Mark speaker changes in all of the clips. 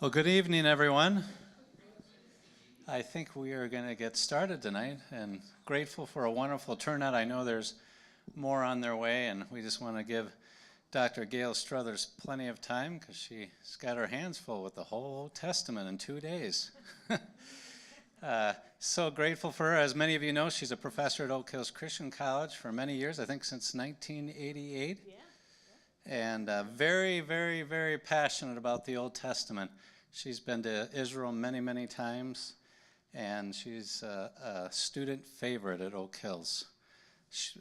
Speaker 1: Well, good evening, everyone. I think we are going to get started tonight, and grateful for a wonderful turnout. I know there's more on their way, and we just want to give Dr. Gail Struthers plenty of time because she's got her hands full with the whole Old Testament in 2 days. So grateful for her. As many of you know, she's a professor at Oak Hills Christian College for many years, I think since 1988. And very, very, very passionate about the Old Testament. She's been to Israel many, many times, and she's a student favorite at Oak Hills.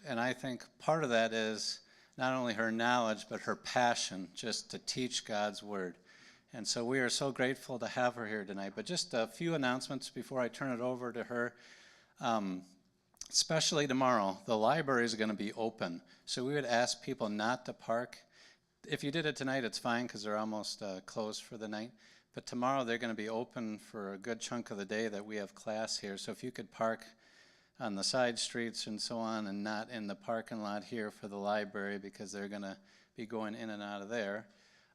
Speaker 1: And I think part of that is not only her knowledge, but her passion just to teach God's Word. And so we are so grateful to have her here tonight. But just a few announcements before I turn it over to her. Especially tomorrow, the library is going to be open. So we would ask people not to park. If you did it tonight, it's fine because they're almost closed for the night. But tomorrow they're going to be open for a good chunk of the day that we have class here. So if you could park on the side streets and so on and not in the parking lot here for the library because they're going to be going in and out of there.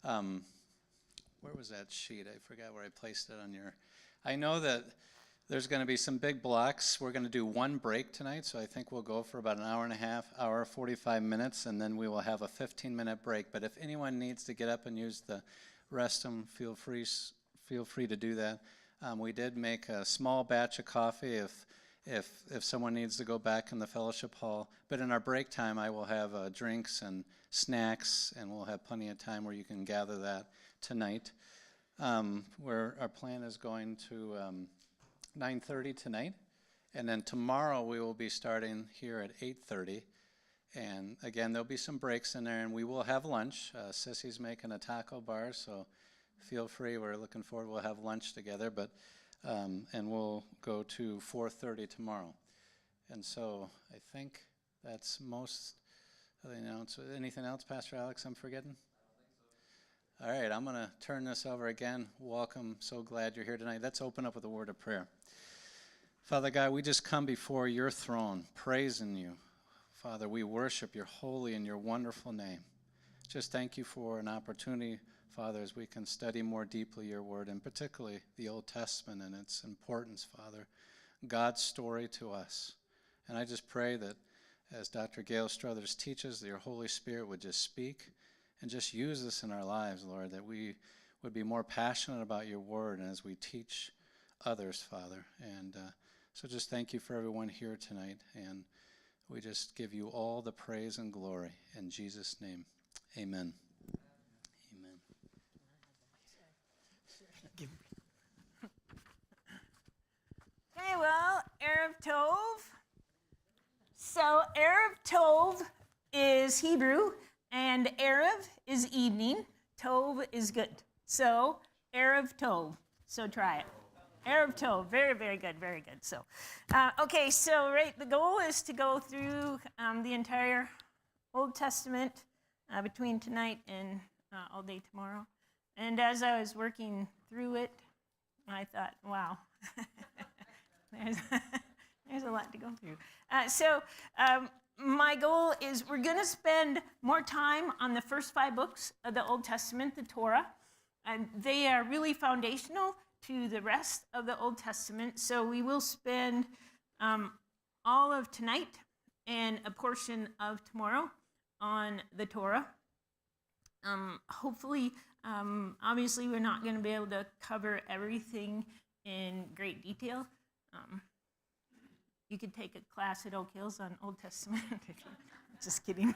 Speaker 1: Where was that sheet? I forgot where I placed it on your... I know that there's going to be some big blocks. We're going to do one break tonight, so I think we'll go for about an hour and a half, hour, 45 minutes, and then we will have a 15-minute break. But if anyone needs to get up and use the restroom, feel free to do that. We did make a small batch of coffee if someone needs to go back in the fellowship hall. But in our break time, I will have drinks and snacks, and we'll have plenty of time where you can gather that tonight. Where our plan is going to 9:30 tonight, and then tomorrow we will be starting here at 8:30. And again, there'll be some breaks in there, and we will have lunch. Sissy's making a taco bar, so feel free. We're looking forward. We'll have lunch together, but and we'll go to 4:30 tomorrow. And so I think that's most of the announcements. Anything else, Pastor Alex, I'm forgetting? All right, I'm going to turn this over again. Welcome. So glad you're here tonight. Let's open up with a word of prayer. Father God, we just come before your throne, praising you. Father, we worship your holy and your wonderful name. Just thank you for an opportunity, Father, as we can study more deeply your word, and particularly the Old Testament and its importance, Father, God's story to us. And I just pray that as Dr. Gail Struthers teaches, that your Holy Spirit would just speak and just use this in our lives, Lord, that we would be more passionate about your word and as we teach others, Father. And so just thank you for everyone here tonight. And we just give you all the praise and glory. In Jesus' name, amen. Amen.
Speaker 2: Okay, well, Erev Tov. So Erev Tov is Hebrew, and Erev is evening, Tov is good. So Erev Tov. So try it. Erev Tov. Very, very good, very good. So, okay, so the goal is to go through the entire Old Testament between tonight and all day tomorrow. And as I was working through it, I thought, wow, there's a lot to go through. My goal is we're going to spend more time on the first 5 books of the Old Testament, the Torah. And they are really foundational to the rest of the Old Testament. So we will spend all of tonight and a portion of tomorrow on the Torah. Hopefully, obviously, we're not going to be able to cover everything in great detail. You could take a class at Oak Hills on Old Testament. Just kidding.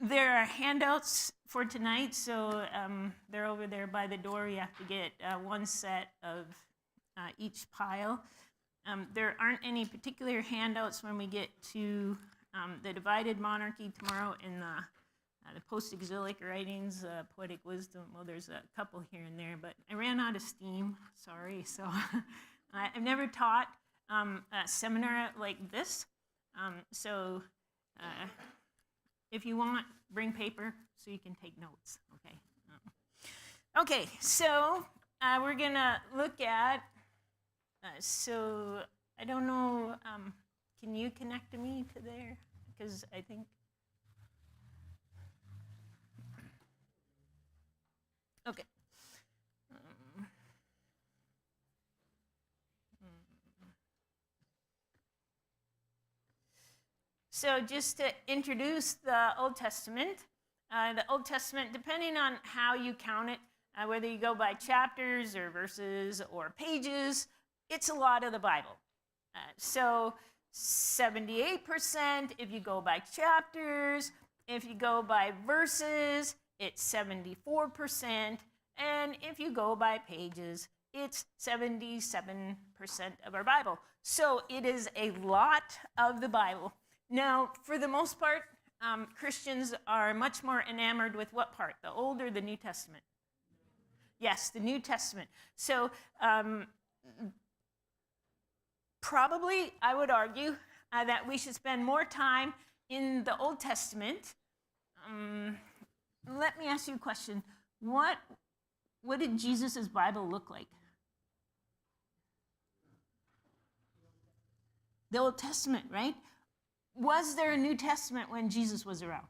Speaker 2: There are handouts for tonight, so they're over there by the door. You have to get one set of each pile. There aren't any particular handouts when we get to the divided monarchy tomorrow in the post-exilic writings, poetic wisdom. Well, there's a couple here and there, but I ran out of steam. Sorry. So I've never taught a seminar like this. If you want, bring paper so you can take notes. Okay. Okay. So we're gonna look at. So I don't know. Can you connect me to there? Because I think So just to introduce the Old Testament, depending on how you count it, whether you go by chapters or verses or pages, it's a lot of the Bible. So 78% if you go by chapters. If you go by verses, it's 74%. And if you go by pages, it's 77% of our Bible. So it is a lot of the Bible. Now, for the most part, Christians are much more enamored with what part? The Old or the New Testament? Yes, the New Testament. So probably, I would argue that we should spend more time in the Old Testament. Let me ask you a question. What did Jesus' Bible look like? The Old Testament, right? Was there a New Testament when Jesus was around?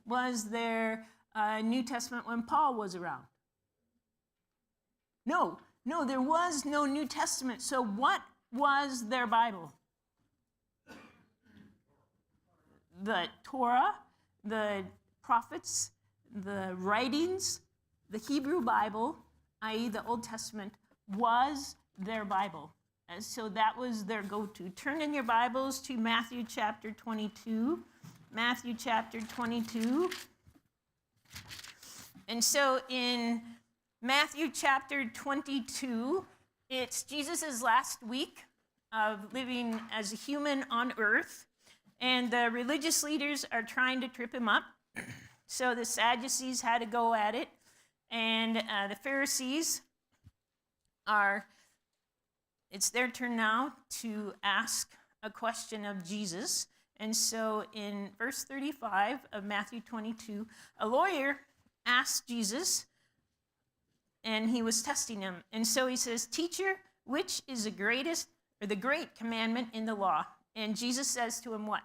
Speaker 2: Was there a New Testament when Paul was around? No, there was no New Testament. So what was their Bible? The Torah, the prophets, the writings, the Hebrew Bible, i.e. the Old Testament, was their Bible. And so that was their go-to. Turn in your Bibles to Matthew chapter 22. Matthew chapter 22. And so in Matthew chapter 22, it's Jesus' last week of living as a human on earth. And the religious leaders are trying to trip him up. So the Sadducees had to go at it. And the Pharisees it's their turn now to ask a question of Jesus. And so in verse 35 of Matthew 22, a lawyer asked Jesus, and he was testing him. And so he says, "Teacher, which is the greatest or the great commandment in the law?" And Jesus says to him what?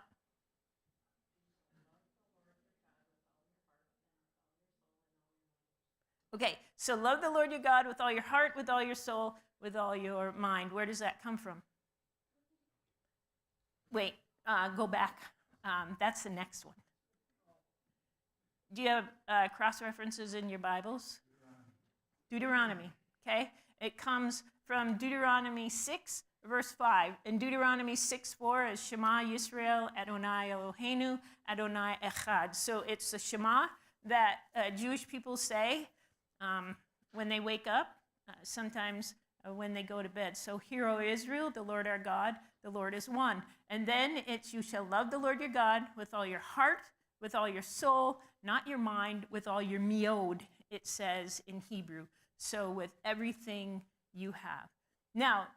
Speaker 2: Okay, so love the Lord your God with all your heart, with all your soul, with all your mind. Where does that come from? Wait, go back. That's the next one. Do you have cross references in your Bibles? Deuteronomy, okay? It comes from Deuteronomy 6, verse 5. In Deuteronomy 6:4 is Shema Yisrael, Adonai Eloheinu, Adonai Echad. So it's the Shema that Jewish people say when they wake up, sometimes when they go to bed. So, "Hear, O Israel, the Lord our God, the Lord is one." And then it's, "You shall love the Lord your God with all your heart, with all your soul, not your mind, with all your miod," it says in Hebrew. So with everything you have. Now,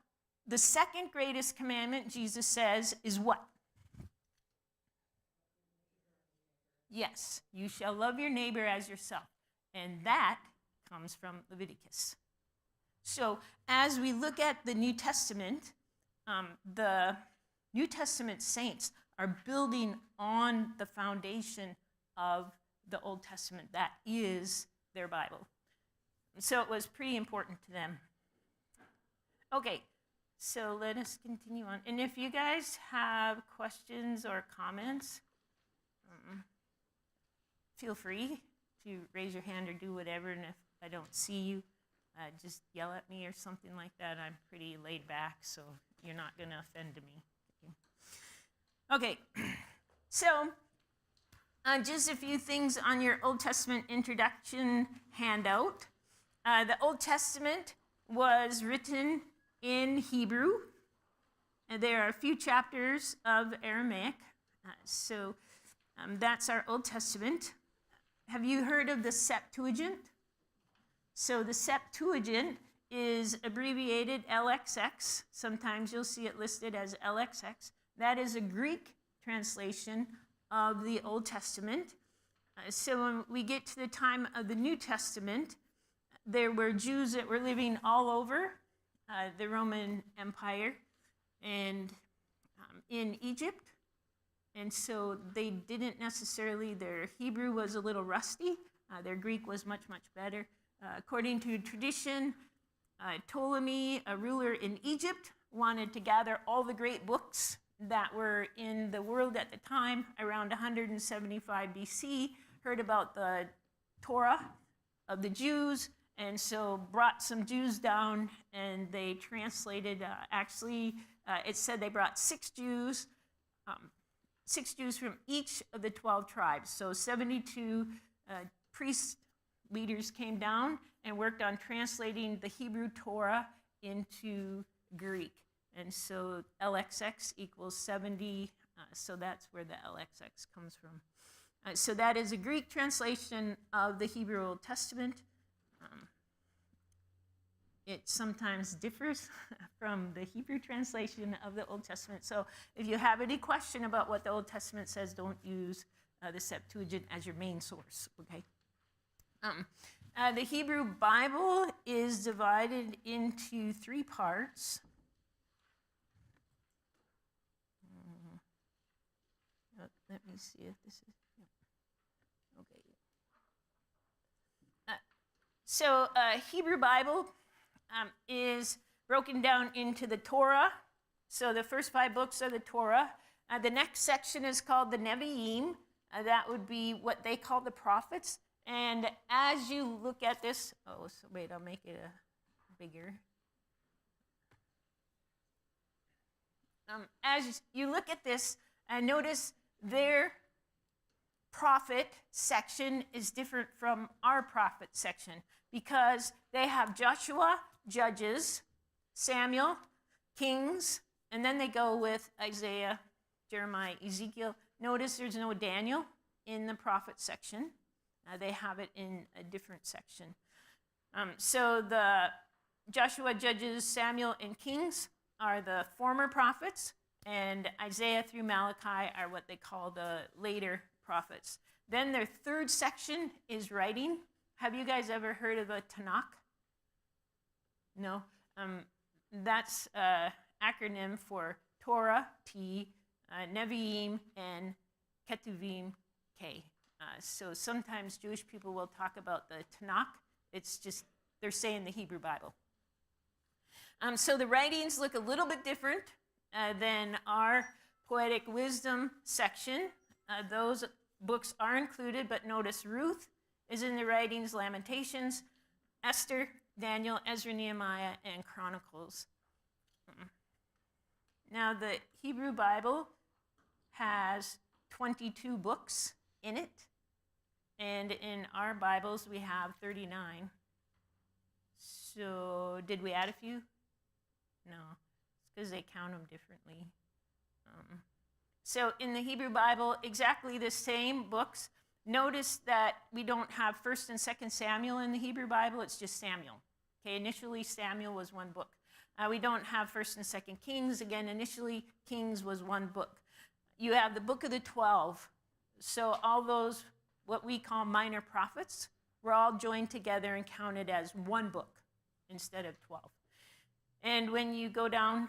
Speaker 2: the second greatest commandment, Jesus says, is what? Yes, you shall love your neighbor as yourself. And that comes from Leviticus. So as we look at the New Testament, the New Testament saints are building on the foundation of the Old Testament. That is their Bible. So it was pretty important to them. Okay, so let us continue on. And if you guys have questions or comments, feel free to raise your hand or do whatever. And if I don't see you, just yell at me or something like that. I'm pretty laid back, so you're not going to offend me. Okay, so just a few things on your Old Testament introduction handout. The Old Testament was written in Hebrew, and there are a few chapters of Aramaic. So that's our Old Testament. Have you heard of the Septuagint? So the Septuagint is abbreviated LXX. Sometimes you'll see it listed as LXX. That is a Greek translation of the Old Testament. So when we get to the time of the New Testament, there were Jews that were living all over the Roman Empire and in Egypt. And so they didn't necessarily, their Hebrew was a little rusty. Their Greek was much, much better. According to tradition, Ptolemy, a ruler in Egypt, wanted to gather all the great books that were in the world at the time, around 175 BC, heard about the Torah of the Jews, and so brought some Jews down, and they translated, it said they brought 6 Jews from each of the 12 tribes. So 72 priest leaders came down and worked on translating the Hebrew Torah into Greek. And so LXX equals 70, so that's where the LXX comes from. So that is a Greek translation of the Hebrew Old Testament. It sometimes differs from the Hebrew translation of the Old Testament. So if you have any question about what the Old Testament says, don't use the Septuagint as your main source, okay? The Hebrew Bible is divided into 3 parts. Let me see if this is, okay. So Hebrew Bible is broken down into the Torah. So the first 5 books are the Torah. The next section is called the Nevi'im. That would be what they call the prophets. And as you look at this, wait, I'll make it bigger. As you look at this, notice their prophet section is different from our prophet section because they have Joshua, Judges, Samuel, Kings, and then they go with Isaiah, Jeremiah, Ezekiel. Notice there's no Daniel in the prophet section. They have it in a different section. So the Joshua, Judges, Samuel, and Kings are the former prophets, and Isaiah through Malachi are what they call the later prophets. Then their third section is writing. Have you guys ever heard of a Tanakh? No? That's an acronym for Torah, T, Nevi'im, and Ketuvim, K. So sometimes Jewish people will talk about the Tanakh. It's just, they're saying the Hebrew Bible. So the writings look a little bit different than our poetic wisdom section. Those books are included, but notice Ruth is in the writings, Lamentations, Esther, Daniel, Ezra, Nehemiah, and Chronicles. Now the Hebrew Bible has 22 books in it, and in our Bibles we have 39. So did we add a few? No, it's because they count them differently. So in the Hebrew Bible, exactly the same books. Notice that we don't have 1st and 2nd Samuel in the Hebrew Bible, it's just Samuel. Okay, initially Samuel was one book. We don't have 1st and 2nd Kings. Again, initially Kings was one book. You have the book of the 12. So all those, what we call minor prophets, were all joined together and counted as one book instead of 12. And when you go down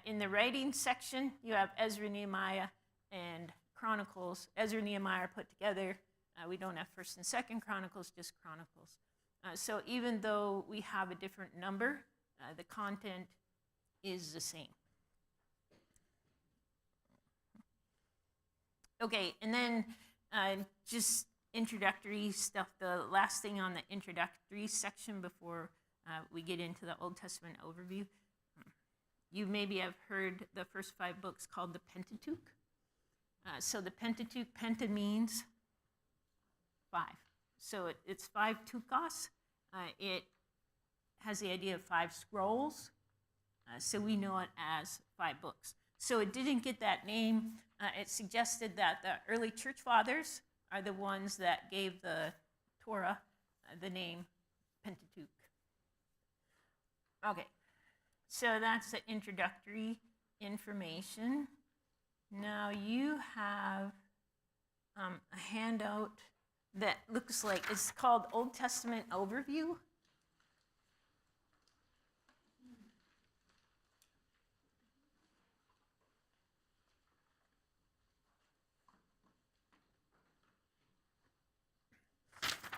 Speaker 2: in the writing section, you have Ezra, Nehemiah, and Chronicles. Ezra, Nehemiah are put together. We don't have 1st and 2nd Chronicles, just Chronicles. So even though we have a different number, the content is the same. Okay, and then just introductory stuff, the last thing on the introductory section before we get into the Old Testament overview. You maybe have heard the first 5 books called the Pentateuch. So the Pentateuch, Penta means 5. So it's 5 tukos. It has the idea of 5 scrolls. So we know it as 5 books. So it didn't get that name. It suggested that the early church fathers are the ones that gave the Torah the name Pentateuch. Okay, so that's the introductory information. Now you have a handout that looks like, it's called Old Testament Overview.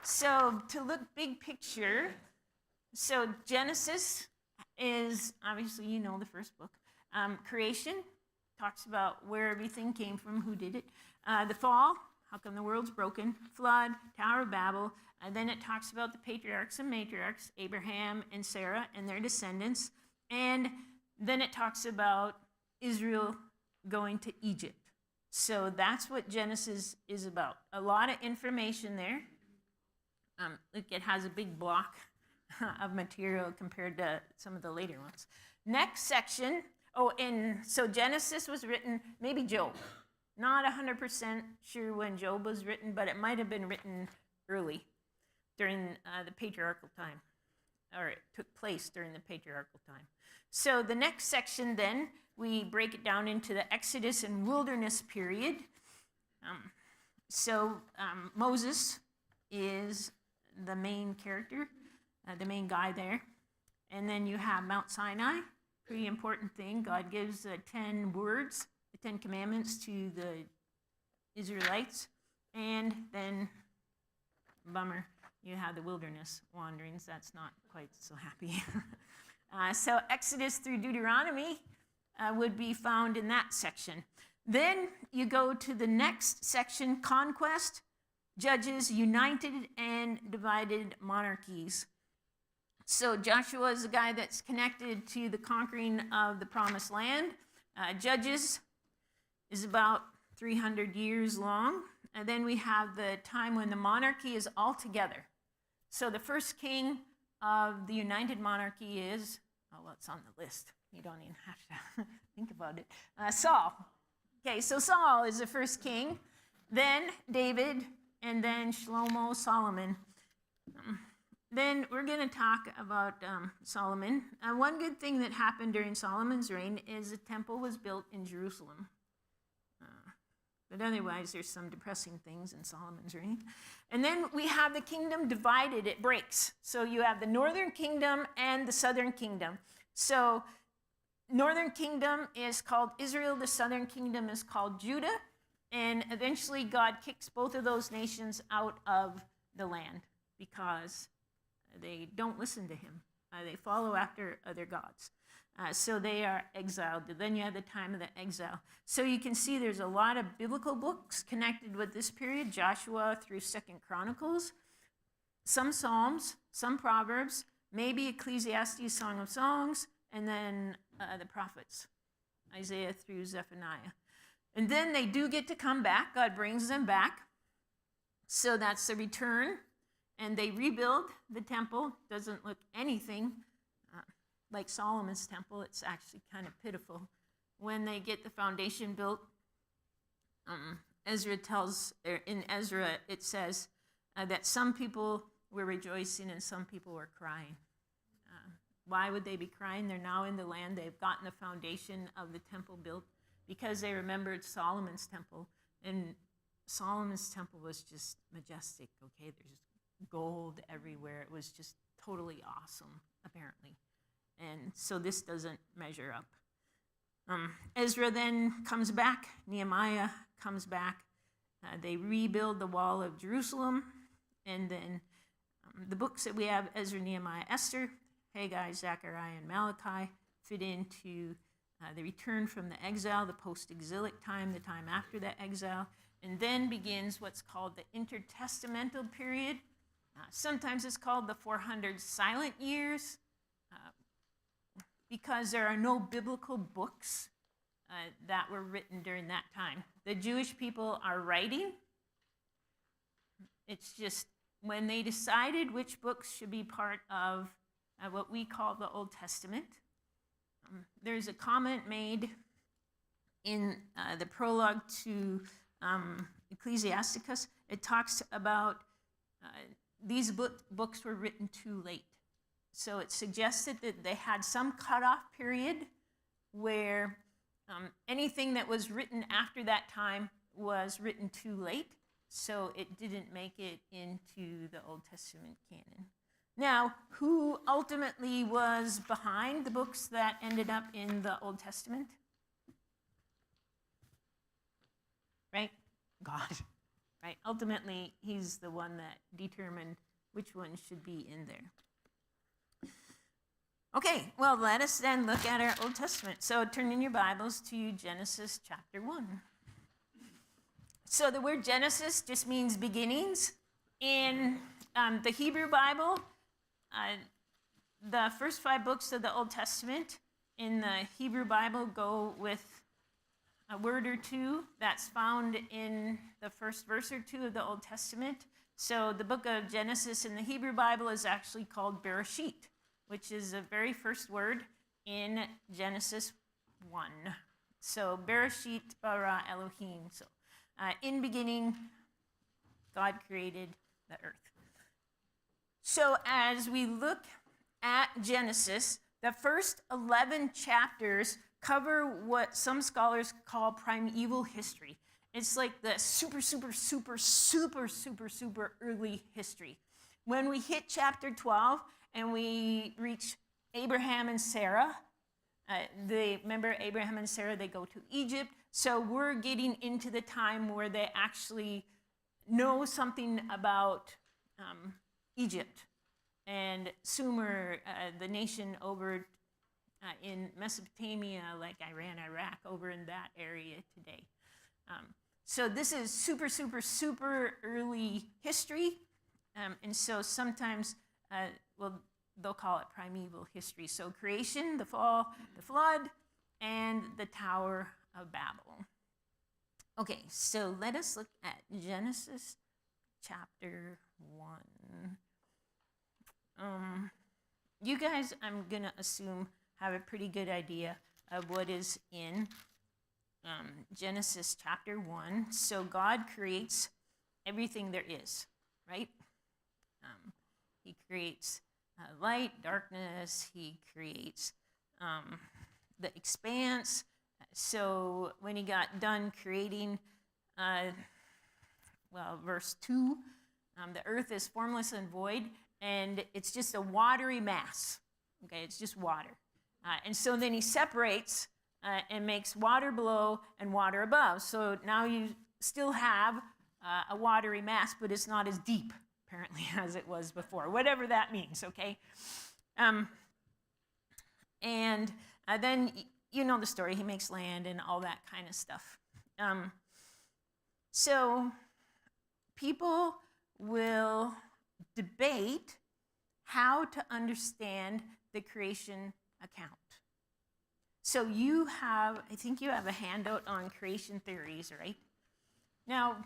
Speaker 2: So to look big picture, so Genesis is, obviously you know the first book, creation. talks about where everything came from, who did it. The fall, how come the world's broken? Flood, Tower of Babel. And then it talks about the patriarchs and matriarchs, Abraham and Sarah and their descendants. And then it talks about Israel going to Egypt. So that's what Genesis is about. A lot of information there. Look, it has a big block of material compared to some of the later ones. Next section, and so Genesis was written, maybe Job. Not 100% sure when Job was written, but it might have been written early during the patriarchal time, or it took place during the patriarchal time. So the next section then, we break it down into the Exodus and wilderness period. Moses is the main character, the main guy there. And then you have Mount Sinai, pretty important thing. God gives 10 words, the 10 commandments to the Israelites. And then, bummer, you have the wilderness wanderings. That's not quite so happy. So Exodus through Deuteronomy would be found in that section. Then you go to the next section, conquest, judges, united and divided monarchies. So Joshua is the guy that's connected to the conquering of the promised land. Judges is about 300 years long. And then we have the time when the monarchy is all together. So the first king of the united monarchy is, it's on the list. You don't even have to think about it. Saul. Okay, so Saul is the first king, then David, and then Shlomo, Solomon. Then we're going to talk about Solomon. One good thing that happened during Solomon's reign is the temple was built in Jerusalem. But otherwise, there's some depressing things in Solomon's reign. And then we have the kingdom divided. It breaks. So you have the northern kingdom and the southern kingdom. So northern kingdom is called Israel. The southern kingdom is called Judah. And eventually, God kicks both of those nations out of the land because they don't listen to him. They follow after other gods. So they are exiled. Then you have the time of the exile. So you can see there's a lot of biblical books connected with this period, Joshua through 2nd Chronicles, some Psalms, some Proverbs, maybe Ecclesiastes, Song of Songs, and then the prophets, Isaiah through Zephaniah. And then they do get to come back. God brings them back. So that's the return. And they rebuild the temple. Doesn't look anything like Solomon's temple. It's actually kind of pitiful. When they get the foundation built, in Ezra it says that some people were rejoicing and some people were crying. Why would they be crying? They're now in the land. They've gotten the foundation of the temple built because they remembered Solomon's temple. And Solomon's temple was just majestic, okay? There's gold everywhere. It was just totally awesome, apparently. And so this doesn't measure up. Ezra then comes back. Nehemiah comes back. They rebuild the wall of Jerusalem. And then the books that we have, Ezra, Nehemiah, Esther, Haggai, Zechariah, and Malachi, fit into the return from the exile, the post-exilic time, the time after the exile. And then begins what's called the intertestamental period. Sometimes it's called the 400 silent years. Because there are no biblical books that were written during that time. The Jewish people are writing. It's just when they decided which books should be part of what we call the Old Testament. There's a comment made in the prologue to Ecclesiasticus. It talks about these books were written too late. So it suggested that they had some cutoff period where anything that was written after that time was written too late, so it didn't make it into the Old Testament canon. Now, who ultimately was behind the books that ended up in the Old Testament? Right? God. Right? Ultimately, he's the one that determined which ones should be in there. Okay, well, let us then look at our Old Testament. So turn in your Bibles to Genesis chapter 1. So the word Genesis just means beginnings. In the Hebrew Bible, the first 5 books of the Old Testament in the Hebrew Bible go with a word or two that's found in the first verse or two of the Old Testament. So the book of Genesis in the Hebrew Bible is actually called Bereshit, which is the very first word in Genesis 1. So Bereshit bara Elohim. So in beginning, God created the earth. So as we look at Genesis, the first 11 chapters cover what some scholars call primeval history. It's like the super early history. When we hit chapter 12 and we reach Abraham and Sarah, remember Abraham and Sarah, they go to Egypt. So we're getting into the time where they actually know something about Egypt and Sumer, the nation over in Mesopotamia, like Iran, Iraq, over in that area today. So this is super early history. And so sometimes, they'll call it primeval history. So creation, the fall, the flood, and the Tower of Babel. Okay, so let us look at Genesis chapter 1. You guys, I'm going to assume, have a pretty good idea of what is in Genesis chapter 1. So God creates everything there is, right? He creates light, darkness. He creates the expanse. So when he got done creating, verse 2, the earth is formless and void, and it's just a watery mass. Okay, it's just water. And so then he separates and makes water below and water above. So now you still have a watery mass, but it's not as deep, apparently, as it was before, whatever that means, okay? And then, you know the story, he makes land and all that kind of stuff. So people will debate how to understand the creation account. So I think you have a handout on creation theories, right? Now,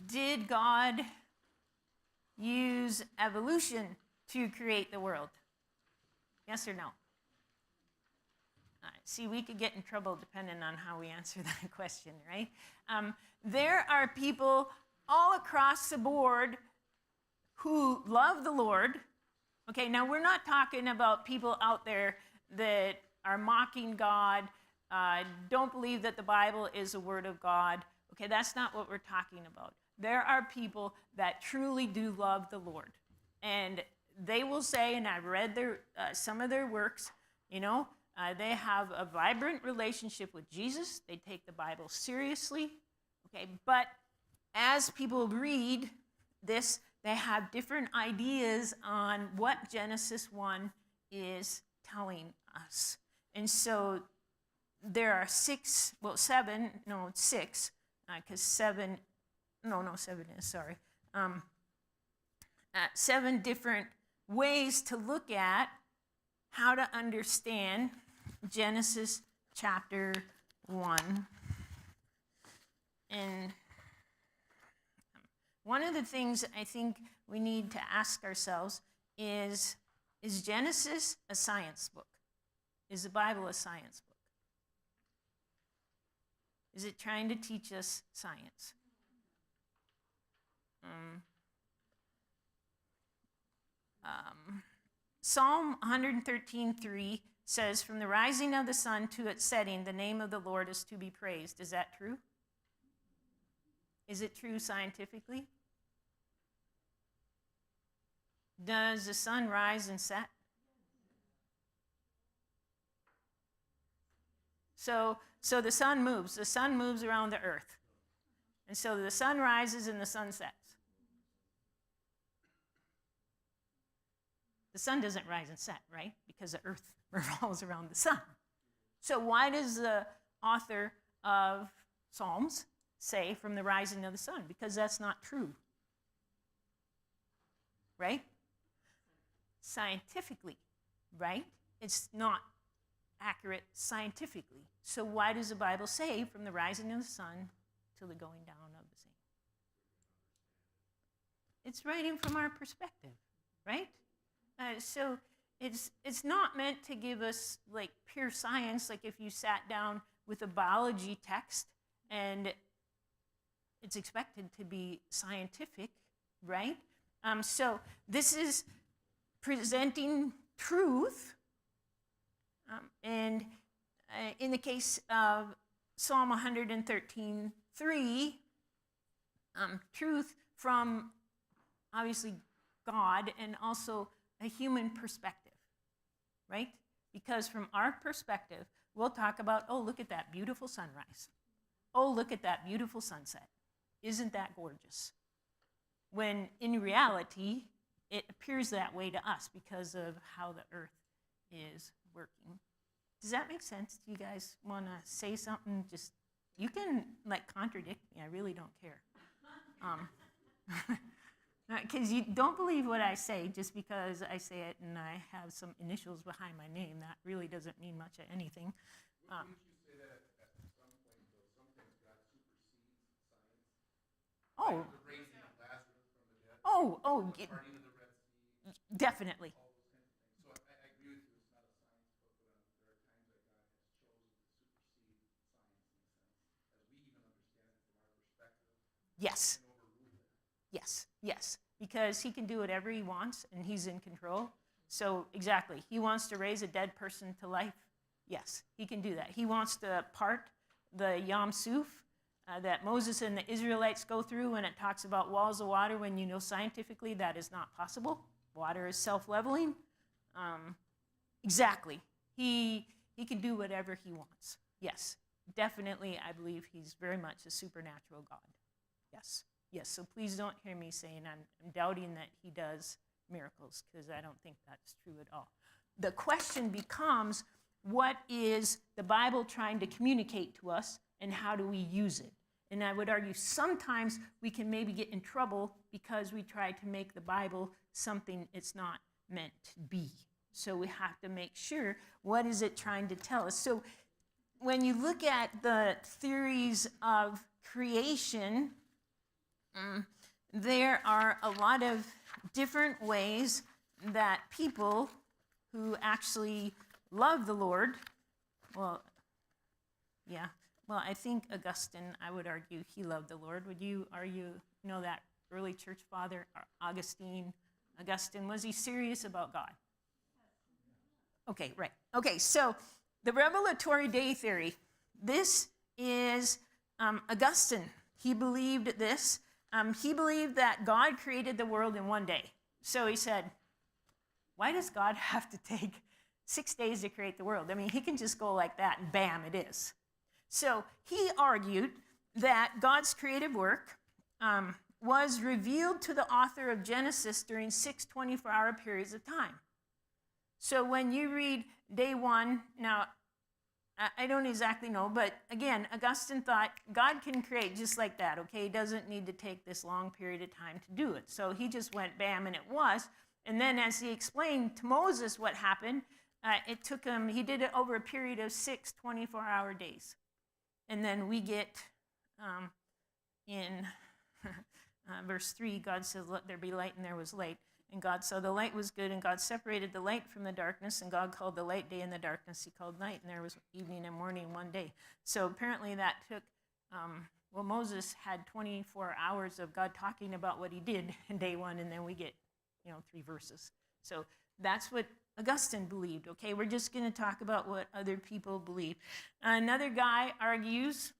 Speaker 2: did God use evolution to create the world? Yes or no? See, we could get in trouble depending on how we answer that question, right? There are people all across the board who love the Lord. Okay, now we're not talking about people out there that are mocking God, don't believe that the Bible is a word of God. Okay, that's not what we're talking about. There are people that truly do love the Lord. And they will say, and I've read some of their works, they have a vibrant relationship with Jesus. They take the Bible seriously. Okay, but as people read this, they have different ideas on what Genesis 1 is telling us. And so there are 6, because 7 7 different ways to look at how to understand Genesis chapter 1. And one of the things I think we need to ask ourselves is Genesis a science book? Is the Bible a science book? Is it trying to teach us science? Psalm 113:3 says, "From the rising of the sun to its setting, the name of the Lord is to be praised." Is that true? Is it true scientifically? Does the sun rise and set? So the sun moves. The sun moves around the earth. And so the sun rises and the sun sets. The sun doesn't rise and set, right? Because the earth revolves around the sun. So why does the author of Psalms say from the rising of the sun? Because that's not true. Right? Scientifically, right? It's not accurate scientifically. So why does the Bible say from the rising of the sun till the going down of the same? It's writing from our perspective, right? So it's not meant to give us like pure science, like if you sat down with a biology text and it's expected to be scientific, right? So this is presenting truth, and in the case of Psalm 113:3, truth from obviously God and also a human perspective, right? Because from our perspective, we'll talk about, oh, look at that beautiful sunrise. Oh, look at that beautiful sunset. Isn't that gorgeous? When in reality, it appears that way to us because of how the earth is working. Does that make sense? Do you guys want to say something? Just, you can like contradict me. I really don't care. Because you don't believe what I say just because I say it and I have some initials behind my name. That really doesn't mean much of anything.
Speaker 3: Wouldn't you say that at some point, though, sometimes God supersedes science?
Speaker 2: Oh,
Speaker 3: Like the raising of Lazarus from the dead,
Speaker 2: oh,
Speaker 3: the parting of the Red Sea,
Speaker 2: definitely.
Speaker 3: all those kinds of things. So I agree with you, it's not a science book, but there are times that God has chosen to supersede science in a sense, as we even understand it from our perspective,
Speaker 2: Yes,
Speaker 3: and overrule that.
Speaker 2: yes, yes. Because he can do whatever he wants and he's in control. So exactly, he wants to raise a dead person to life. Yes, he can do that. He wants to part the Yam Suf that Moses and the Israelites go through when it talks about walls of water, when you know scientifically that is not possible. Water is self-leveling. Exactly. He can do whatever he wants. Yes, definitely, I believe he's very much a supernatural God. Yes, yes. So please don't hear me saying I'm doubting that he does miracles, because I don't think that's true at all. The question becomes, what is the Bible trying to communicate to us, and how do we use it? And I would argue sometimes we can maybe get in trouble because we try to make the Bible something it's not meant to be. So we have to make sure, what is it trying to tell us? So when you look at the theories of creation, there are a lot of different ways that people who actually love the Lord, well, yeah, well, I think Augustine, I would argue he loved the Lord. Would you argue, that early church father, Augustine, was he serious about God? Okay, right. Okay, so the revelatory day theory, this is Augustine. He believed this. He believed that God created the world in one day. So he said, why does God have to take 6 days to create the world? I mean, he can just go like that and bam, it is. So he argued that God's creative work was revealed to the author of Genesis during 6 24-hour periods of time. So when you read day one, now, I don't exactly know, but again, Augustine thought God can create just like that, okay? He doesn't need to take this long period of time to do it. So he just went bam, and it was. And then as he explained to Moses what happened, it took him, he did it over a period of 6 24-hour days. And then we get in verse 3, God says, let there be light, and there was light. And God saw the light was good, and God separated the light from the darkness, and God called the light day, and the darkness he called night, and there was evening and morning one day. So apparently that took, Moses had 24 hours of God talking about what he did in day one, and then we get, 3 verses. So that's what Augustine believed, okay? We're just going to talk about what other people believe. Another guy argues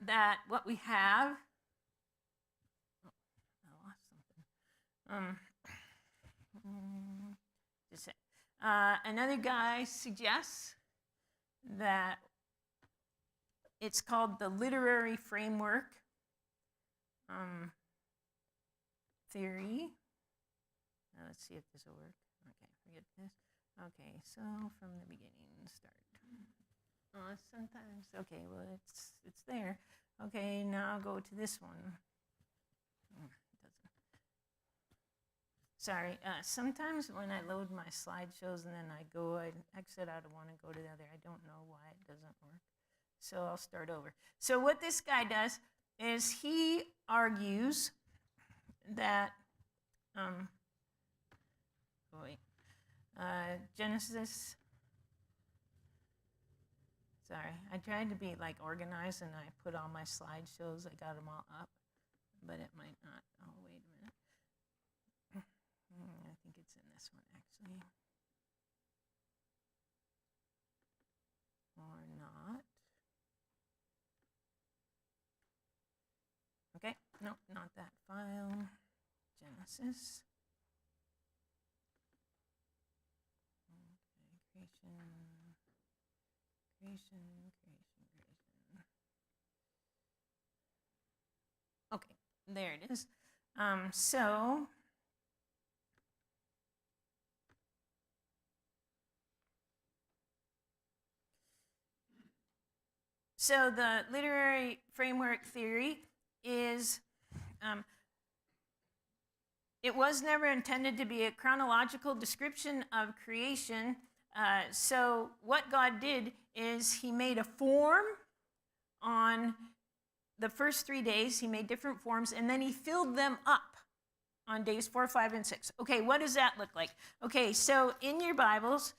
Speaker 2: that what we have, another guy suggests that it's called the literary framework theory. Let's see if this will work. Okay, forget this. Okay, so from the beginning, start. Sometimes, okay, well, it's there. Okay, now go to this one. It doesn't. Sorry, sometimes when I load my slideshows and then I exit out of one and go to the other, I don't know why it doesn't work. So I'll start over. So what this guy does is he argues that, Genesis, sorry, I tried to be like organized and I put all my slideshows, I got them all up, but it might not. Oh, wait a minute. I think it's in this one actually. Or not. Okay, no, not that file. Genesis. Okay, creation. Okay, there it is. So the literary framework theory is, it was never intended to be a chronological description of creation. So what God did is he made a form on the first 3 days. He made different forms, and then he filled them up on days 4, 5, and 6. Okay, what does that look like? Okay, so in your Bibles,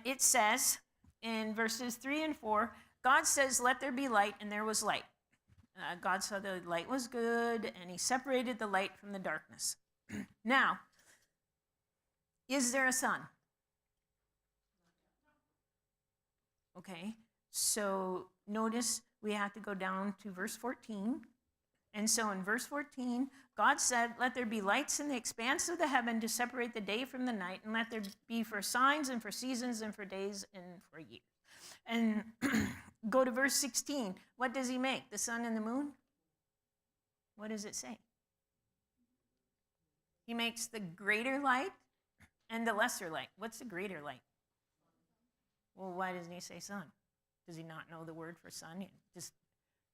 Speaker 2: it says in verses 3 and 4, God says, "Let there be light," and there was light. God saw the light was good, and he separated the light from the darkness. Now, is there a sun? Okay, so notice we have to go down to verse 14. And so in verse 14, God said, "Let there be lights in the expanse of the heaven to separate the day from the night, and let there be for signs and for seasons and for days and for years." And go to verse 16. What does he make? The sun and the moon? What does it say? He makes the greater light and the lesser light. What's the greater light? Well, why doesn't he say sun? Does he not know the word for sun?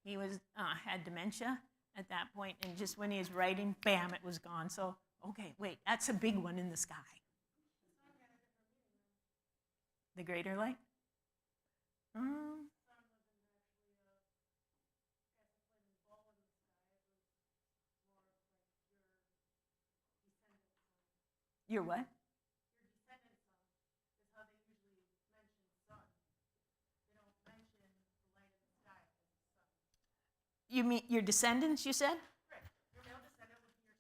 Speaker 2: He was had dementia at that point, and just when he was writing, bam, it was gone. So, okay, wait, that's a big one in the sky. The greater light? Your what? You mean your descendants, you said?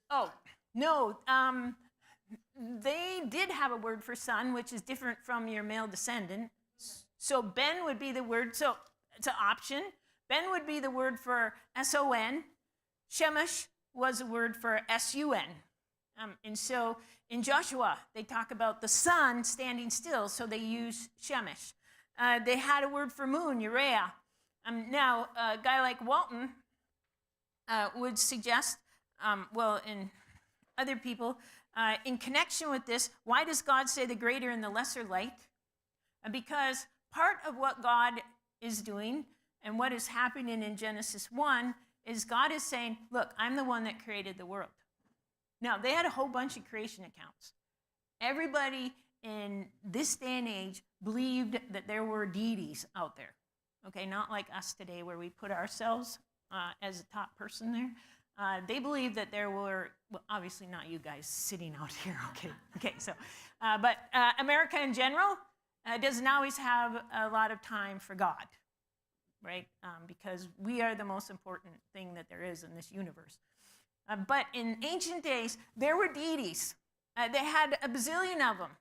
Speaker 2: Oh, no. They did have a word for son, which is different from your male descendant. So Ben would be the word, so it's an option. Ben would be the word for S-O-N. Shemesh was a word for S-U-N. And so in Joshua, they talk about the sun standing still, so they use Shemesh. They had a word for moon, Uriah. Now, a guy like Walton would suggest, and other people, in connection with this, why does God say the greater and the lesser light? Because part of what God is doing and what is happening in Genesis 1 is God is saying, look, I'm the one that created the world. Now, they had a whole bunch of creation accounts. Everybody in this day and age believed that there were deities out there. Okay, not like us today where we put ourselves as a top person there. They believed that there were, well, obviously not you guys sitting out here, okay, so, but America in general doesn't always have a lot of time for God, right? Because we are the most important thing that there is in this universe. But in ancient days, there were deities. They had a bazillion of them.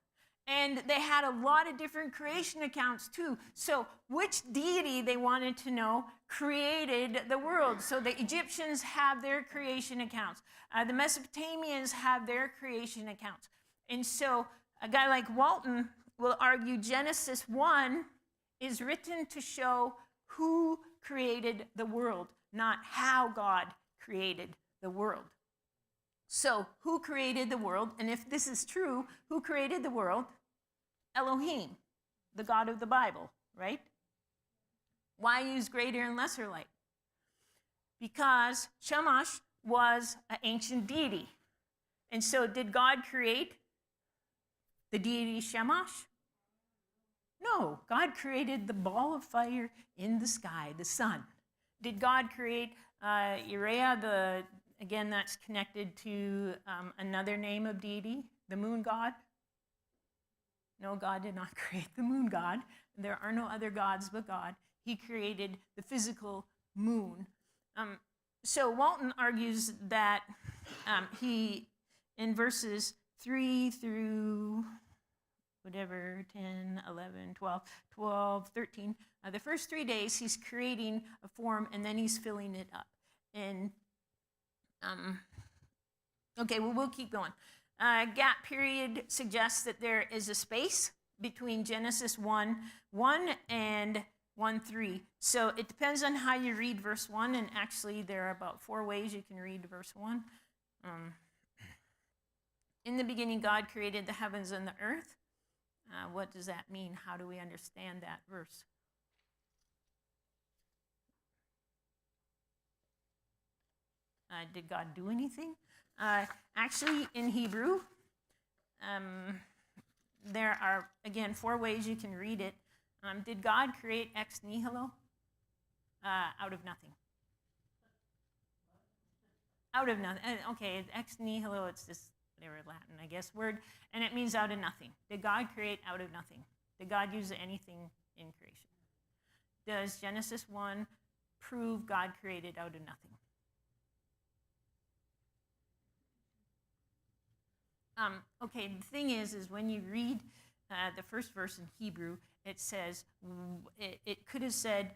Speaker 2: And they had a lot of different creation accounts too. So which deity they wanted to know created the world? So the Egyptians have their creation accounts. The Mesopotamians have their creation accounts. And so a guy like Walton will argue Genesis 1 is written to show who created the world, not how God created the world. So, who created the world? And if this is true, who created the world? Elohim, the God of the Bible, right? Why use greater and lesser light? Because Shamash was an ancient deity. And so, did God create the deity Shamash? No, God created the ball of fire in the sky, the sun. Did God create Uriah, again, that's connected to another name of deity, the moon god? No, God did not create the moon god. There are no other gods but God. He created the physical moon. So Walton argues that he, in verses 3 through whatever, 10, 11, 12, 13, the first 3 days he's creating a form and then he's filling it up. And, okay, well, we'll keep going. Gap period suggests that there is a space between Genesis 1:1 and 1:3. So it depends on how you read verse 1, and actually there are about 4 ways you can read verse 1. In the beginning, God created the heavens and the earth. What does that mean? How do we understand that verse? Did God do anything? Actually, in Hebrew, there are, again, 4 ways you can read it. Did God create ex nihilo? Out of nothing. Out of nothing. Okay, ex nihilo, it's just whatever Latin, I guess, word, and it means out of nothing. Did God create out of nothing? Did God use anything in creation? Does Genesis 1 prove God created out of nothing? Okay, the thing is when you read the first verse in Hebrew, it says, it could have said,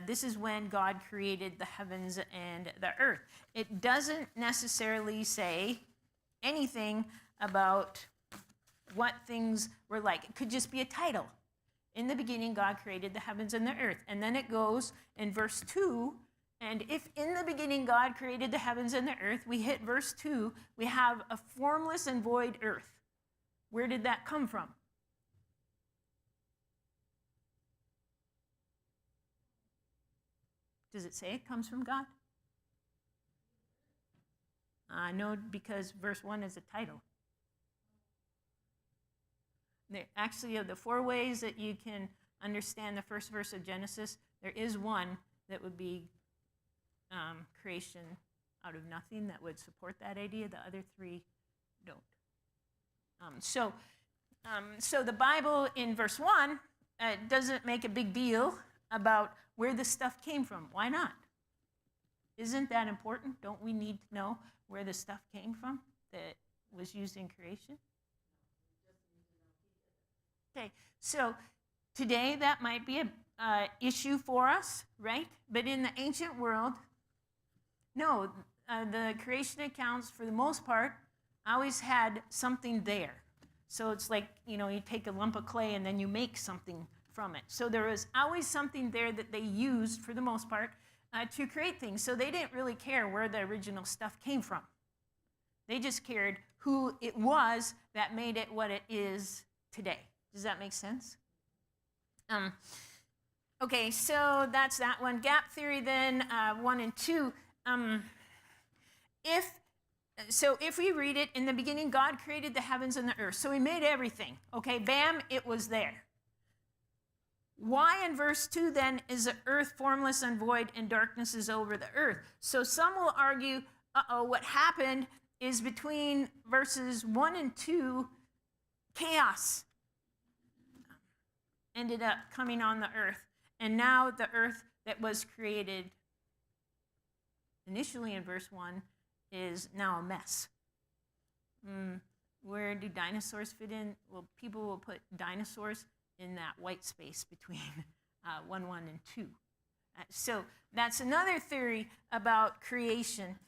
Speaker 2: this is when God created the heavens and the earth. It doesn't necessarily say anything about what things were like. It could just be a title. In the beginning, God created the heavens and the earth. And then it goes in verse 2, and if in the beginning God created the heavens and the earth, we hit verse 2, we have a formless and void earth. Where did that come from? Does it say it comes from God? No, because verse 1 is a title. Actually, of the 4 ways that you can understand the first verse of Genesis, there is one that would be creation out of nothing that would support that idea. The other 3 don't. So the Bible in verse 1 doesn't make a big deal about where the stuff came from. Why not? Isn't that important? Don't we need to know where the stuff came from that was used in creation? Okay, so today that might be an issue for us, right? But in the ancient world, no, the creation accounts, for the most part, always had something there. So it's like, you take a lump of clay and then you make something from it. So there was always something there that they used, for the most part, to create things. So they didn't really care where the original stuff came from. They just cared who it was that made it what it is today. Does that make sense? Okay, so that's that one. Gap theory then, 1 and 2. If we read it, in the beginning, God created the heavens and the earth. So he made everything. Okay, bam, it was there. Why in verse 2 then is the earth formless and void and darkness is over the earth? So some will argue, what happened is between verses 1 and 2, chaos ended up coming on the earth. And now the earth that was created initially in verse 1 is now a mess. Where do dinosaurs fit in? Well, people will put dinosaurs in that white space between 1 and 2. So that's another theory about creation.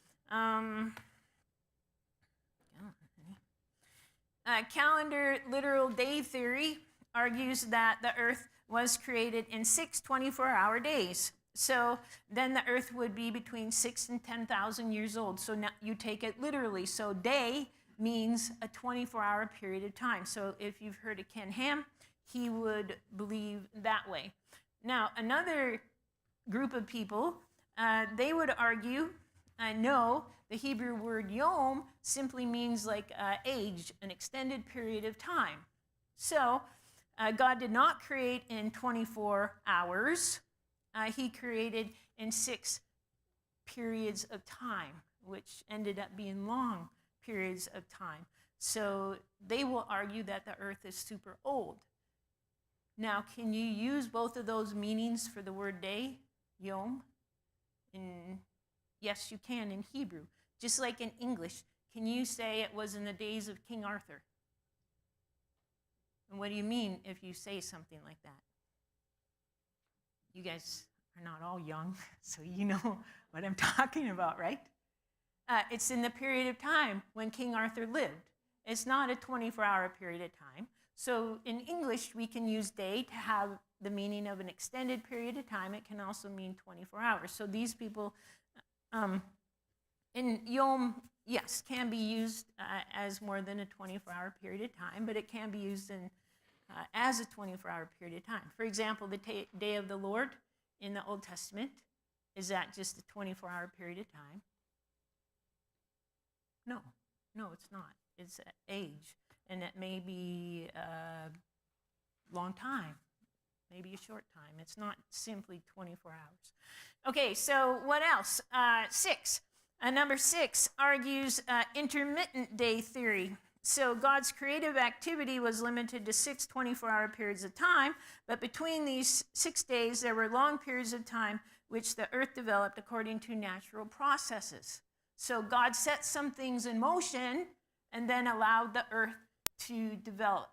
Speaker 2: Calendar literal day theory argues that the earth was created in 6 24-hour days. So then the earth would be between 6 and 10,000 years old. So now you take it literally. So day means a 24-hour period of time. So if you've heard of Ken Ham, he would believe that way. Now, another group of people, they would argue, no, the Hebrew word yom simply means like age, an extended period of time. So God did not create in 24 hours. He created in 6 periods of time, which ended up being long periods of time. So they will argue that the earth is super old. Now, can you use both of those meanings for the word day, yom? Yes, you can in Hebrew. Just like in English, can you say it was in the days of King Arthur? And what do you mean if you say something like that? You guys are not all young, so you know what I'm talking about, right? It's in the period of time when King Arthur lived. It's not a 24-hour period of time. So in English, we can use day to have the meaning of an extended period of time. It can also mean 24 hours. So these people, in yom, yes, can be used as more than a 24-hour period of time, but it can be used as a 24-hour period of time. For example, the day of the Lord in the Old Testament, is that just a 24-hour period of time? No, it's not. It's an age, and it may be a long time, maybe a short time. It's not simply 24 hours. Okay, so what else? 6. Number 6 argues intermittent day theory. So God's creative activity was limited to 6 24-hour periods of time, but between these 6 days, there were long periods of time which the earth developed according to natural processes. So God set some things in motion and then allowed the earth to develop.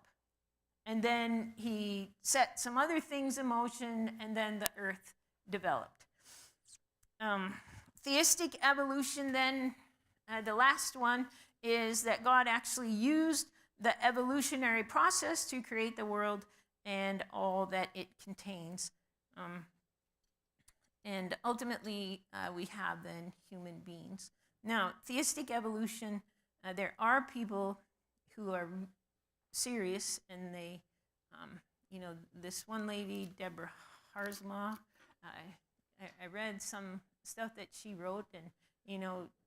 Speaker 2: And then he set some other things in motion, and then the earth developed. Theistic evolution, then, the last one, is that God actually used the evolutionary process to create the world and all that it contains. And ultimately, we have then human beings. Now, theistic evolution, there are people who are serious, and they, this one lady, Deborah Harzma, I read some stuff that she wrote, and,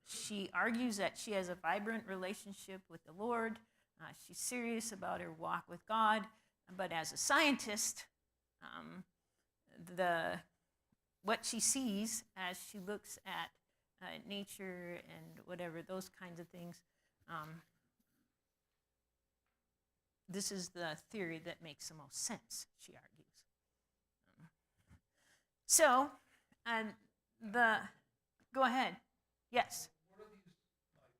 Speaker 2: she argues that she has a vibrant relationship with the Lord. She's serious about her walk with God, but as a scientist, what she sees as she looks at nature and whatever, those kinds of things, this is the theory that makes the most sense, she argues. Go ahead. Yes.
Speaker 3: What are these, like,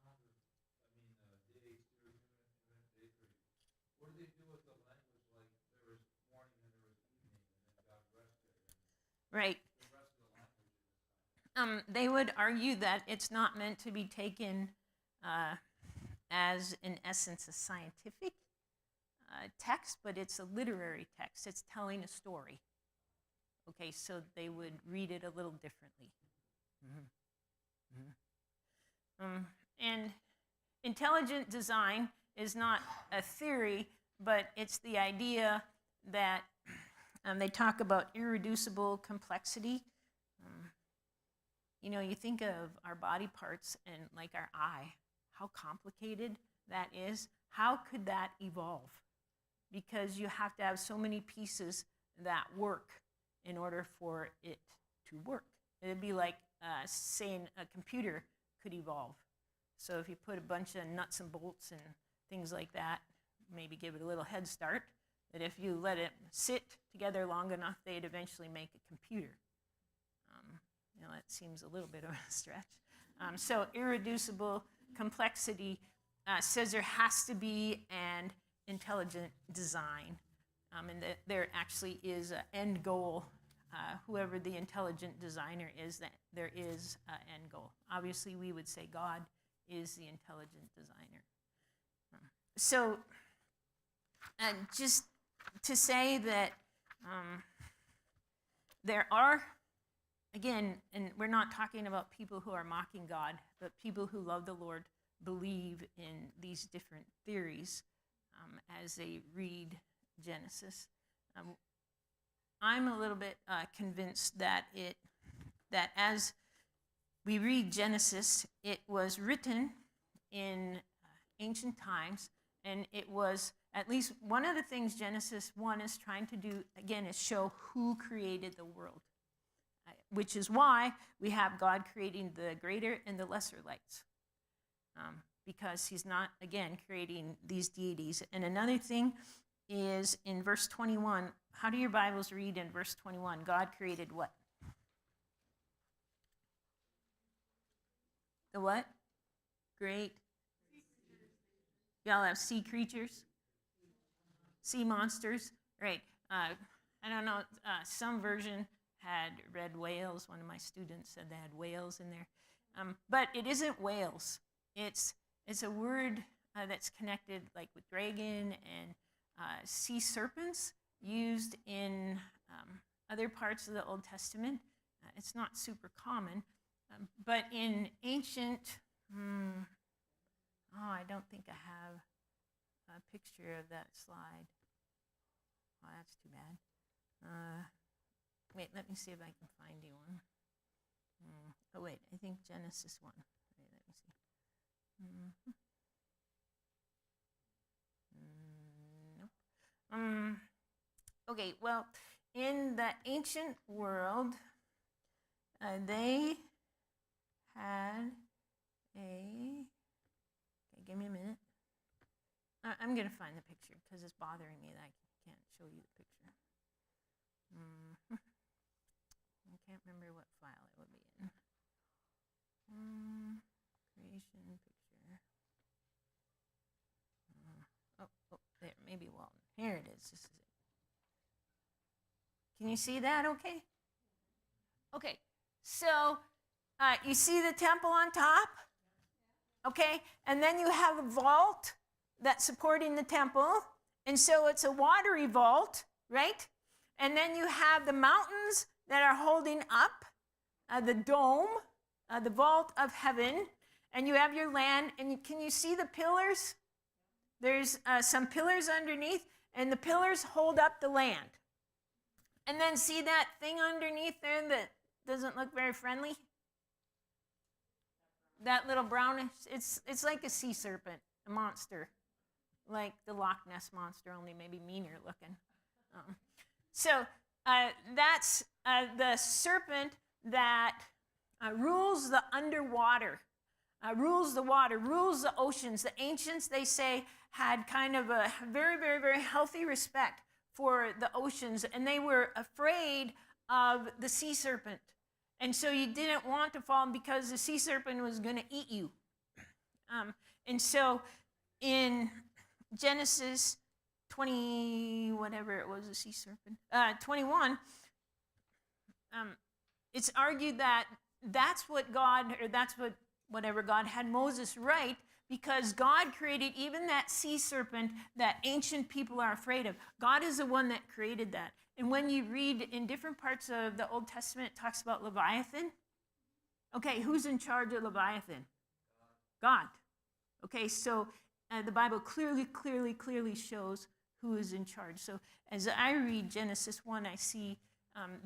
Speaker 3: calendar, days, intermittent day theory? What do they do with the language, like, there was morning and there was evening, and then God rested, and
Speaker 2: Right.
Speaker 3: the rest of the language?
Speaker 2: They would argue that it's not meant to be taken as, in essence, a scientific text, but it's a literary text. It's telling a story. Okay, so they would read it a little differently. And intelligent design is not a theory, but it's the idea that they talk about irreducible complexity. You think of our body parts and like our eye, how complicated that is. How could that evolve? Because you have to have so many pieces that work in order for it to work. It'd be like saying a computer could evolve. So if you put a bunch of nuts and bolts and things like that, maybe give it a little head start, that if you let it sit together long enough, they'd eventually make a computer. That seems a little bit of a stretch. So irreducible complexity says there has to be an intelligent design, and that there actually is an end goal. Whoever the intelligent designer is, that there is an end goal. Obviously, we would say God is the intelligent designer. So, just to say that there are, again, and we're not talking about people who are mocking God, but people who love the Lord believe in these different theories as they read Genesis. I'm a little bit convinced that as we read Genesis, it was written in ancient times, and it was at least one of the things Genesis 1 is trying to do, again, is show who created the world, which is why we have God creating the greater and the lesser lights, because he's not, again, creating these deities. And another thing is in verse 21, how do your Bibles read in verse 21? God created what? The what? Great. Y'all have sea creatures? Sea monsters? Right. I don't know. Some version had red whales. One of my students said they had whales in there. But it isn't whales. It's a word that's connected like with dragon and sea serpents used in other parts of the Old Testament. It's not super common. But in ancient, I don't think I have a picture of that slide. Oh, that's too bad. Wait, let me see if I can find you one. Oh, wait, I think Genesis 1. Wait, let me see. Nope. Okay, well, in the ancient world, they had okay, give me a minute. I'm going to find the picture because it's bothering me that I can't show you the picture. I can't remember what file it would be in. Creation picture. There, maybe Walton. Here it is. This is it. Can you see that okay? Okay, so you see the temple on top? Okay, and then you have a vault that's supporting the temple, and so it's a watery vault, right? And then you have the mountains that are holding up the dome, the vault of heaven, and you have your land, and can you see the pillars? There's some pillars underneath, and the pillars hold up the land. And then see that thing underneath there that doesn't look very friendly? That little brownish, it's like a sea serpent, a monster, like the Loch Ness monster, only maybe meaner looking. So that's the serpent that rules the underwater, rules the water, rules the oceans. The ancients, they say, had kind of a very, very, very healthy respect for the oceans, and they were afraid of the sea serpent. And so you didn't want to fall because the sea serpent was going to eat you. And so in Genesis 20, whatever it was, a sea serpent, 21, it's argued that that's what God, or that's what whatever God had Moses write, because God created even that sea serpent that ancient people are afraid of. God is the one that created that. And when you read in different parts of the Old Testament, it talks about Leviathan. Okay, who's in charge of Leviathan? God. Okay, so the Bible clearly shows who is in charge. So as I read Genesis 1, I see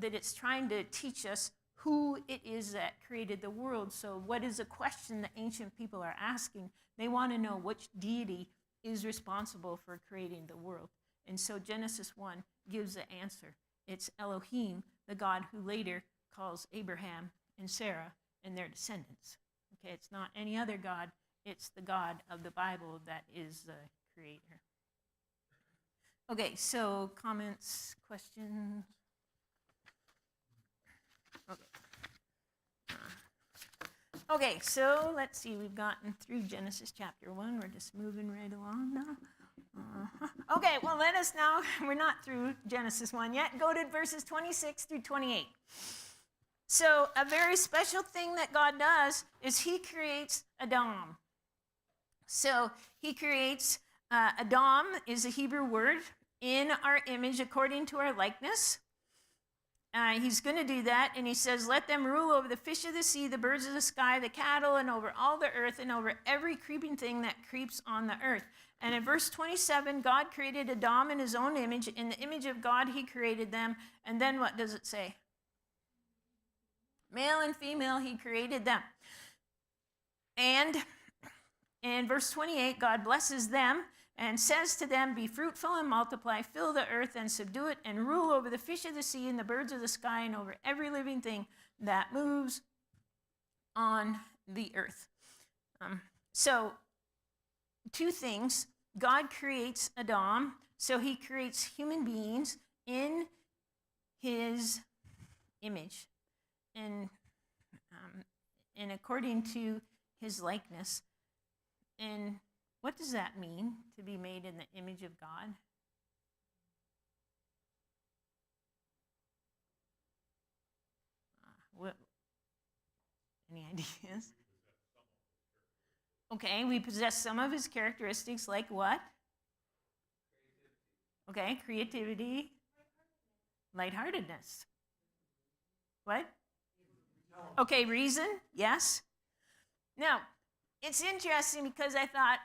Speaker 2: that it's trying to teach us who it is that created the world. So what is a question that ancient people are asking? They want to know which deity is responsible for creating the world. And so Genesis 1 gives the answer. It's Elohim, the God who later calls Abraham and Sarah and their descendants. Okay, it's not any other God. It's the God of the Bible that is the creator. Okay, so comments, questions? Okay, so let's see. We've gotten through Genesis chapter 1. We're just moving right along now. Okay, well, let us now, we're not through Genesis 1 yet, go to verses 26 through 28. So a very special thing that God does is he creates Adam. So he creates, Adam is a Hebrew word, in our image according to our likeness. he's going to do that, and he says, let them rule over the fish of the sea, the birds of the sky, the cattle, and over all the earth, and over every creeping thing that creeps on the earth. And in verse 27, God created Adam in his own image. In the image of God, he created them. And then what does it say? Male and female, he created them. And in verse 28, God blesses them and says to them, be fruitful and multiply, fill the earth and subdue it, and rule over the fish of the sea and the birds of the sky and over every living thing that moves on the earth. So, two things. God creates Adam, so he creates human beings in his image and according to his likeness. And what does that mean, to be made in the image of God? Any ideas? Okay, we possess some of his characteristics, like what? Okay, creativity. Lightheartedness. What? Okay, reason, yes. Now, it's interesting because I thought,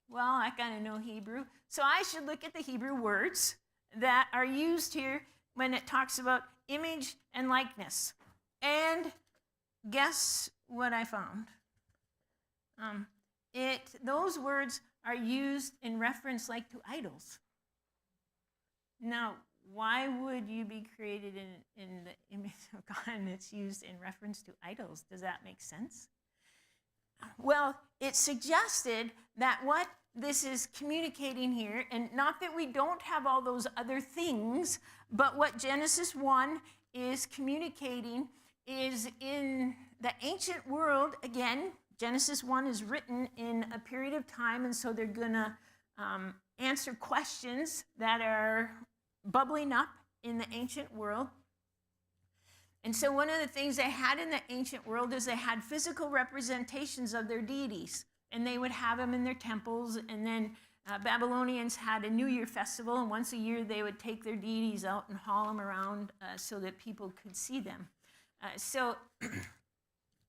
Speaker 2: well, I kind of know Hebrew, so I should look at the Hebrew words that are used here when it talks about image and likeness. And guess what I found? Those words are used in reference like to idols. Now, why would you be created in the image of God and it's used in reference to idols? Does that make sense? Well, it suggested that what this is communicating here, and not that we don't have all those other things, but what Genesis 1 is communicating is in the ancient world, again, Genesis 1 is written in a period of time, and so they're going to answer questions that are bubbling up in the ancient world. And so one of the things they had in the ancient world is they had physical representations of their deities, and they would have them in their temples. And then Babylonians had a New Year festival, and once a year they would take their deities out and haul them around so that people could see them. So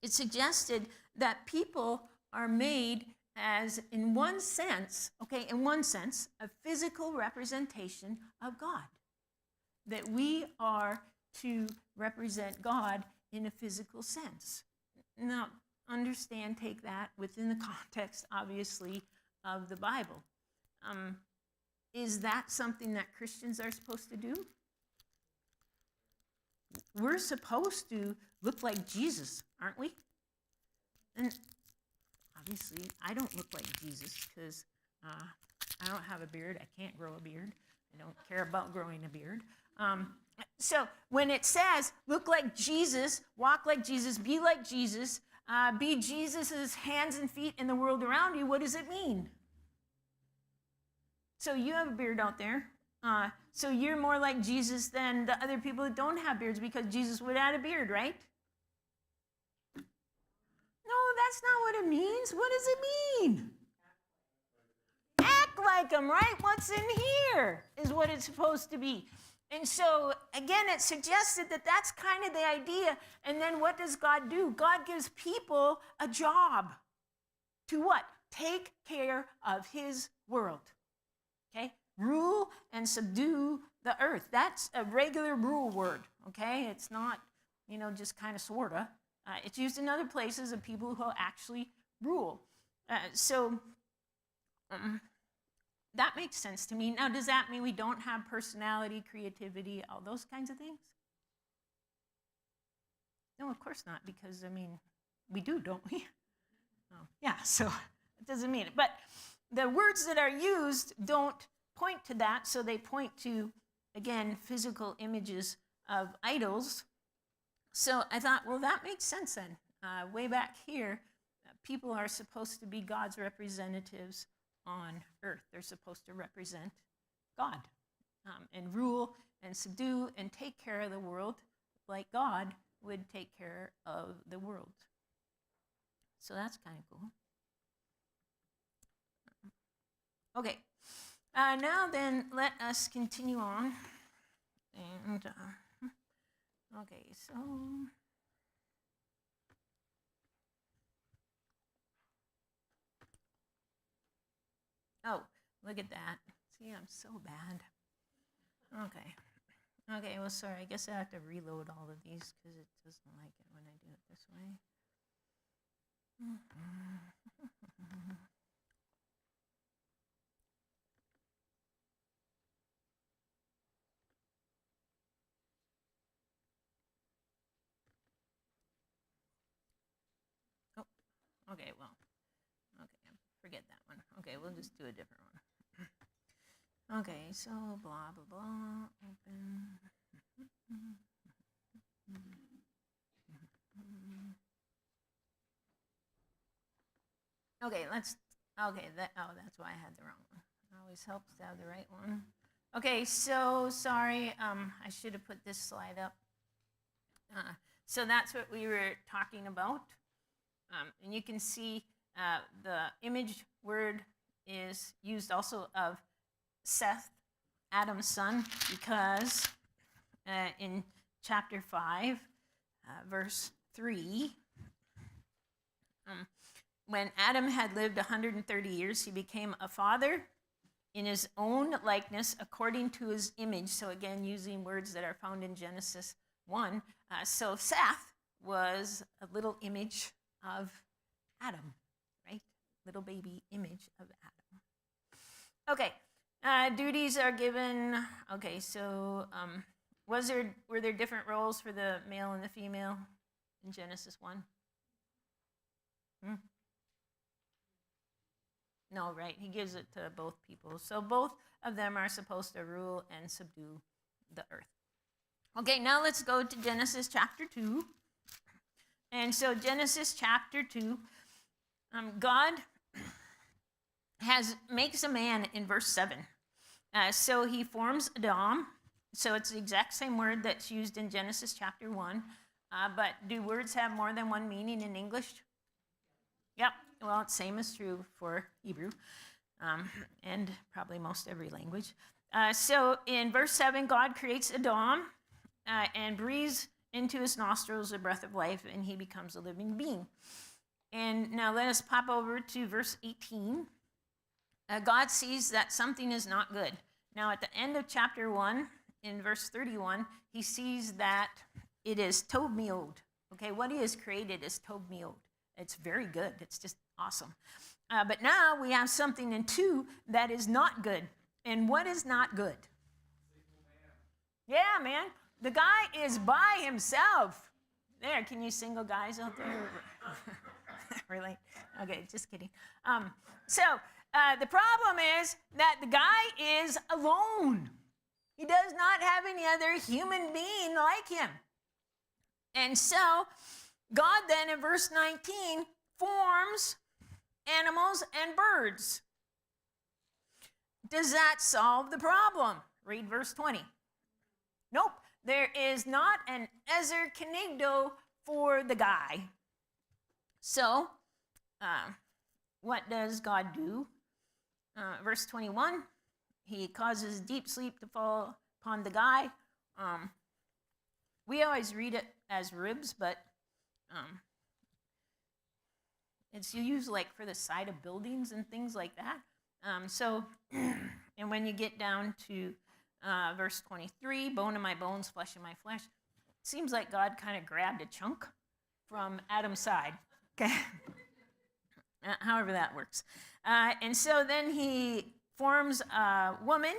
Speaker 2: it suggested that people are made as, in one sense, a physical representation of God. That we are to represent God in a physical sense. Now, understand, take that within the context, obviously, of the Bible. Is that something that Christians are supposed to do? We're supposed to look like Jesus, aren't we? And obviously, I don't look like Jesus because I don't have a beard. I can't grow a beard. I don't care about growing a beard. So when it says, look like Jesus, walk like Jesus, be like Jesus, be Jesus' hands and feet in the world around you, what does it mean? So you have a beard out there. So you're more like Jesus than the other people that don't have beards because Jesus would add a beard, right? No, that's not what it means. What does it mean? Act like him, right? What's in here is what it's supposed to be. And so, again, it suggested that that's kind of the idea. And then what does God do? God gives people a job to what? Take care of his world. Okay? Rule and subdue the earth. That's a regular rule word. Okay? It's not, just kind of sorta. It's used in other places of people who actually rule. That makes sense to me. Now, does that mean we don't have personality, creativity, all those kinds of things? No, of course not, because, we do, don't we? Oh, yeah, so it doesn't mean it. But the words that are used don't point to that, so they point to, again, physical images of idols. So I thought, well, that makes sense then. Way back here, people are supposed to be God's representatives on earth. They're supposed to represent God and rule and subdue and take care of the world like God would take care of the world. So that's kind of cool. Okay, now then let us continue on. And Okay, so. Oh, look at that. See, I'm so bad. Okay. Okay, well, sorry. I guess I have to reload all of these because it doesn't like it when I do it this way. Oh, okay, well, okay, forget that one. Okay, we'll just do a different one. Okay, so blah, blah, blah, open. Okay, that's why I had the wrong one. It always helps to have the right one. Okay, so sorry, I should have put this slide up. So that's what we were talking about. And you can see the image word is used also of Seth, Adam's son, because in chapter 5, verse 3, when Adam had lived 130 years, he became a father in his own likeness according to his image. So again, using words that are found in Genesis 1. So Seth was a little image of Adam, right? Little baby image of Adam. Okay, duties are given. Okay, so were there different roles for the male and the female in Genesis 1? No, right? He gives it to both people. So both of them are supposed to rule and subdue the earth. Okay, now let's go to Genesis chapter 2. And so Genesis chapter 2, God makes a man in verse 7. So he forms Adam. So it's the exact same word that's used in Genesis chapter 1. But do words have more than one meaning in English? Yep. Well, it's same is true for Hebrew and probably most every language. So in verse 7, God creates Adam and breathes into his nostrils the breath of life, and he becomes a living being. And now let us pop over to verse 18. God sees that something is not good. Now at the end of chapter 1, in verse 31, he sees that it is tov meod. Okay, what he has created is tov meod. It's very good. It's just awesome. But now we have something in 2 that is not good. And what is not good? Yeah, man. The guy is by himself. There, can you single guys out there? Really? Okay, just kidding. So the problem is that the guy is alone. He does not have any other human being like him. And so God then in verse 19 forms animals and birds. Does that solve the problem? Read verse 20. Nope. There is not an ezer kenegdo for the guy. So, what does God do? Verse 21, he causes deep sleep to fall upon the guy. We always read it as ribs, but it's used like for the side of buildings and things like that. And when you get down to verse 23, bone of my bones, flesh of my flesh, it seems like God kind of grabbed a chunk from Adam's side. Okay, however that works. And so then he forms a woman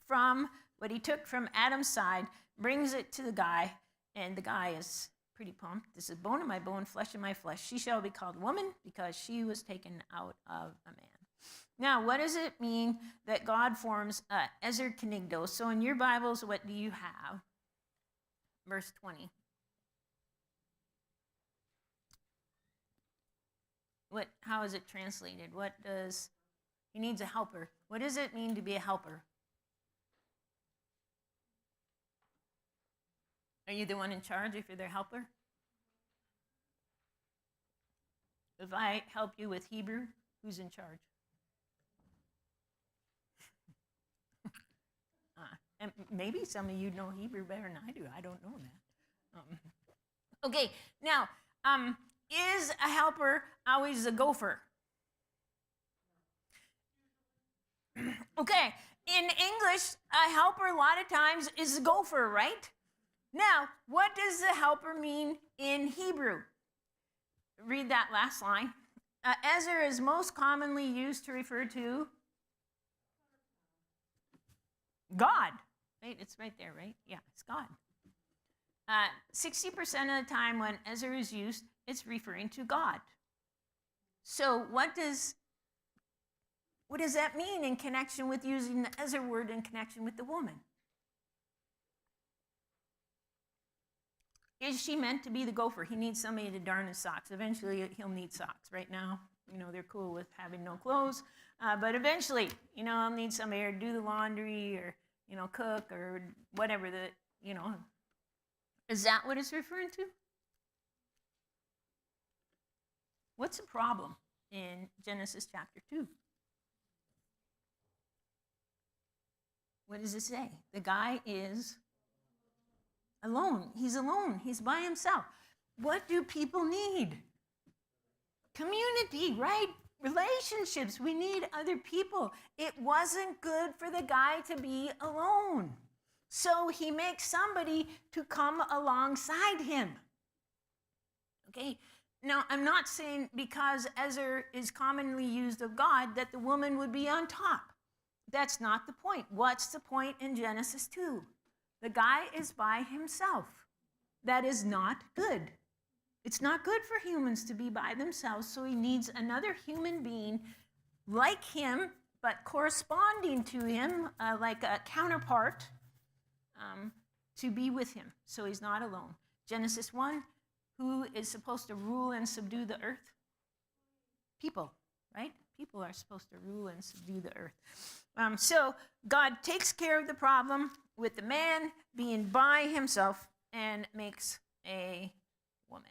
Speaker 2: from what he took from Adam's side, brings it to the guy, and the guy is pretty pumped. This is bone of my bone, flesh of my flesh. She shall be called woman because she was taken out of a man. Now, what does it mean that God forms ezer kenegdo? So in your Bibles, what do you have? Verse 20. How is it translated? He needs a helper. What does it mean to be a helper? Are you the one in charge if you're their helper? If I help you with Hebrew, who's in charge? And maybe some of you know Hebrew better than I do. I don't know that. Okay, now, is a helper always a gopher? Okay, in English, a helper a lot of times is a gopher, right? Now, what does the helper mean in Hebrew? Read that last line. Ezer is most commonly used to refer to God. Right? It's right there, right? Yeah, it's God. 60% of the time when Ezer is used, it's referring to God. So what does that mean in connection with using the Ezer word in connection with the woman? Is she meant to be the gopher? He needs somebody to darn his socks. Eventually, he'll need socks. Right now, they're cool with having no clothes. But eventually, I'll need somebody to do the laundry or, cook or whatever Is that what it's referring to? What's the problem in Genesis chapter 2? What does it say? The guy is alone. He's alone. He's by himself. What do people need? Community, right? Relationships. We need other people. It wasn't good for the guy to be alone. So he makes somebody to come alongside him. Okay? Now, I'm not saying because Ezer is commonly used of God that the woman would be on top. That's not the point. What's the point in Genesis 2? The guy is by himself. That is not good. It's not good for humans to be by themselves, so he needs another human being like him, but corresponding to him, like a counterpart, to be with him, so he's not alone. Genesis 1, who is supposed to rule and subdue the earth? People, right? People are supposed to rule and subdue the earth. So God takes care of the problem with the man being by himself and makes a woman.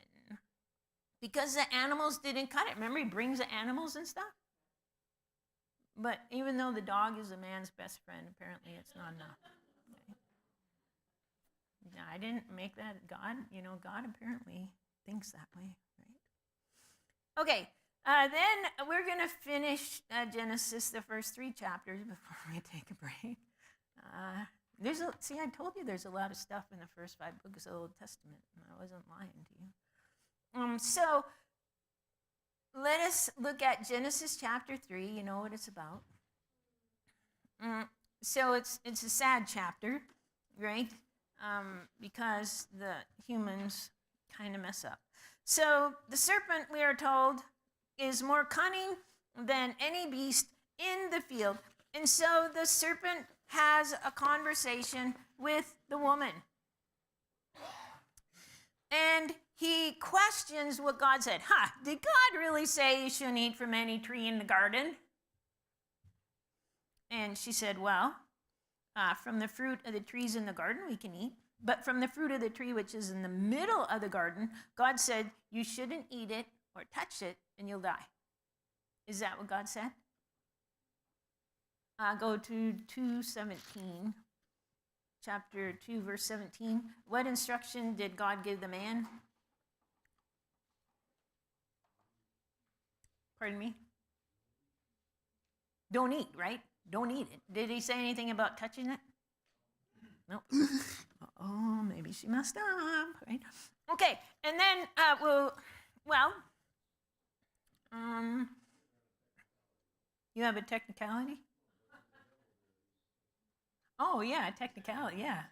Speaker 2: Because the animals didn't cut it. Remember, he brings the animals and stuff? But even though the dog is a man's best friend, apparently it's not enough. Okay. No, I didn't make that God. God apparently thinks that way, right? Okay. Then we're going to finish Genesis, the first 3 chapters, before we take a break. I told you there's a lot of stuff in the first 5 books of the Old Testament. I wasn't lying to you. So let us look at Genesis chapter 3. You know what it's about. So it's a sad chapter, right? Because the humans kind of mess up. So the serpent, we are told, is more cunning than any beast in the field. And so the serpent has a conversation with the woman. And he questions what God said. Did God really say you shouldn't eat from any tree in the garden? And she said, well, from the fruit of the trees in the garden we can eat. But from the fruit of the tree which is in the middle of the garden, God said, you shouldn't eat it or touch it and you'll die. Is that what God said? Go to 2:17, chapter 2, verse 17. What instruction did God give the man? Pardon me? Don't eat, right? Don't eat it. Did he say anything about touching it? No. Oh, maybe she messed up, right? Okay, and then, you have a technicality? Oh, yeah, technicality, yeah.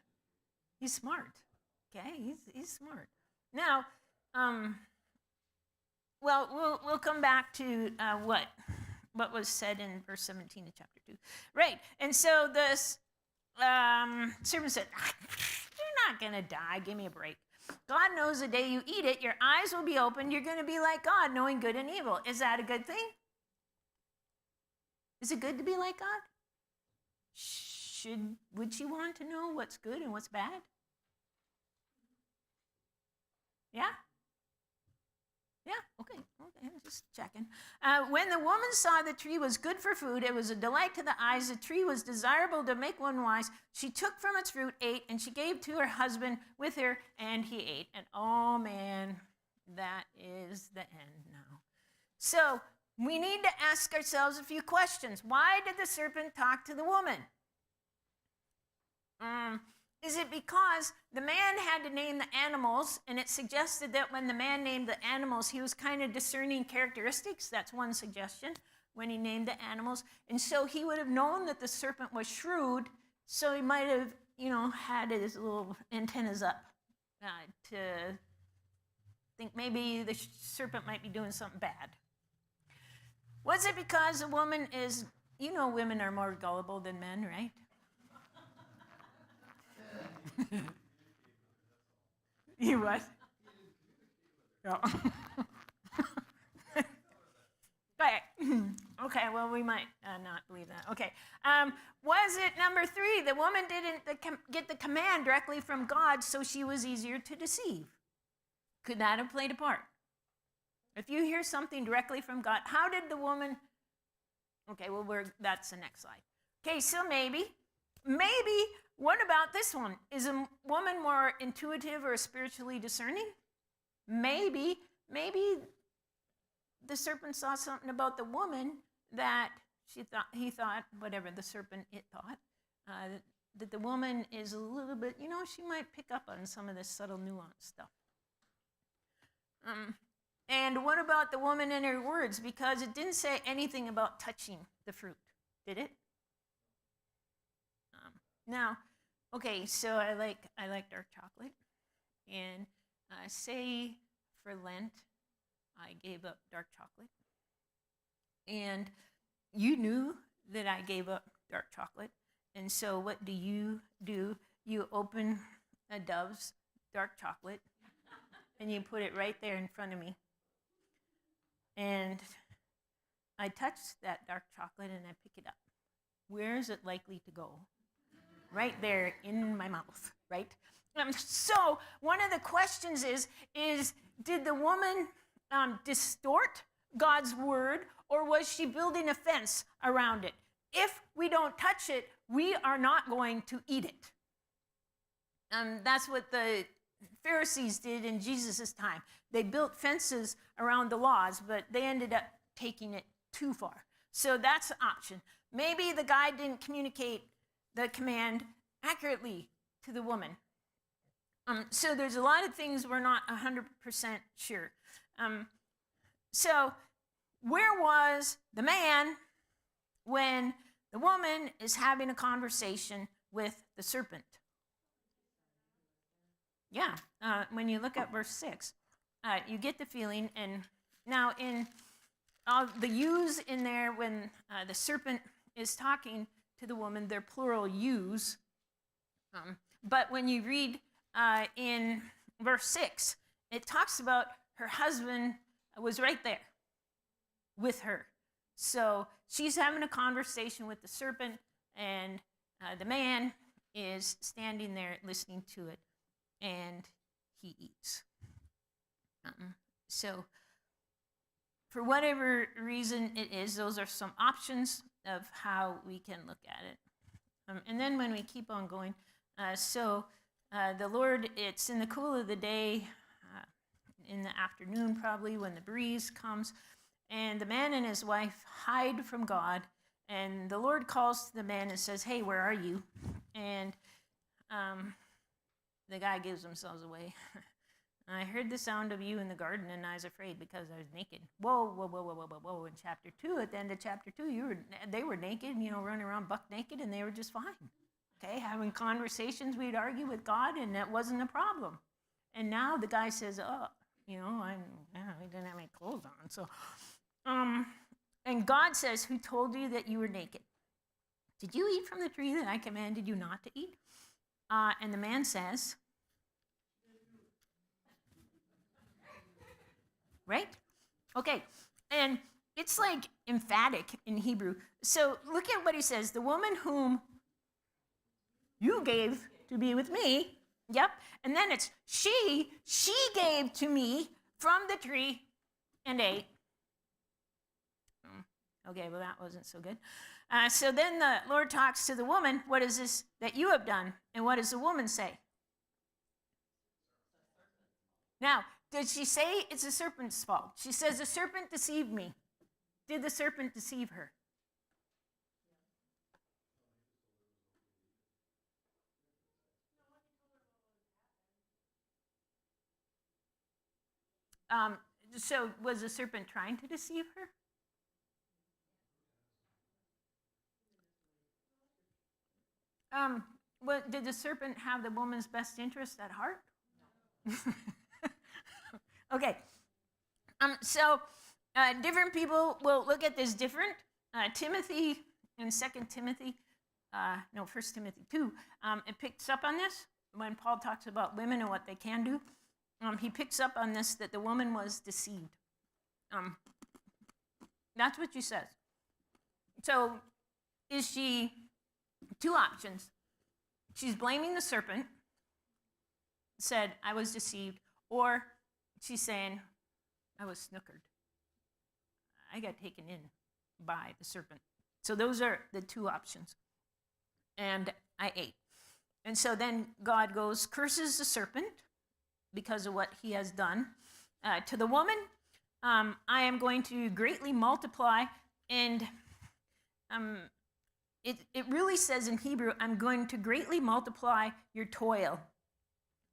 Speaker 2: He's smart, okay? He's smart. Now, we'll come back to what was said in verse 17 of chapter 2. Right, and so this servant said, you're not going to die, give me a break. God knows the day you eat it, your eyes will be opened, you're going to be like God, knowing good and evil. Is that a good thing? Is it good to be like God? Would she want to know what's good and what's bad? Yeah? Yeah, okay. I'm just Just checking. When the woman saw the tree was good for food, it was a delight to the eyes, the tree was desirable to make one wise. She took from its fruit, ate, and she gave to her husband with her, and he ate. And oh man, that is the end now. So we need to ask ourselves a few questions. Why did the serpent talk to the woman? Is it because the man had to name the animals, and it suggested that when the man named the animals, he was kind of discerning characteristics? That's one suggestion, when he named the animals. And so he would have known that the serpent was shrewd, so he might have, had his little antennas up to think maybe the serpent might be doing something bad. Was it because a woman is, women are more gullible than men, right? You what? No. Okay, well, we might not believe that. Okay. Was it number 3? The woman didn't get the command directly from God, so she was easier to deceive. Could that have played a part? If you hear something directly from God, how did the woman... Okay, well, that's the next slide. Okay, so maybe, what about this one? Is a woman more intuitive or spiritually discerning? Maybe the serpent saw something about the woman that he thought, whatever the serpent it thought, that the woman is a little bit, she might pick up on some of this subtle nuance stuff. And what about the woman and her words? Because it didn't say anything about touching the fruit, did it? Now, okay, so I like dark chocolate, and say for Lent, I gave up dark chocolate, and you knew that I gave up dark chocolate, and so what do? You open a Dove's dark chocolate, and you put it right there in front of me, and I touch that dark chocolate, and I pick it up. Where is it likely to go? Right there in my mouth, right? So one of the questions is did the woman distort God's word, or was she building a fence around it? If we don't touch it, we are not going to eat it. That's what the Pharisees did in Jesus' time. They built fences around the laws, but they ended up taking it too far. So that's an option. Maybe the guy didn't communicate the command accurately to the woman. So there's a lot of things we're not 100% sure. So where was the man when the woman is having a conversation with the serpent? Yeah, when you look at verse 6, you get the feeling, and now in the yous in there, when the serpent is talking to the woman, they're plural yous. But when you read in verse 6, it talks about her husband was right there with her. So she's having a conversation with the serpent, and the man is standing there listening to it, and he eats. So for whatever reason it is, those are some options of how we can look at it. And then when we keep on going, the Lord, it's in the cool of the day, in the afternoon probably, when the breeze comes, and the man and his wife hide from God, and the Lord calls to the man and says, "Hey, where are you?" And the guy gives themselves away. "I heard the sound of you in the garden, and I was afraid because I was naked." Whoa. In chapter 2, at the end of chapter 2, they were naked, running around buck naked, and they were just fine. Okay, having conversations, we'd argue with God, and that wasn't a problem. And now the guy says, he didn't have any clothes on. So, and God says, "Who told you that you were naked? Did you eat from the tree that I commanded you not to eat?" And the man says, right? Okay, and it's like emphatic in Hebrew. So look at what he says. "The woman whom you gave to be with me," yep, and then it's she gave to me from the tree and ate. Okay, well, that wasn't so good. So then the Lord talks to the woman. What is this that you have done? And what does the woman say? Now, did she say it's the serpent's fault? She says, the serpent deceived me. Did the serpent deceive her? So was the serpent trying to deceive her? Did the serpent have the woman's best interest at heart? Okay. Different people will look at this different. Timothy in 2 Timothy, 1 Timothy 2, it picks up on this when Paul talks about women and what they can do. He picks up on this that the woman was deceived. That's what she says. So is she, two options. She's blaming the serpent, said, I was deceived, or she's saying, I was snookered. I got taken in by the serpent. So those are the two options. And I ate. And so then God goes, curses the serpent because of what he has done. To the woman, I am going to greatly multiply. And it really says in Hebrew, I'm going to greatly multiply your toil.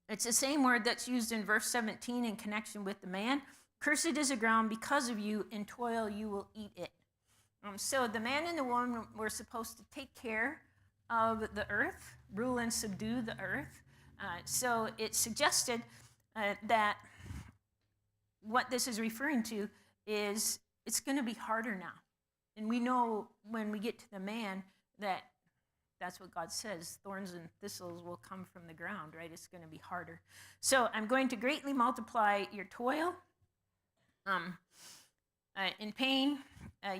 Speaker 2: It's the same word that's used in verse 17 in connection with the man. Cursed is the ground because of you, in toil you will eat it. So the man and the woman were supposed to take care of the earth, rule and subdue the earth. So it suggested that what this is referring to is it's going to be harder now. And we know when we get to the man that that's what God says. Thorns and thistles will come from the ground, right? It's going to be harder. So I'm going to greatly multiply your toil. In pain,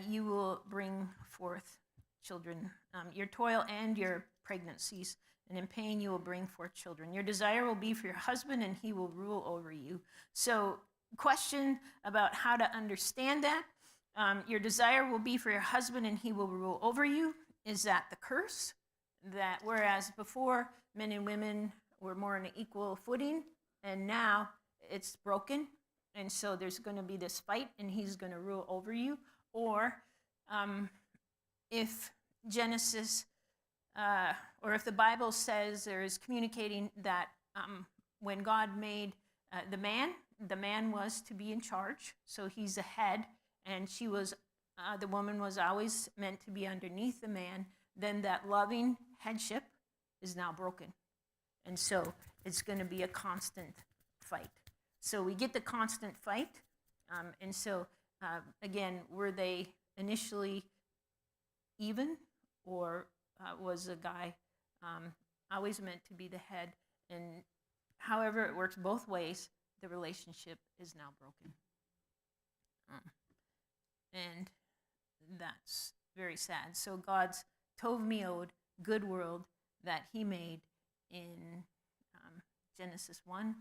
Speaker 2: you will bring forth children. Your toil and your pregnancies. And in pain, you will bring forth children. Your desire will be for your husband, and he will rule over you. So, question about how to understand that. Your desire will be for your husband, and he will rule over you. Is that the curse? That whereas before men and women were more on an equal footing, and now it's broken, and so there's going to be this fight, and he's going to rule over you. Or if Genesis, or if the Bible says there is communicating that when God made the man was to be in charge, so he's the head, and she was, the woman was always meant to be underneath the man, then that loving headship is now broken. And so it's going to be a constant fight. So we get the constant fight. And so, again, were they initially even, or was the guy always meant to be the head? And however it works both ways, the relationship is now broken. And that's very sad. So God's Tov Meod, good world that he made in Genesis 1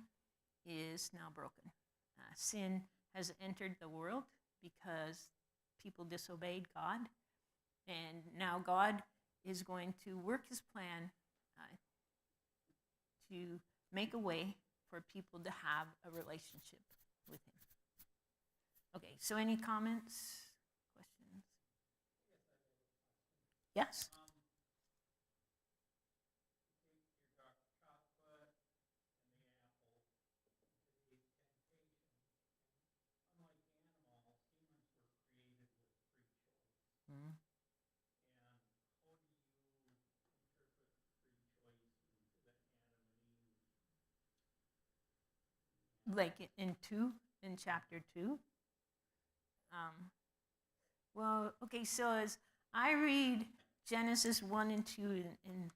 Speaker 2: is now broken. Sin has entered the world because people disobeyed God. And now God is going to work his plan to make a way for people to have a relationship with him. Okay, so any comments, questions? Yes? Like in chapter 2? Well, okay, so as I read Genesis 1 and 2 and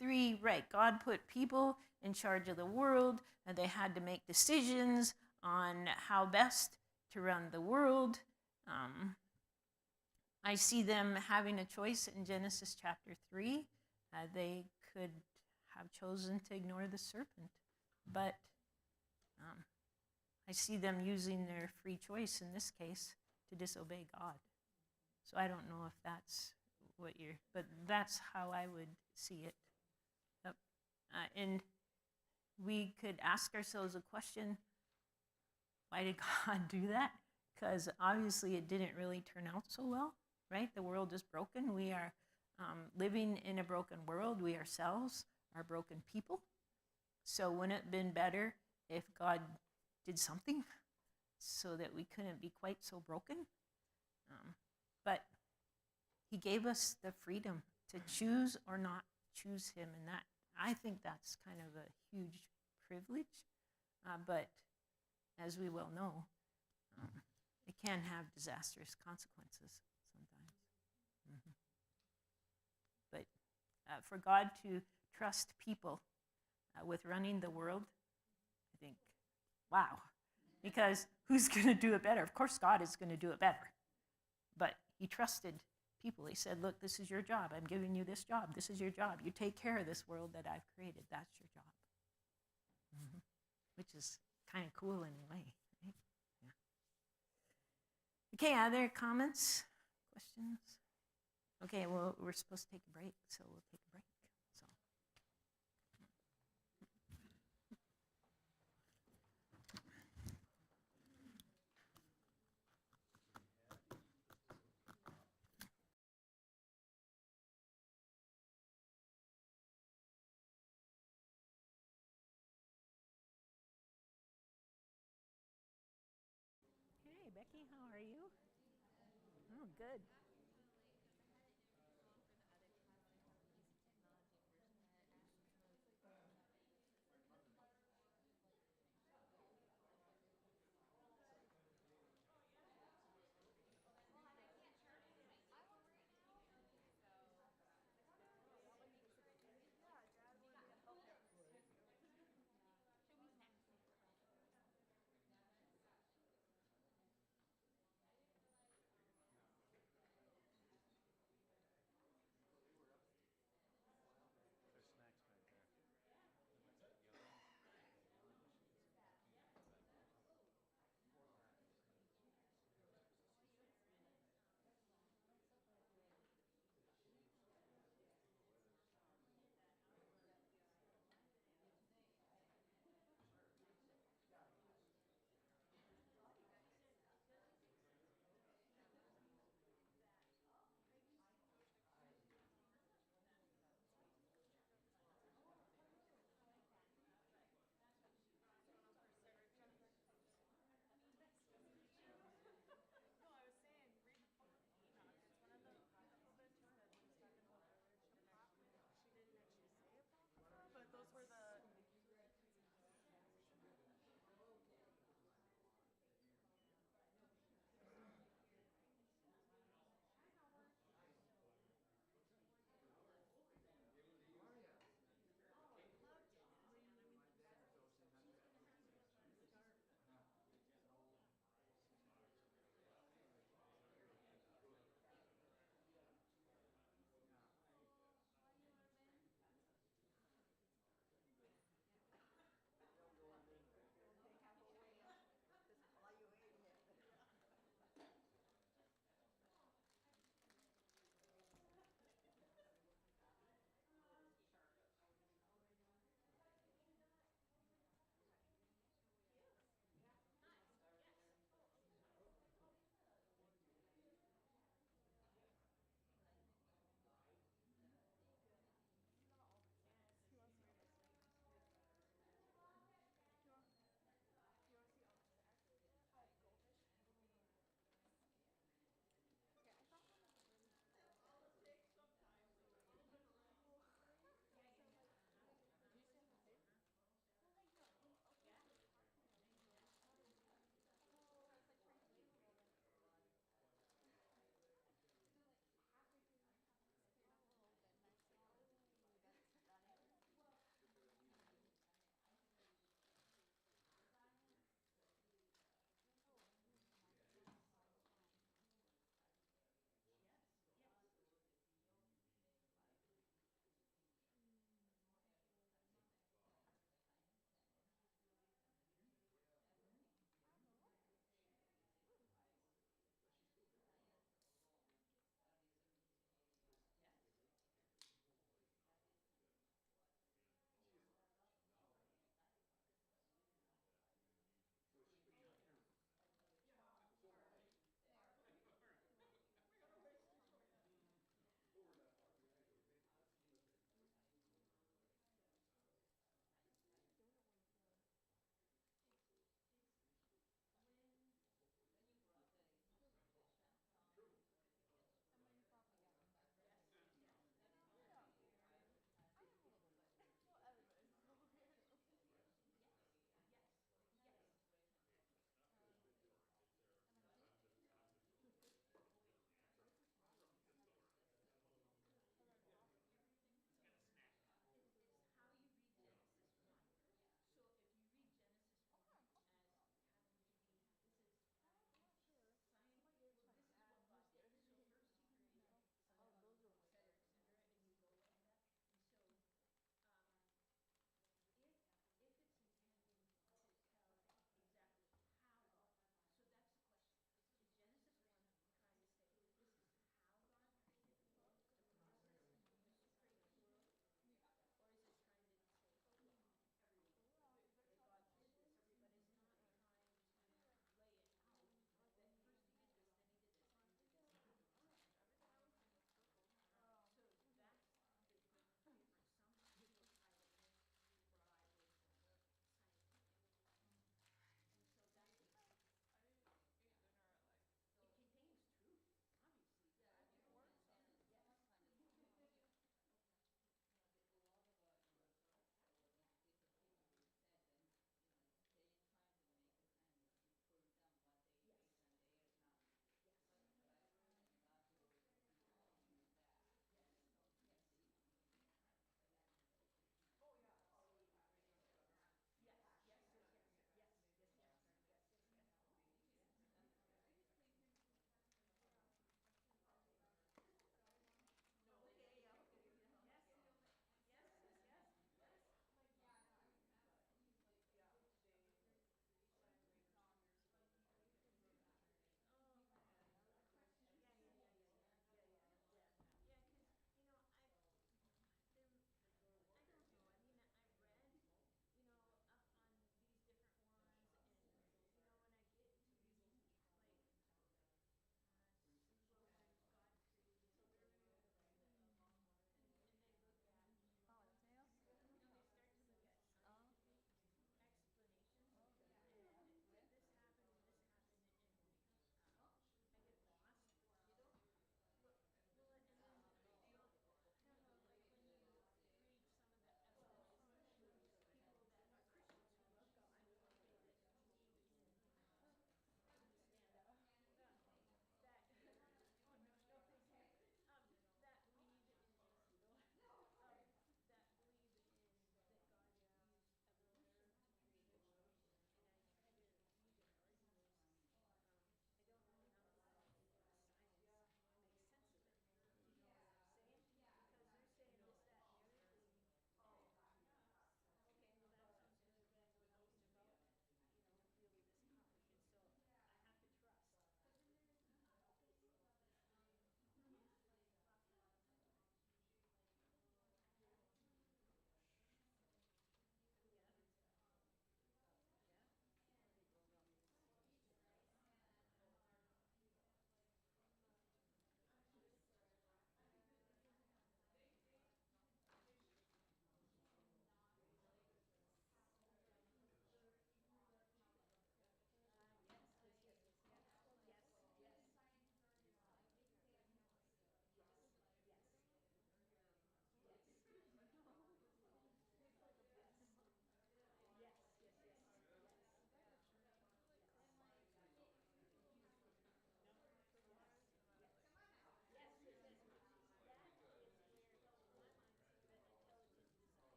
Speaker 2: 3, right, God put people in charge of the world, and they had to make decisions on how best to run the world. I see them having a choice in Genesis chapter 3. They could have chosen to ignore the serpent, but I see them using their free choice in this case to disobey God. So I don't know if that's what you're, but that's how I would see it. Yep. And we could ask ourselves a question, why did God do that? Because obviously it didn't really turn out so well, right? The world is broken. We are living in a broken world. We ourselves are broken people. So wouldn't it have been better if God did something so that we couldn't be quite so broken? But he gave us the freedom to choose or not choose him, and that, I think that's kind of a huge privilege. But as we well know, it can have disastrous consequences sometimes. But for God to trust people with running the world, I think, wow. Because who's going to do it better? Of course, God is going to do it better. But he trusted people. He said, look, this is your job. I'm giving you this job. This is your job. You take care of this world that I've created. That's your job. Which is kind of cool in a way. Right? Yeah. Okay, other comments, questions? Okay, well, we're supposed to take a break, so we'll take a break. So. Hey, Becky, how are you? Oh, good.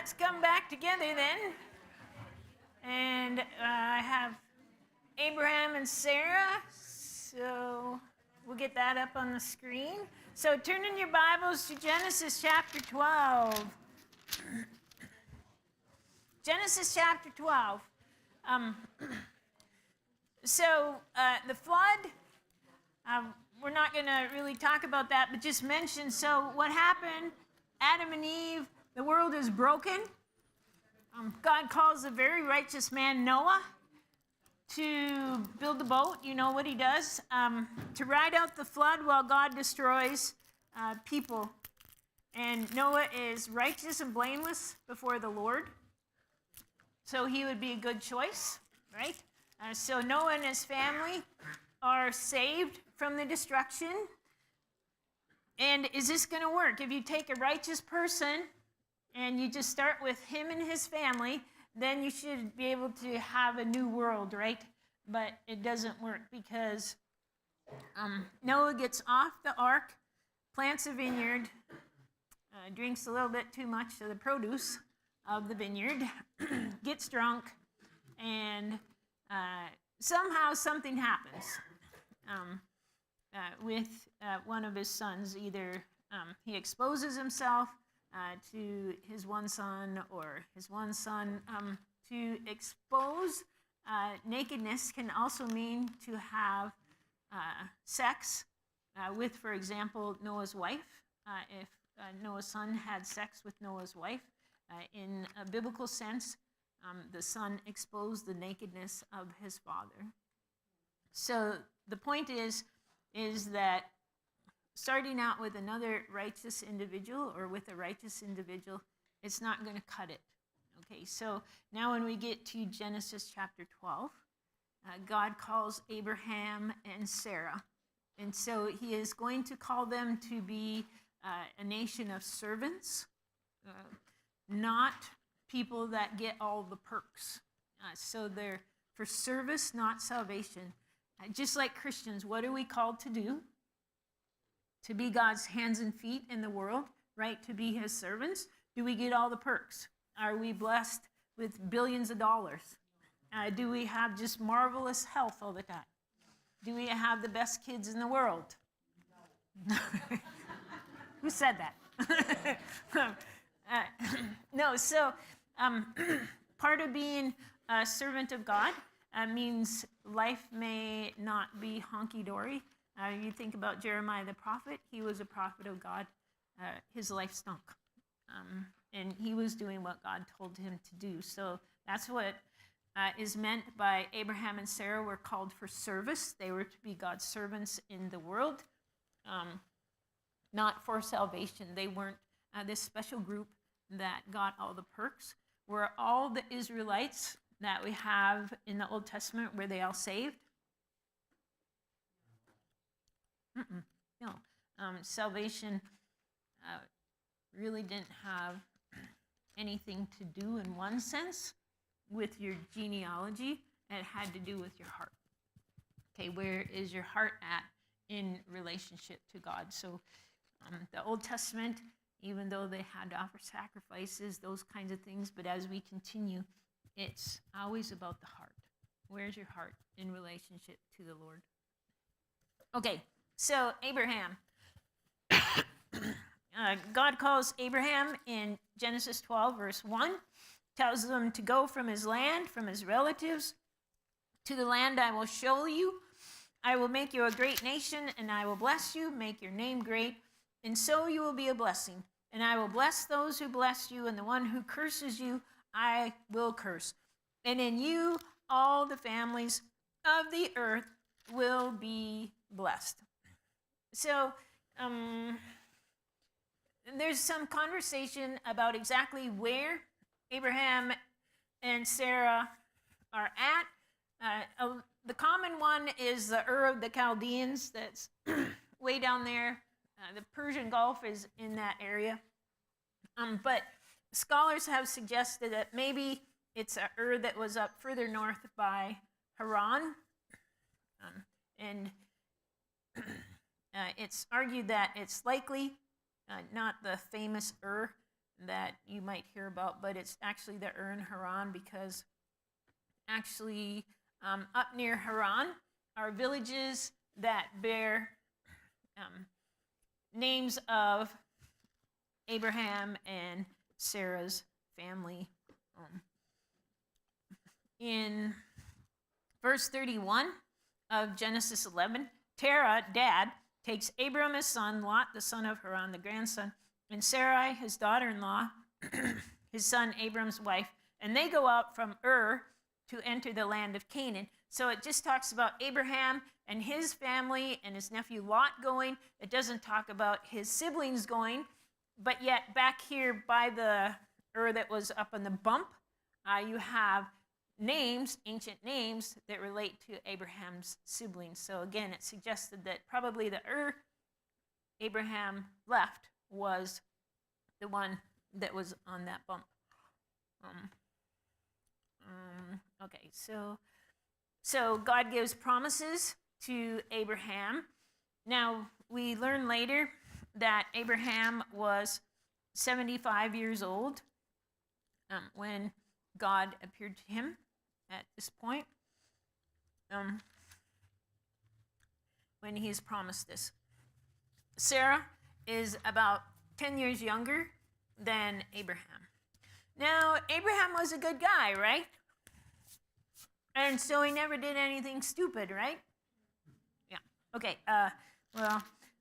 Speaker 2: let's come back together then. And I have Abraham and Sarah. So we'll get that up on the screen. So turn in your Bibles to Genesis chapter 12. Genesis chapter 12. The flood, we're not going to really talk about that, but just mention, so what happened, Adam and Eve, the world is broken. God calls a very righteous man, Noah, to build the boat. You know what he does? To ride out the flood while God destroys people. And Noah is righteous and blameless before the Lord. So he would be a good choice, right? So Noah and his family are saved from the destruction. And is this going to work? If you take a righteous person and you just start with him and his family, then you should be able to have a new world, right? But it doesn't work because Noah gets off the ark, plants a vineyard, drinks a little bit too much of the produce of the vineyard, gets drunk, and somehow something happens with one of his sons. Either he exposes himself to his one son, or his one son. To expose nakedness can also mean to have sex with, for example, Noah's wife. If Noah's son had sex with Noah's wife, in a biblical sense, the son exposed the nakedness of his father. So the point is that starting out with another righteous individual or with a righteous individual, it's not going to cut it. Okay, so now when we get to Genesis chapter 12, God calls Abraham and Sarah. And so he is going to call them to be a nation of servants, not people that get all the perks. So they're for service, not salvation. Just like Christians, what are we called to do? To be God's hands and feet in the world, right? To be his servants. Do we get all the perks? Are we blessed with billions of dollars? Do we have just marvelous health all the time? Do we have the best kids in the world? Who said that? No, so part of being a servant of God means life may not be honky-dory. You think about Jeremiah the prophet. He was a prophet of God. His life stunk. And he was doing what God told him to do. So that's what is meant by Abraham and Sarah were called for service. They were to be God's servants in the world, not for salvation. They weren't this special group that got all the perks. Were all the Israelites that we have in the Old Testament, were they all saved? No. Salvation really didn't have anything to do, in one sense, with your genealogy. It had to do with your heart. Okay, where is your heart at in relationship to God? So the Old Testament, even though they had to offer sacrifices, those kinds of things, but as we continue, it's always about the heart. Where's your heart in relationship to the Lord? Okay, so Abraham. God calls Abraham in Genesis 12, verse 1, tells him to go from his land, from his relatives, to the land I will show you. I will make you a great nation, and I will bless you, make your name great, and so you will be a blessing. And I will bless those who bless you, and the one who curses you, I will curse. And in you, all the families of the earth will be blessed. So, there's some conversation about exactly where Abraham and Sarah are at. The common one is the Ur of the Chaldeans, that's way down there. The Persian Gulf is in that area. But scholars have suggested that maybe it's a Ur that was up further north by Haran. It's argued that it's likely not the famous Ur that you might hear about, but it's actually the Ur in Haran, because actually up near Haran are villages that bear names of Abraham and Sarah's family. In verse 31 of Genesis 11, Terah, dad, takes Abram his son, Lot, the son of Haran, the grandson, and Sarai, his daughter-in-law, his son Abram's wife, and they go out from Ur to enter the land of Canaan. So it just talks about Abraham and his family and his nephew Lot going. It doesn't talk about his siblings going, but yet back here by the Ur that was up on the bump, you have names, ancient names, that relate to Abraham's siblings. So again, it suggested that probably the Ur Abraham left was the one that was on that bump. Okay, so God gives promises to Abraham. Now, we learn later that Abraham was 75 years old when God appeared to him at this point, when he's promised this. Sarah is about 10 years younger than Abraham. Now, Abraham was a good guy, right? And so he never did anything stupid, right? Yeah.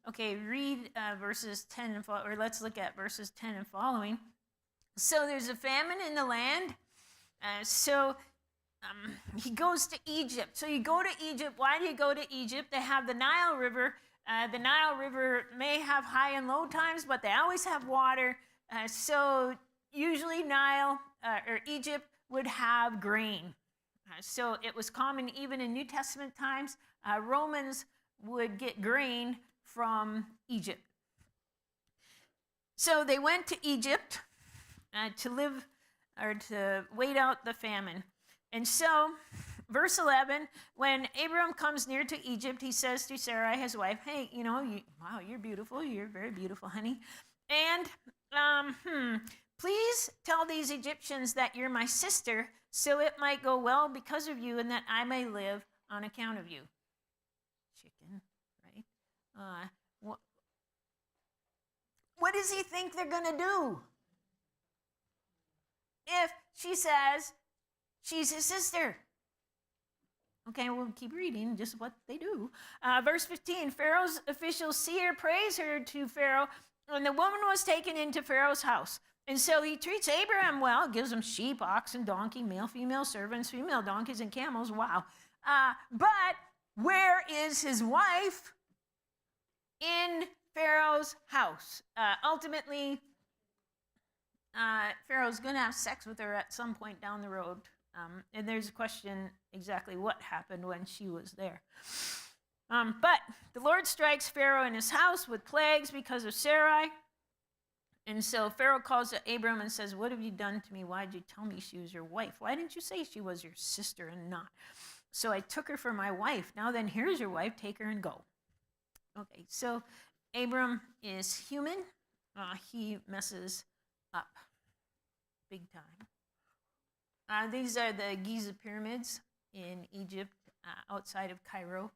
Speaker 2: Okay. Read verses 10 and or let's look at verses 10 and following. So there's a famine in the land. He goes to Egypt. So you go to Egypt. Why do you go to Egypt? They have the Nile River. The Nile River may have high and low times, but they always have water. So usually Egypt would have grain. So it was common even in New Testament times. Romans would get grain from Egypt. So they went to Egypt to live or to wait out the famine. And so, verse 11, when Abram comes near to Egypt, he says to Sarai, his wife, hey, wow, you're beautiful. You're very beautiful, honey. And please tell these Egyptians that you're my sister, so it might go well because of you and that I may live on account of you. Chicken, right? What does he think they're going to do? If she says she's his sister. Okay, we'll keep reading just what they do. Verse 15, Pharaoh's officials see her, praise her to Pharaoh, and the woman was taken into Pharaoh's house. And so he treats Abraham well, gives him sheep, oxen, donkey, male, female servants, female donkeys, and camels. Wow. But where is his wife? In Pharaoh's house. Ultimately, Pharaoh's going to have sex with her at some point down the road. And there's a question exactly what happened when she was there. But the Lord strikes Pharaoh in his house with plagues because of Sarai. And so Pharaoh calls to Abram and says, what have you done to me? Why did you tell me she was your wife? Why didn't you say she was your sister and not? So I took her for my wife. Now then, here's your wife. Take her and go. Okay, so Abram is human. He messes up big time. These are the Giza pyramids in Egypt, outside of Cairo.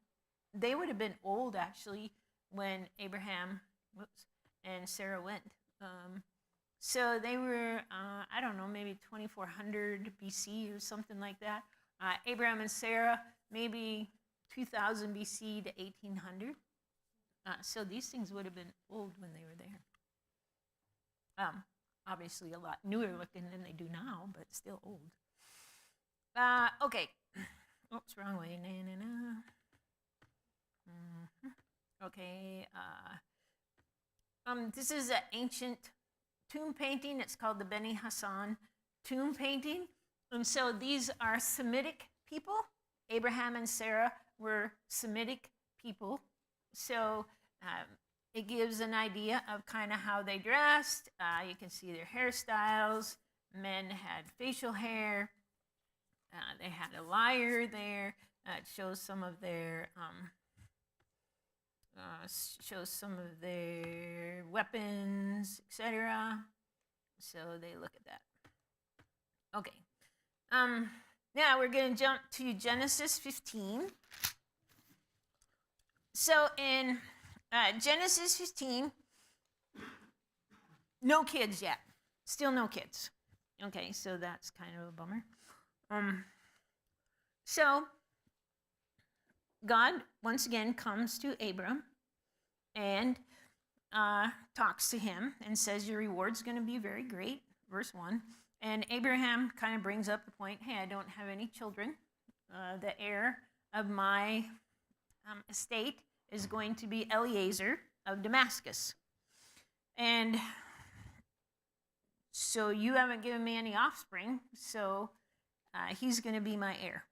Speaker 2: They would have been old, actually, when Abraham and Sarah went. So they were, I don't know, maybe 2400 BC or something like that. Abraham and Sarah, maybe 2000 BC to 1800. So these things would have been old when they were there. Obviously a lot newer looking than they do now, but still old. Okay. Oops, wrong way. Okay. This is an ancient tomb painting. It's called the Beni Hassan tomb painting. And so these are Semitic people. Abraham and Sarah were Semitic people. So it gives an idea of kind of how they dressed. You can see their hairstyles. Men had facial hair. They had a lyre there. It shows some of their weapons, etc. So they look at that. Okay. Now we're going to jump to Genesis 15. So in Genesis 15, no kids yet. Still no kids. Okay, so that's kind of a bummer. So God once again comes to Abram and talks to him and says, your reward's going to be very great, verse 1. And Abraham kind of brings up the point, hey, I don't have any children. The heir of my estate is going to be Eliezer of Damascus. And so you haven't given me any offspring, so he's going to be my heir.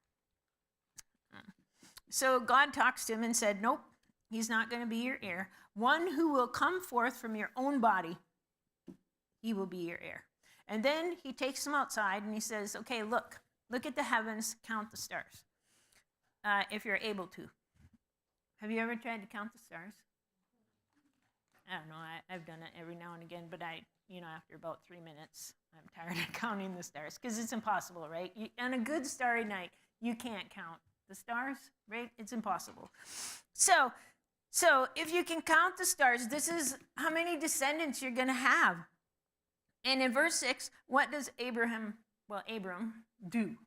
Speaker 2: So God talks to him and said, nope, he's not going to be your heir. One who will come forth from your own body, he will be your heir. And then he takes him outside and he says, okay, look at the heavens, count the stars, if you're able to. Have you ever tried to count the stars? I don't know, I've done it every now and again, but after about 3 minutes, I'm tired of counting the stars, because it's impossible, right? On a good starry night, you can't count the stars, right? It's impossible. So if you can count the stars, this is how many descendants you're going to have. And in verse 6, what does Abram do?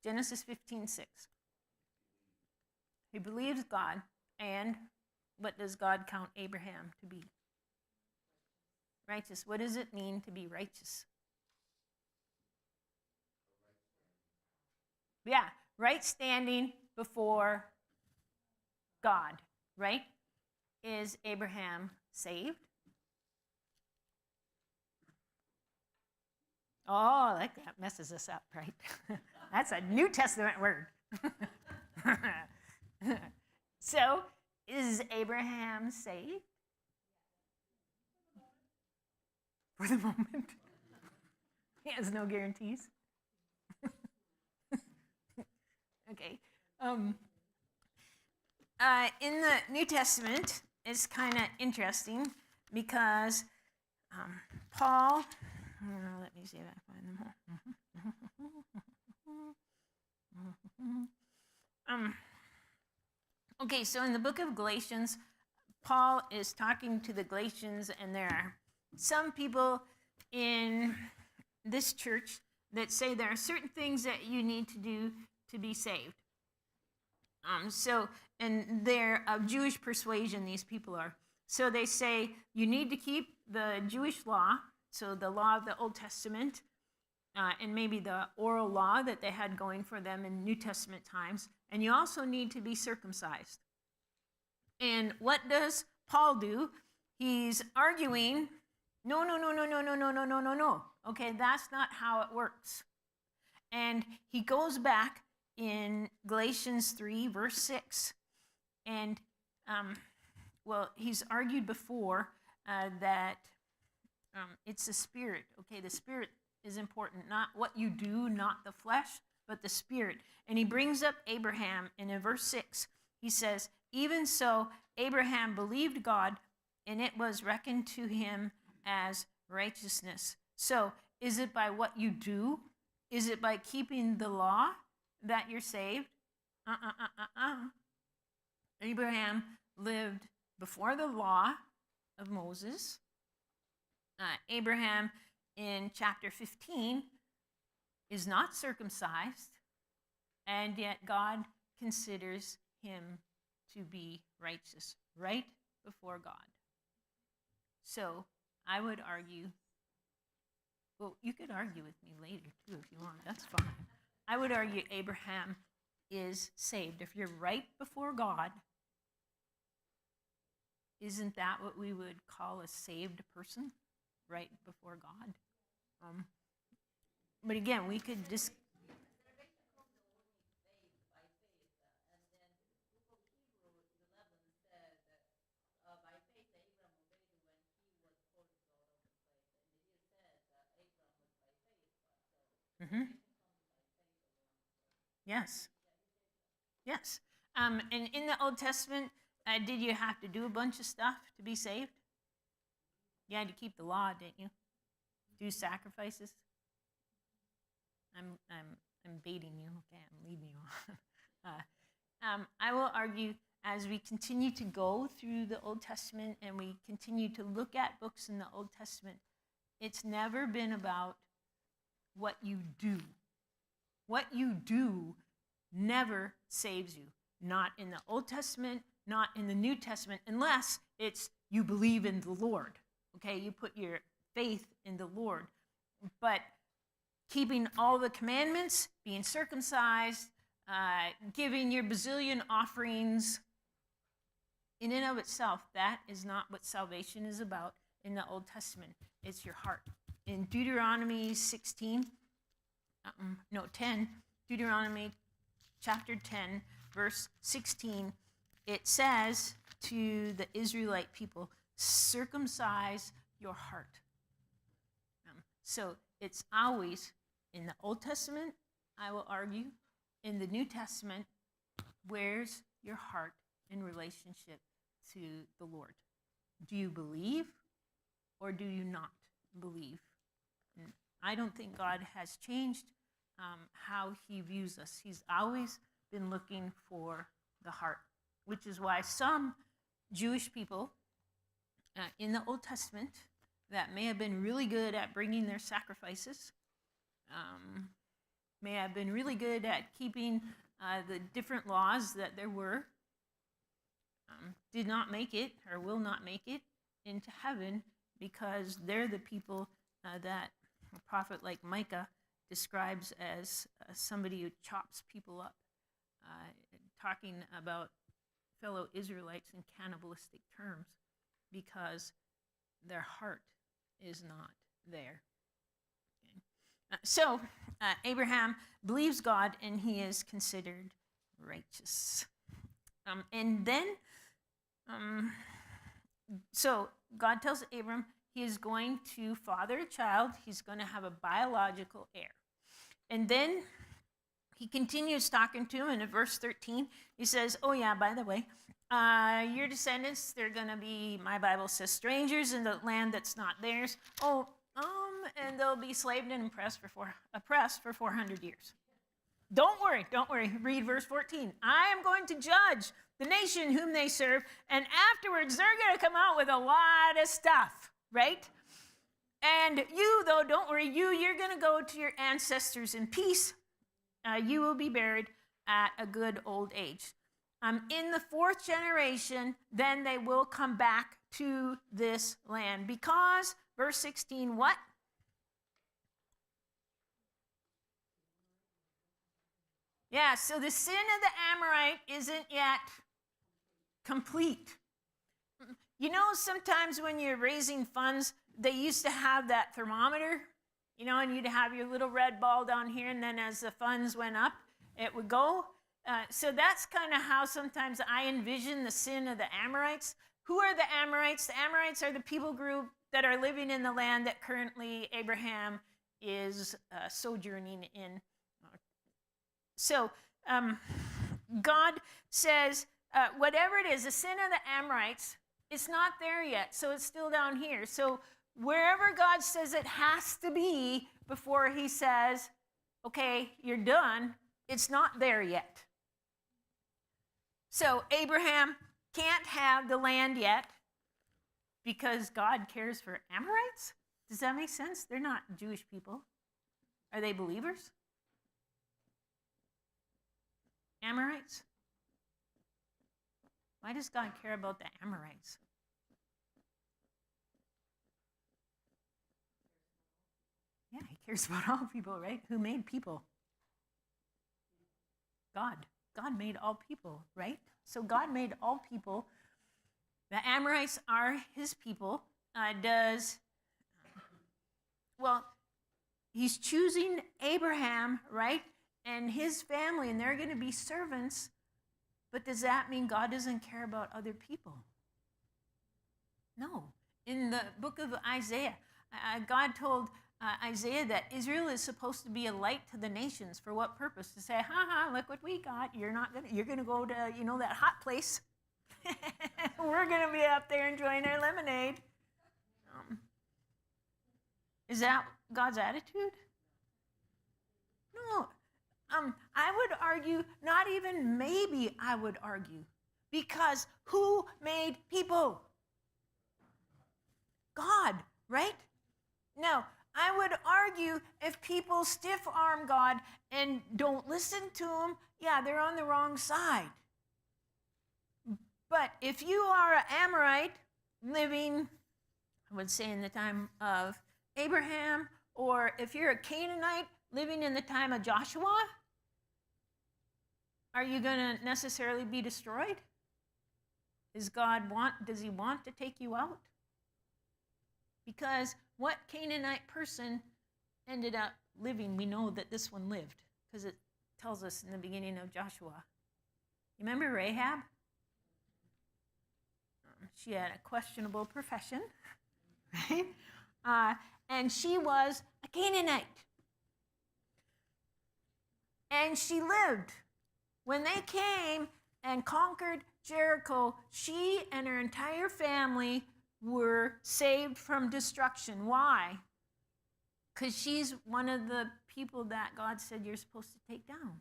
Speaker 2: Genesis 15:6. He believes God, and what does God count Abraham to be? Righteous. What does it mean to be righteous? Yeah, right standing before God, right? Is Abraham saved? Oh, that messes us up, right? That's a New Testament word. So, is Abraham saved? For the moment. He has no guarantees. Okay. In the New Testament, it's kind of interesting because Paul, let me see if I find them. Okay, so in the book of Galatians, Paul is talking to the Galatians, and there are some people in this church that say there are certain things that you need to do to be saved. And they're of Jewish persuasion, these people are. So they say you need to keep the Jewish law, so the law of the Old Testament, and maybe the oral law that they had going for them in New Testament times, and you also need to be circumcised. And what does Paul do? He's arguing, no. Okay, that's not how it works. And he goes back in Galatians 3, verse 6. And, he's argued before that it's the Spirit. Okay, the Spirit is important. Not what you do, not the flesh, but the Spirit. And he brings up Abraham, and in verse 6, he says, even so, Abraham believed God, and it was reckoned to him as righteousness. So, is it by what you do? Is it by keeping the law that you're saved? Abraham lived before the law of Moses. Abraham in chapter 15 is not circumcised, and yet God considers him to be righteous, right before God. So I would argue, well, you could argue with me later too if you want, that's fine. I would argue Abraham is saved. If you're right before God, isn't that what we would call a saved person? Right before God? But again, we could just... Mm-hmm. Yes. Yes. And in the Old Testament, did you have to do a bunch of stuff to be saved? You had to keep the law, didn't you? Do sacrifices. I'm baiting you. Okay, I'm leading you on. I will argue as we continue to go through the Old Testament and we continue to look at books in the Old Testament, it's never been about what you do. What you do never saves you. Not in the Old Testament, not in the New Testament, unless it's you believe in the Lord. Okay, you put your faith in the Lord. But keeping all the commandments, being circumcised, giving your bazillion offerings, in and of itself, that is not what salvation is about in the Old Testament. It's your heart. In Deuteronomy 10, Deuteronomy chapter 10, verse 16, it says to the Israelite people, circumcise your heart. So it's always in the Old Testament, I will argue, in the New Testament, where's your heart in relationship to the Lord? Do you believe or do you not believe? And I don't think God has changed how he views us. He's always been looking for the heart, which is why some Jewish people in the Old Testament that may have been really good at bringing their sacrifices, may have been really good at keeping the different laws that there were, did not make it or will not make it into heaven because they're the people that a prophet like Micah describes as somebody who chops people up, talking about fellow Israelites in cannibalistic terms because their heart is not there. Okay. So Abraham believes God and he is considered righteous. And then, so God tells Abram he is going to father a child. He's going to have a biological heir. And then he continues talking to him, and in verse 13, he says, oh yeah, by the way, your descendants, they're going to be, my Bible says, strangers in the land that's not theirs. And they'll be slaved and oppressed for 400 years. Don't worry. Read verse 14. I am going to judge the nation whom they serve, and afterwards they're going to come out with a lot of stuff, right? And you, though, don't worry, you're going to go to your ancestors in peace. You will be buried at a good old age. In the fourth generation, then they will come back to this land. Because, verse 16, what? Yeah, so the sin of the Amorite isn't yet complete. You know, sometimes when you're raising funds, they used to have that thermometer, you know, and you'd have your little red ball down here, and then as the funds went up, it would go. So that's kind of how sometimes I envision the sin of the Amorites. Who are the Amorites? The Amorites are the people group that are living in the land that currently Abraham is sojourning in. So God says, whatever it is, the sin of the Amorites, it's not there yet, so it's still down here. So wherever God says it has to be before he says, okay, you're done, it's not there yet. So Abraham can't have the land yet because God cares for Amorites? Does that make sense? They're not Jewish people. Are they believers? Amorites? Why does God care about the Amorites? Yeah, he cares about all people, right? Who made people? God. God made all people, right? So God made all people. The Amorites are his people. He's choosing Abraham, right? And his family, and they're going to be servants. But does that mean God doesn't care about other people? No. In the book of Isaiah, God told Isaiah that Israel is supposed to be a light to the nations. For what purpose? To say, look what we got. You're going to go to, that hot place. We're going to be up there enjoying our lemonade. Is that God's attitude? No. I would argue, not even maybe I would argue, because who made people? God, right? Now, I would argue if people stiff-arm God and don't listen to him, yeah, they're on the wrong side. But if you are an Amorite living, I would say in the time of Abraham, or if you're a Canaanite living in the time of Joshua, are you going to necessarily be destroyed? Does he want to take you out? Because what Canaanite person ended up living, we know that this one lived, because it tells us in the beginning of Joshua. You remember Rahab? She had a questionable profession, right? And she was a Canaanite. And she lived. When they came and conquered Jericho, she and her entire family were saved from destruction. Why? Because she's one of the people that God said you're supposed to take down.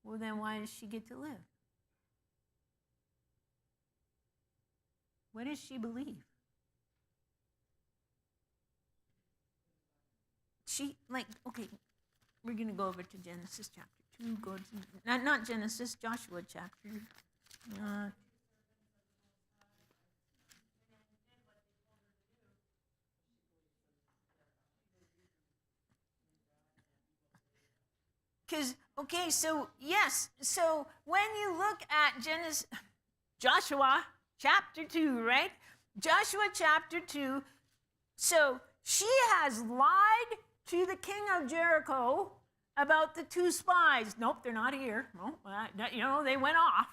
Speaker 2: Well, then why does she get to live? What does she believe? Okay, we're going to go over to Genesis chapter 2. Go to, not Genesis, Joshua chapter. So when you look at Joshua chapter 2, right? Joshua chapter 2, so she has lied to the king of Jericho about the two spies. Nope, they're not here. No, they went off.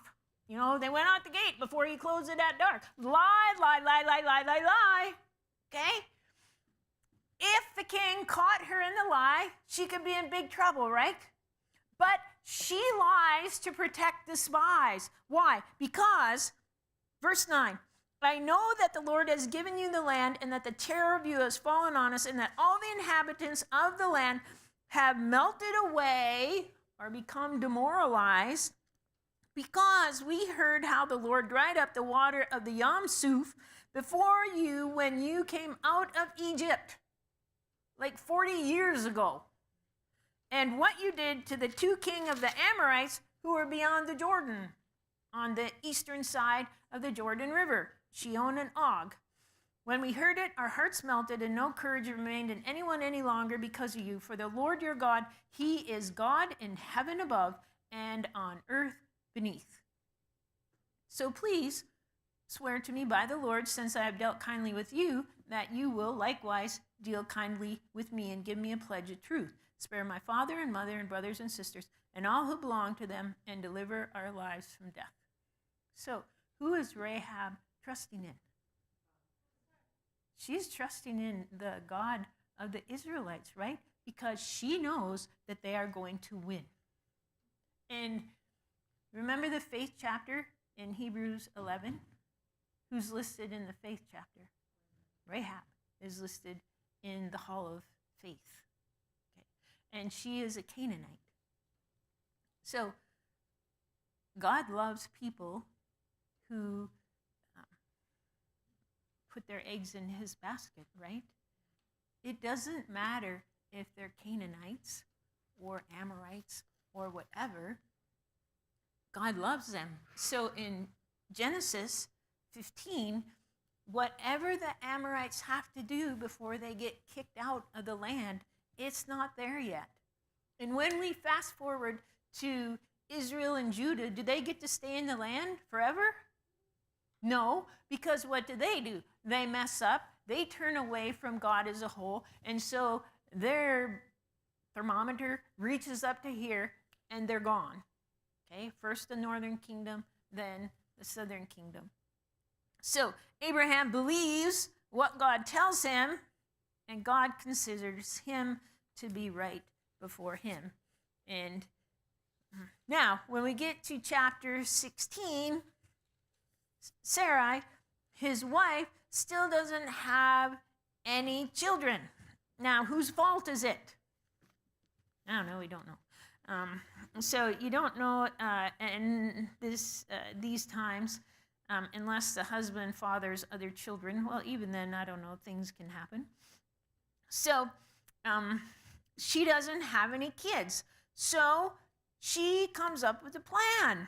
Speaker 2: They went out the gate before he closed it at dark. Lie. Okay? If the king caught her in the lie, she could be in big trouble, right? But she lies to protect the spies. Why? Because, verse 9, I know that the Lord has given you the land and that the terror of you has fallen on us and that all the inhabitants of the land have melted away or become demoralized because we heard how the Lord dried up the water of the Yam Suf before you when you came out of Egypt, like 40 years ago. And what you did to the two kings of the Amorites who were beyond the Jordan, on the eastern side of the Jordan River, Shihon and Og. When we heard it, our hearts melted, and no courage remained in anyone any longer because of you. For the Lord your God, he is God in heaven above and on earth beneath. So please swear to me by the Lord, since I have dealt kindly with you, that you will likewise deal kindly with me and give me a pledge of truth. Spare my father and mother and brothers and sisters and all who belong to them, and deliver our lives from death. So, who is Rahab trusting in? She's trusting in the God of the Israelites, right? Because she knows that they are going to win. And remember the faith chapter in Hebrews 11? Who's listed in the faith chapter? Rahab is listed in the hall of faith. Okay. And she is a Canaanite. So, God loves people who put their eggs in his basket, right? It doesn't matter if they're Canaanites or Amorites or whatever. God loves them. So in Genesis 15, whatever the Amorites have to do before they get kicked out of the land, it's not there yet. And when we fast forward to Israel and Judah, do they get to stay in the land forever? No, because what do? They mess up, they turn away from God as a whole, and so their thermometer reaches up to here, and they're gone. Okay, first the northern kingdom, then the southern kingdom. So Abraham believes what God tells him, and God considers him to be right before him. And now, when we get to chapter 16, Sarai, his wife, still doesn't have any children. Now, whose fault is it? I don't know. We don't know. So you don't know in these times, unless the husband fathers other children. Well, even then, I don't know. Things can happen. So she doesn't have any kids. So she comes up with a plan.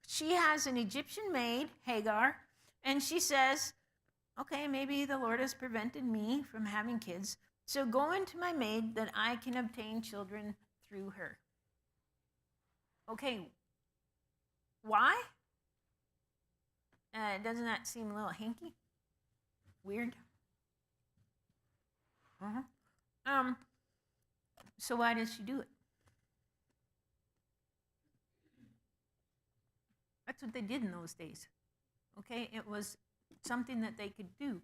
Speaker 2: She has an Egyptian maid, Hagar, and she says, okay, maybe the Lord has prevented me from having kids. So go into my maid that I can obtain children through her. Okay, why? Doesn't that seem a little hanky? Weird? So why does she do it? That's what they did in those days. Okay, it was something that they could do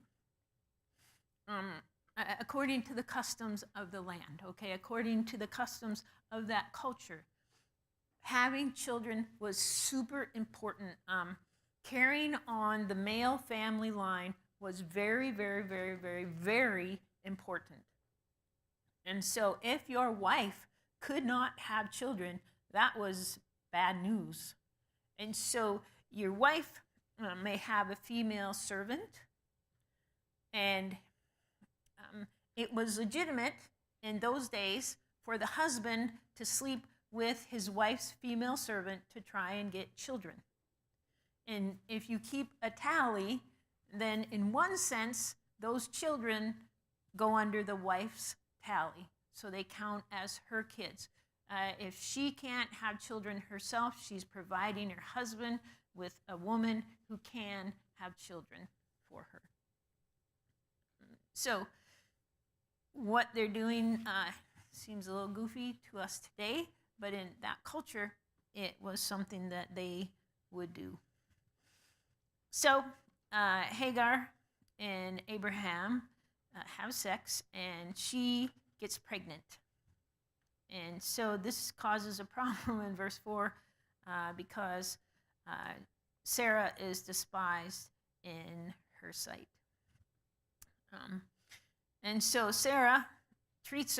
Speaker 2: according to the customs of the land. Okay, according to the customs of that culture. Having children was super important. Carrying on the male family line was very, very, very, very, very important. And so if your wife could not have children, that was bad news. And so your wife may have a female servant, and it was legitimate in those days for the husband to sleep with his wife's female servant to try and get children. And if you keep a tally, then in one sense, those children go under the wife's tally. So they count as her kids. If she can't have children herself, she's providing her husband with a woman who can have children for her. So what they're doing seems a little goofy to us today, but in that culture, it was something that they would do. So Hagar and Abraham have sex, and she gets pregnant. And so this causes a problem in verse 4 because Sarah is despised in her sight. And so Sarah treats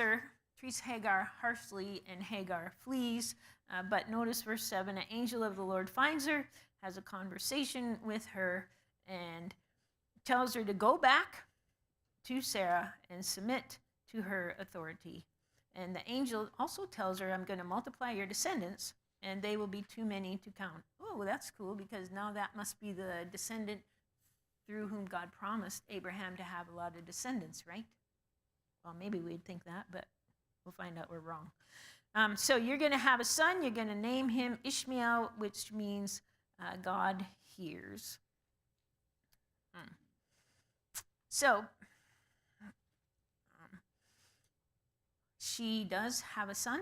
Speaker 2: Hagar harshly, and Hagar flees. But notice verse 7, an angel of the Lord finds her, has a conversation with her, and tells her to go back to Sarah and submit to her authority. And the angel also tells her, I'm going to multiply your descendants, and they will be too many to count. Oh, well, that's cool, because now that must be the descendant through whom God promised Abraham to have a lot of descendants, right? Well, maybe we'd think that, but we'll find out we're wrong. So you're going to have a son. You're going to name him Ishmael, which means God hears. So she does have a son.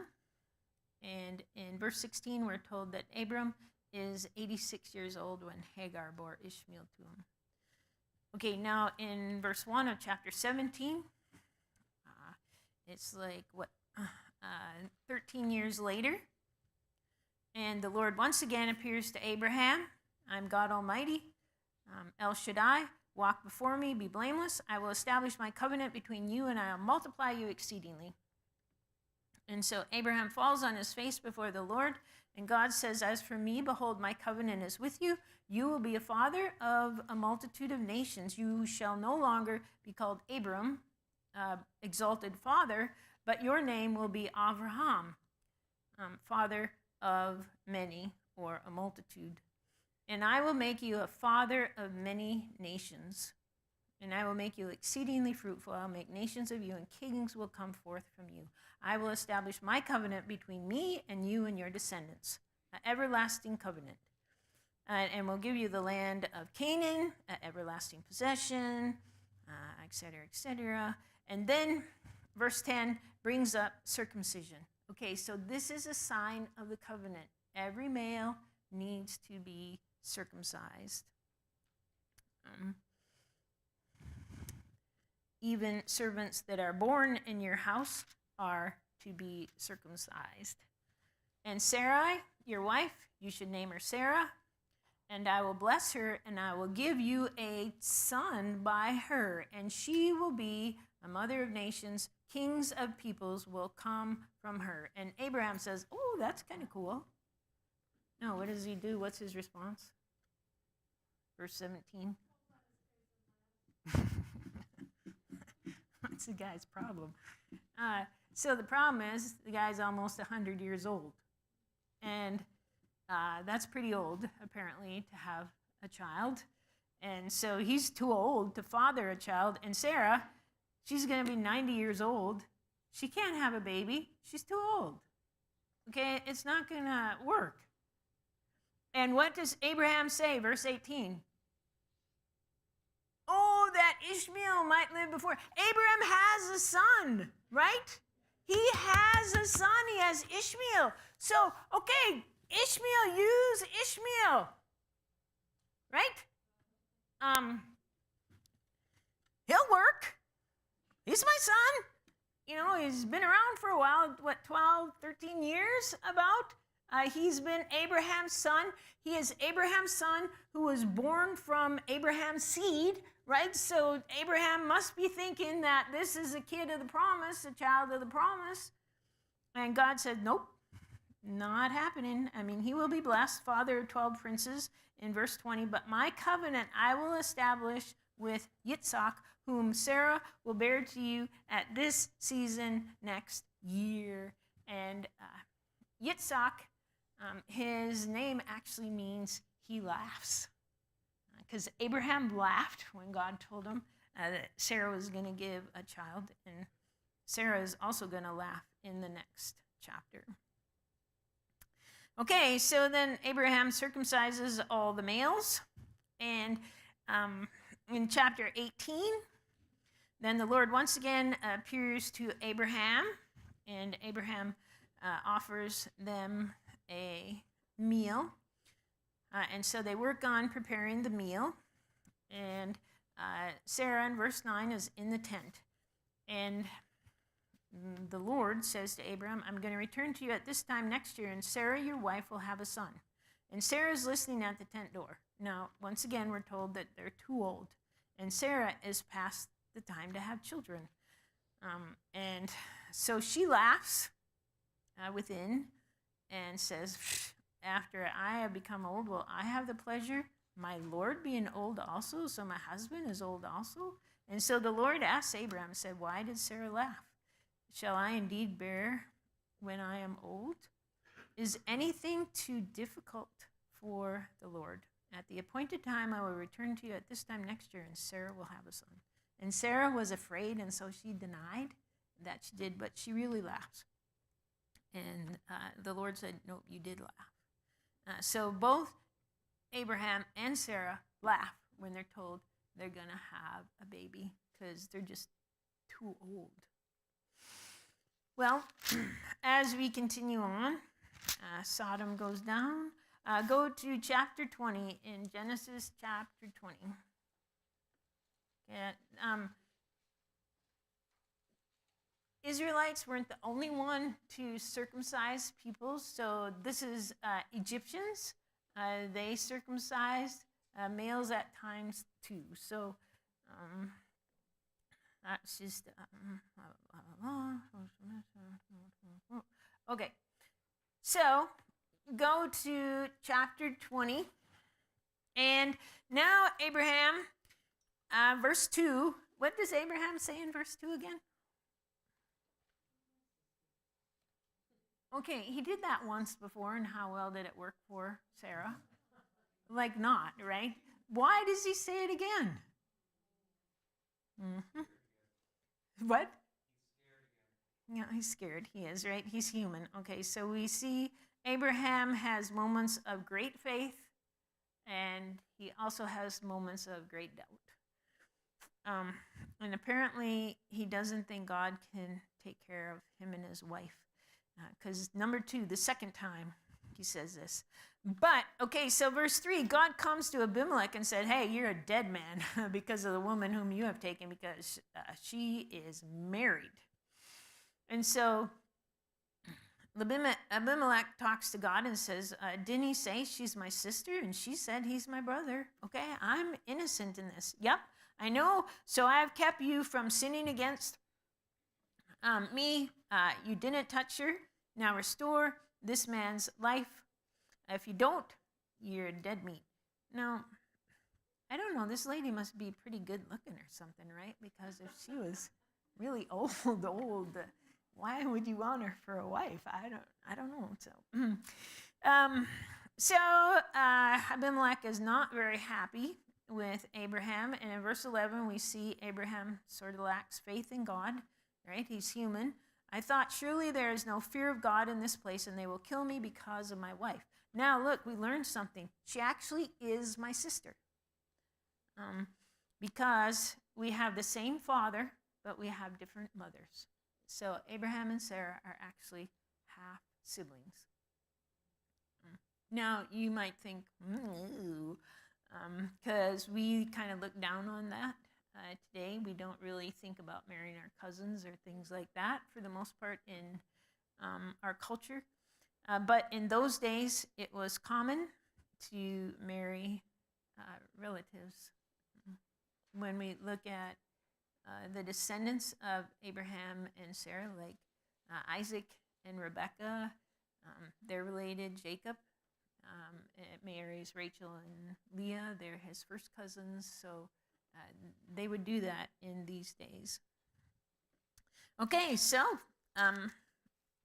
Speaker 2: And in verse 16, we're told that Abram is 86 years old when Hagar bore Ishmael to him. Okay, now in verse 1 of chapter 17, it's like, 13 years later, and the Lord once again appears to Abraham. I'm God Almighty, El Shaddai, walk before me, be blameless. I will establish my covenant between you, and I will multiply you exceedingly. And so Abraham falls on his face before the Lord, and God says, as for me, behold, my covenant is with you. You will be a father of a multitude of nations. You shall no longer be called Abram, exalted father, but your name will be Avraham, father of many, or a multitude. And I will make you a father of many nations, and I will make you exceedingly fruitful. I'll make nations of you, and kings will come forth from you. I will establish my covenant between me and you and your descendants, an everlasting covenant. And will give you the land of Canaan, an everlasting possession, etc., etc. And then verse 10 brings up circumcision. Okay, so this is a sign of the covenant. Every male needs to be circumcised. Even servants that are born in your house are to be circumcised. And Sarai, your wife, you should name her Sarah, and I will bless her, and I will give you a son by her, and she will be a mother of nations, kings of peoples will come from her. And Abraham says, oh, that's kind of cool. No, what does he do? What's his response? Verse 17. What's the guy's problem? So the problem is the guy's almost 100 years old. And that's pretty old, apparently, to have a child. And so he's too old to father a child. And Sarah, she's going to be 90 years old. She can't have a baby. She's too old. Okay, it's not going to work. And what does Abraham say? Verse 18. Oh, that Ishmael might live before. Abraham has a son, right? He has a son. He has Ishmael. So, okay, Ishmael, use Ishmael. Right? He'll work. He's my son. You know, he's been around for a while, 12, 13 years about. He's been Abraham's son. He is Abraham's son who was born from Abraham's seed, right? So Abraham must be thinking that this is a kid of the promise, a child of the promise. And God said, nope, not happening. I mean, he will be blessed, father of 12 princes in verse 20. But my covenant I will establish with Yitzhak, whom Sarah will bear to you at this season next year. And Yitzhak, his name actually means he laughs. Because Abraham laughed when God told him that Sarah was going to give a child. And Sarah is also going to laugh in the next chapter. Okay, so then Abraham circumcises all the males. And in chapter 18, then the Lord once again appears to Abraham. And Abraham offers them a meal. And so they work on preparing the meal. And Sarah, in verse 9, is in the tent. And the Lord says to Abraham, I'm going to return to you at this time next year, and Sarah, your wife, will have a son. And Sarah's listening at the tent door. Now, once again, we're told that they're too old. And Sarah is past the time to have children. And so she laughs within and says, after I have become old, will I have the pleasure, my Lord being old also, so my husband is old also? And so the Lord asked Abraham, said, why did Sarah laugh? Shall I indeed bear when I am old? Is anything too difficult for the Lord? At the appointed time, I will return to you at this time next year, and Sarah will have a son. And Sarah was afraid, and so she denied that she did, but she really laughed. And the Lord said, nope, you did laugh. So both Abraham and Sarah laugh when they're told they're going to have a baby because they're just too old. Well, as we continue on, Sodom goes down. Go to chapter 20 in Genesis chapter 20. Israelites weren't the only one to circumcise people, so this is Egyptians. They circumcised males at times too. So that's just okay. So go to chapter 20, and now Abraham, verse 2. What does Abraham say in verse 2 again? Okay, he did that once before, and how well did it work for Sarah? Like not, right? Why does he say it again? What? Yeah, he's scared. He is, right? He's human. Okay, so we see Abraham has moments of great faith, and he also has moments of great doubt. And apparently, he doesn't think God can take care of him and his wife. Because number 2, the second time, he says this. But, okay, so verse 3, God comes to Abimelech and said, hey, you're a dead man because of the woman whom you have taken, because she is married. And so Abimelech talks to God and says, didn't he say she's my sister? And she said he's my brother. Okay, I'm innocent in this. Yep, I know, so I have kept you from sinning against me. You didn't touch her. Now restore this man's life. If you don't, you're dead meat. Now, I don't know, this lady must be pretty good looking or something, right? Because if she was really old, why would you want her for a wife? I don't know. So, Abimelech is not very happy with Abraham, and in verse 11 we see Abraham sort of lacks faith in God, right? He's human. I thought, surely there is no fear of God in this place, and they will kill me because of my wife. Now look, we learned something. She actually is my sister. Because we have the same father, but we have different mothers. So Abraham and Sarah are actually half siblings. Now you might think, because we kind of look down on that today. We don't really think about marrying our cousins or things like that for the most part in our culture. But in those days, it was common to marry relatives. When we look at the descendants of Abraham and Sarah, like Isaac and Rebekah, they're related. Jacob marries Rachel and Leah. They're his first cousins, so they would do that in these days. Okay, so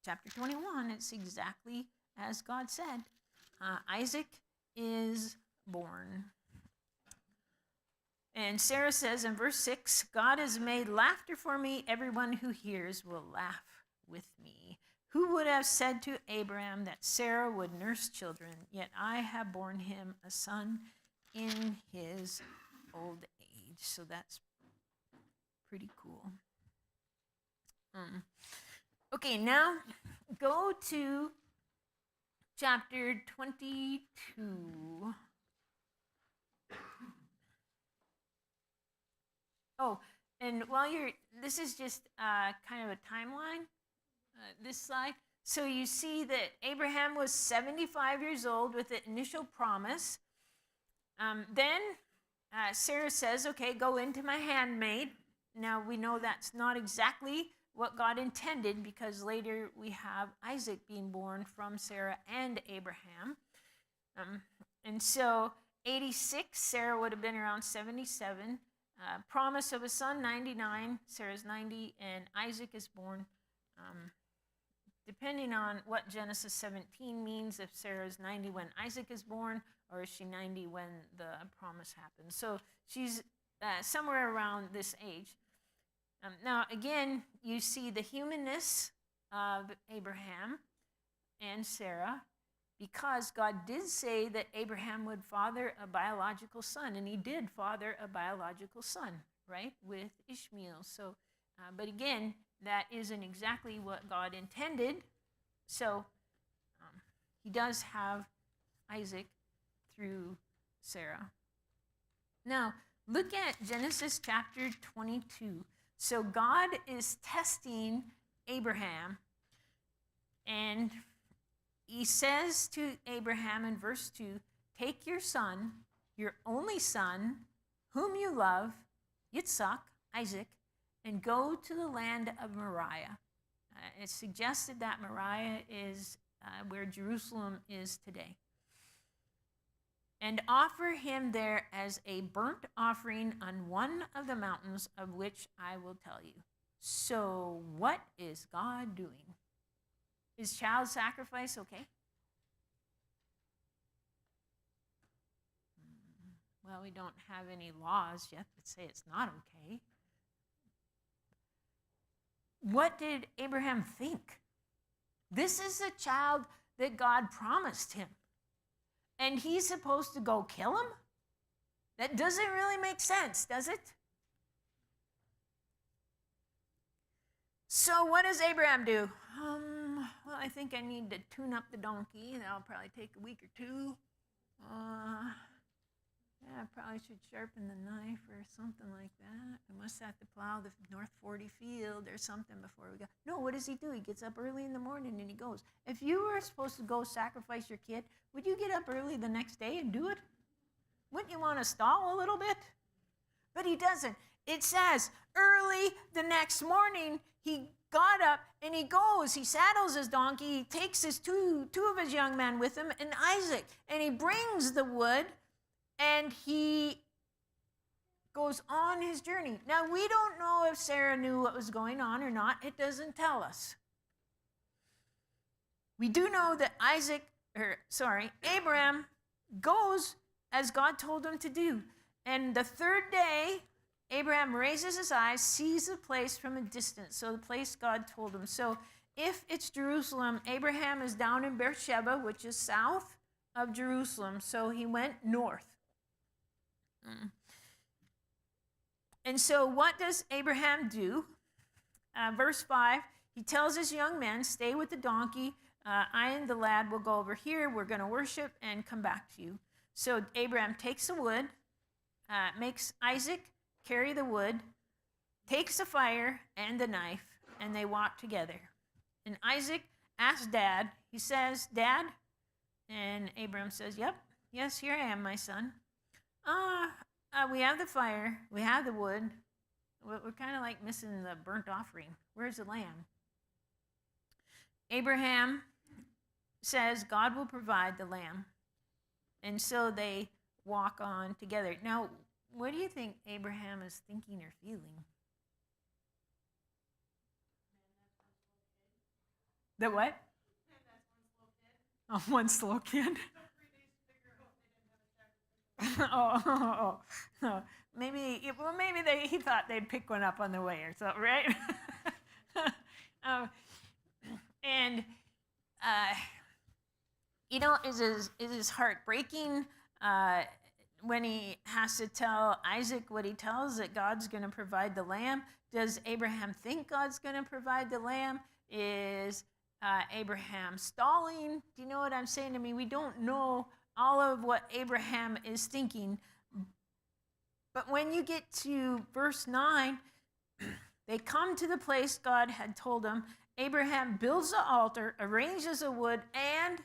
Speaker 2: chapter 21, it's exactly as God said. Isaac is born. And Sarah says in verse 6, God has made laughter for me. Everyone who hears will laugh with me. Who would have said to Abraham that Sarah would nurse children? Yet I have borne him a son in his old age. So that's pretty cool. Okay, now go to chapter 22. Oh, and this is just kind of a timeline, this slide. So you see that Abraham was 75 years old with the initial promise. Then Sarah says, okay, go into my handmaid. Now we know that's not exactly what God intended, because later we have Isaac being born from Sarah and Abraham. And so 86, Sarah would have been around 77. Promise of a son, 99. Sarah's 90, and Isaac is born. Depending on what Genesis 17 means, if Sarah's 90 when Isaac is born, or is she 90 when the promise happens. So she's somewhere around this age. Now, again, you see the humanness of Abraham and Sarah, because God did say that Abraham would father a biological son, and he did father a biological son, right, with Ishmael. So, but again, that isn't exactly what God intended. So he does have Isaac through Sarah. Now, look at Genesis chapter 22. So God is testing Abraham, and he says to Abraham in verse 2, take your son, your only son, whom you love, Yitzhak, Isaac, and go to the land of Moriah. It's suggested that Moriah is where Jerusalem is today. And offer him there as a burnt offering on one of the mountains of which I will tell you. So what is God doing? Is child sacrifice okay? Well, we don't have any laws yet that say it's not okay. What did Abraham think? This is a child that God promised him, and he's supposed to go kill him? That doesn't really make sense, does it? So what does Abraham do? Well, I think I need to tune up the donkey. That'll probably take a week or two. I probably should sharpen the knife or something like that. I must have to plow the North 40 field or something before we go. No, what does he do? He gets up early in the morning and he goes. If you were supposed to go sacrifice your kid, would you get up early the next day and do it? Wouldn't you want to stall a little bit? but he doesn't. It says early the next morning, he got up and he goes. He saddles his donkey. He takes his two of his young men with him and Isaac, and he brings the wood, and he goes on his journey. Now, we don't know if Sarah knew what was going on or not. It doesn't tell us. We do know that Abraham goes as God told him to do. And the third day, Abraham raises his eyes, sees the place from a distance. So the place God told him. So if it's Jerusalem, Abraham is down in Beersheba, which is south of Jerusalem. So he went north. And so what does Abraham do? Verse 5, he tells his young men, stay with the donkey. I and the lad will go over here. We're going to worship and come back to you. So Abraham takes the wood, makes Isaac carry the wood, takes the fire and the knife, and they walk together. And Isaac asks Dad, he says, Dad? And Abraham says, yep, yes, here I am, my son. We have the fire, we have the wood. We're kind of like missing the burnt offering. Where's the lamb? Abraham says God will provide the lamb. And so they walk on together. Now, what do you think Abraham is thinking or feeling? The what? Oh, one slow kid. Oh. Maybe he thought they'd pick one up on the way or something, right? Is his heart breaking when he has to tell Isaac what he tells, that God's going to provide the lamb? Does Abraham think God's going to provide the lamb? Is Abraham stalling? Do you know what I'm saying? I mean, we don't know all of what Abraham is thinking. But when you get to verse 9, they come to the place God had told them. Abraham builds the altar, arranges the wood, and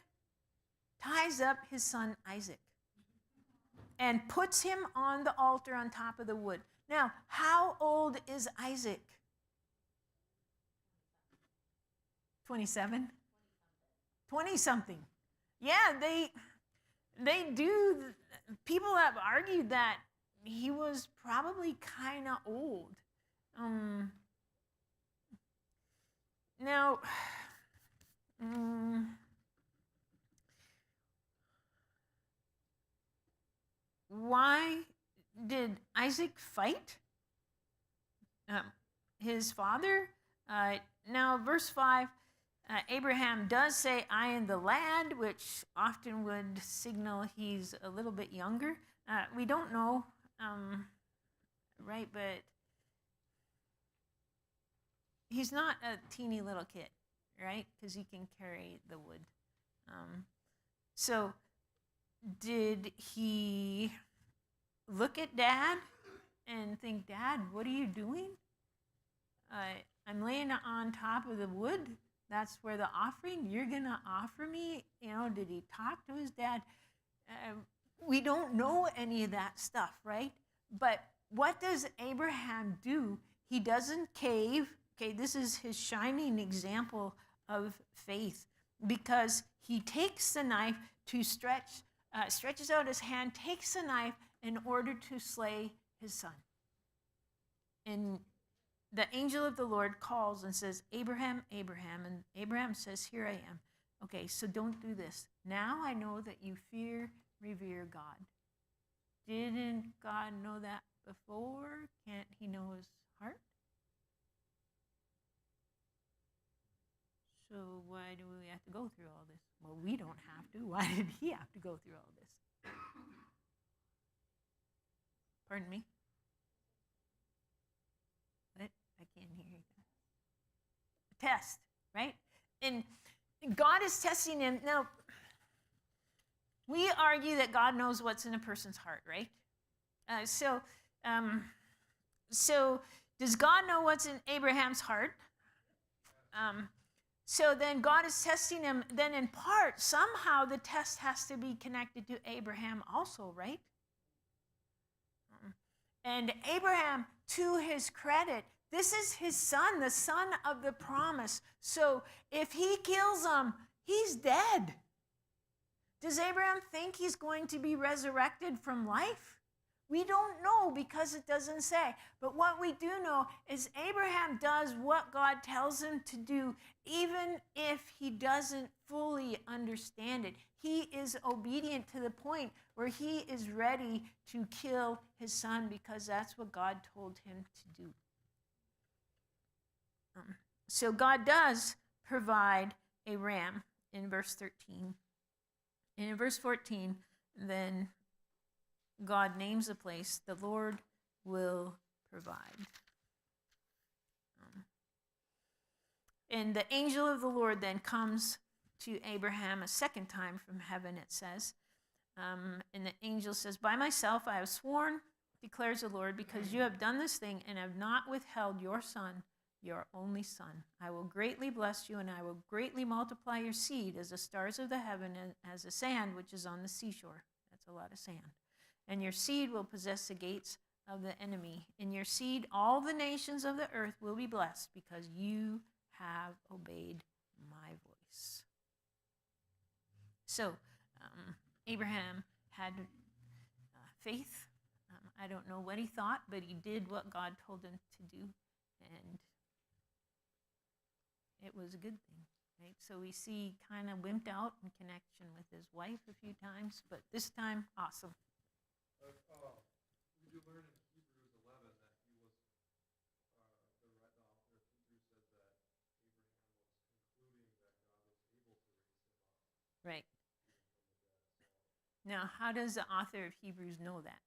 Speaker 2: ties up his son Isaac and puts him on the altar on top of the wood. Now, how old is Isaac? 27? 20-something. Yeah, they do. People have argued that he was probably kind of old. Now, why did Isaac fight his father? Now, verse 5, Abraham does say, I and the lad, which often would signal he's a little bit younger. We don't know, right? But he's not a teeny little kid, right? Because he can carry the wood. So did he look at Dad and think, Dad, what are you doing? I'm laying it on top of the wood. That's where the offering, you're going to offer me? Did he talk to his dad? We don't know any of that stuff, right? But what does Abraham do? He doesn't cave. Okay, this is his shining example of faith, because he takes the knife to stretches out his hand, takes the knife in order to slay his son. And the angel of the Lord calls and says, Abraham, Abraham. And Abraham says, here I am. Okay, so don't do this. Now I know that you revere God. Didn't God know that before? Can't he know his heart? So why do we have to go through all this? Well, we don't have to. Why did he have to go through all this? Pardon me? What? I can't hear you. A test, right? And God is testing him. Now, we argue that God knows what's in a person's heart, right? So does God know what's in Abraham's heart? So then God is testing him. Then in part, somehow the test has to be connected to Abraham also, right? And Abraham, to his credit, this is his son, the son of the promise. So if he kills him, he's dead. Does Abraham think he's going to be resurrected from life? We don't know because it doesn't say. But what we do know is Abraham does what God tells him to do, even if he doesn't fully understand it. He is obedient to the point where he is ready to kill his son because that's what God told him to do. So God does provide a ram in verse 13. And in verse 14, then God names the place, the Lord will provide. And the angel of the Lord then comes to Abraham a second time from heaven, it says. And the angel says, by myself I have sworn, declares the Lord, because you have done this thing and have not withheld your son, your only son. I will greatly bless you, and I will greatly multiply your seed as the stars of the heaven and as the sand which is on the seashore. That's a lot of sand. And your seed will possess the gates of the enemy. In your seed, all the nations of the earth will be blessed because you have obeyed my voice. So, Abraham had faith. I don't know what he thought, but he did what God told him to do, and it was a good thing, right? So we see kind of wimped out in connection with his wife a few times, but this time, awesome.
Speaker 3: We do learn in Hebrews 11 that he was, the author of Hebrews says that Abraham was concluding that God was able to raise him up.
Speaker 2: Right. Now, how does the author of Hebrews know that?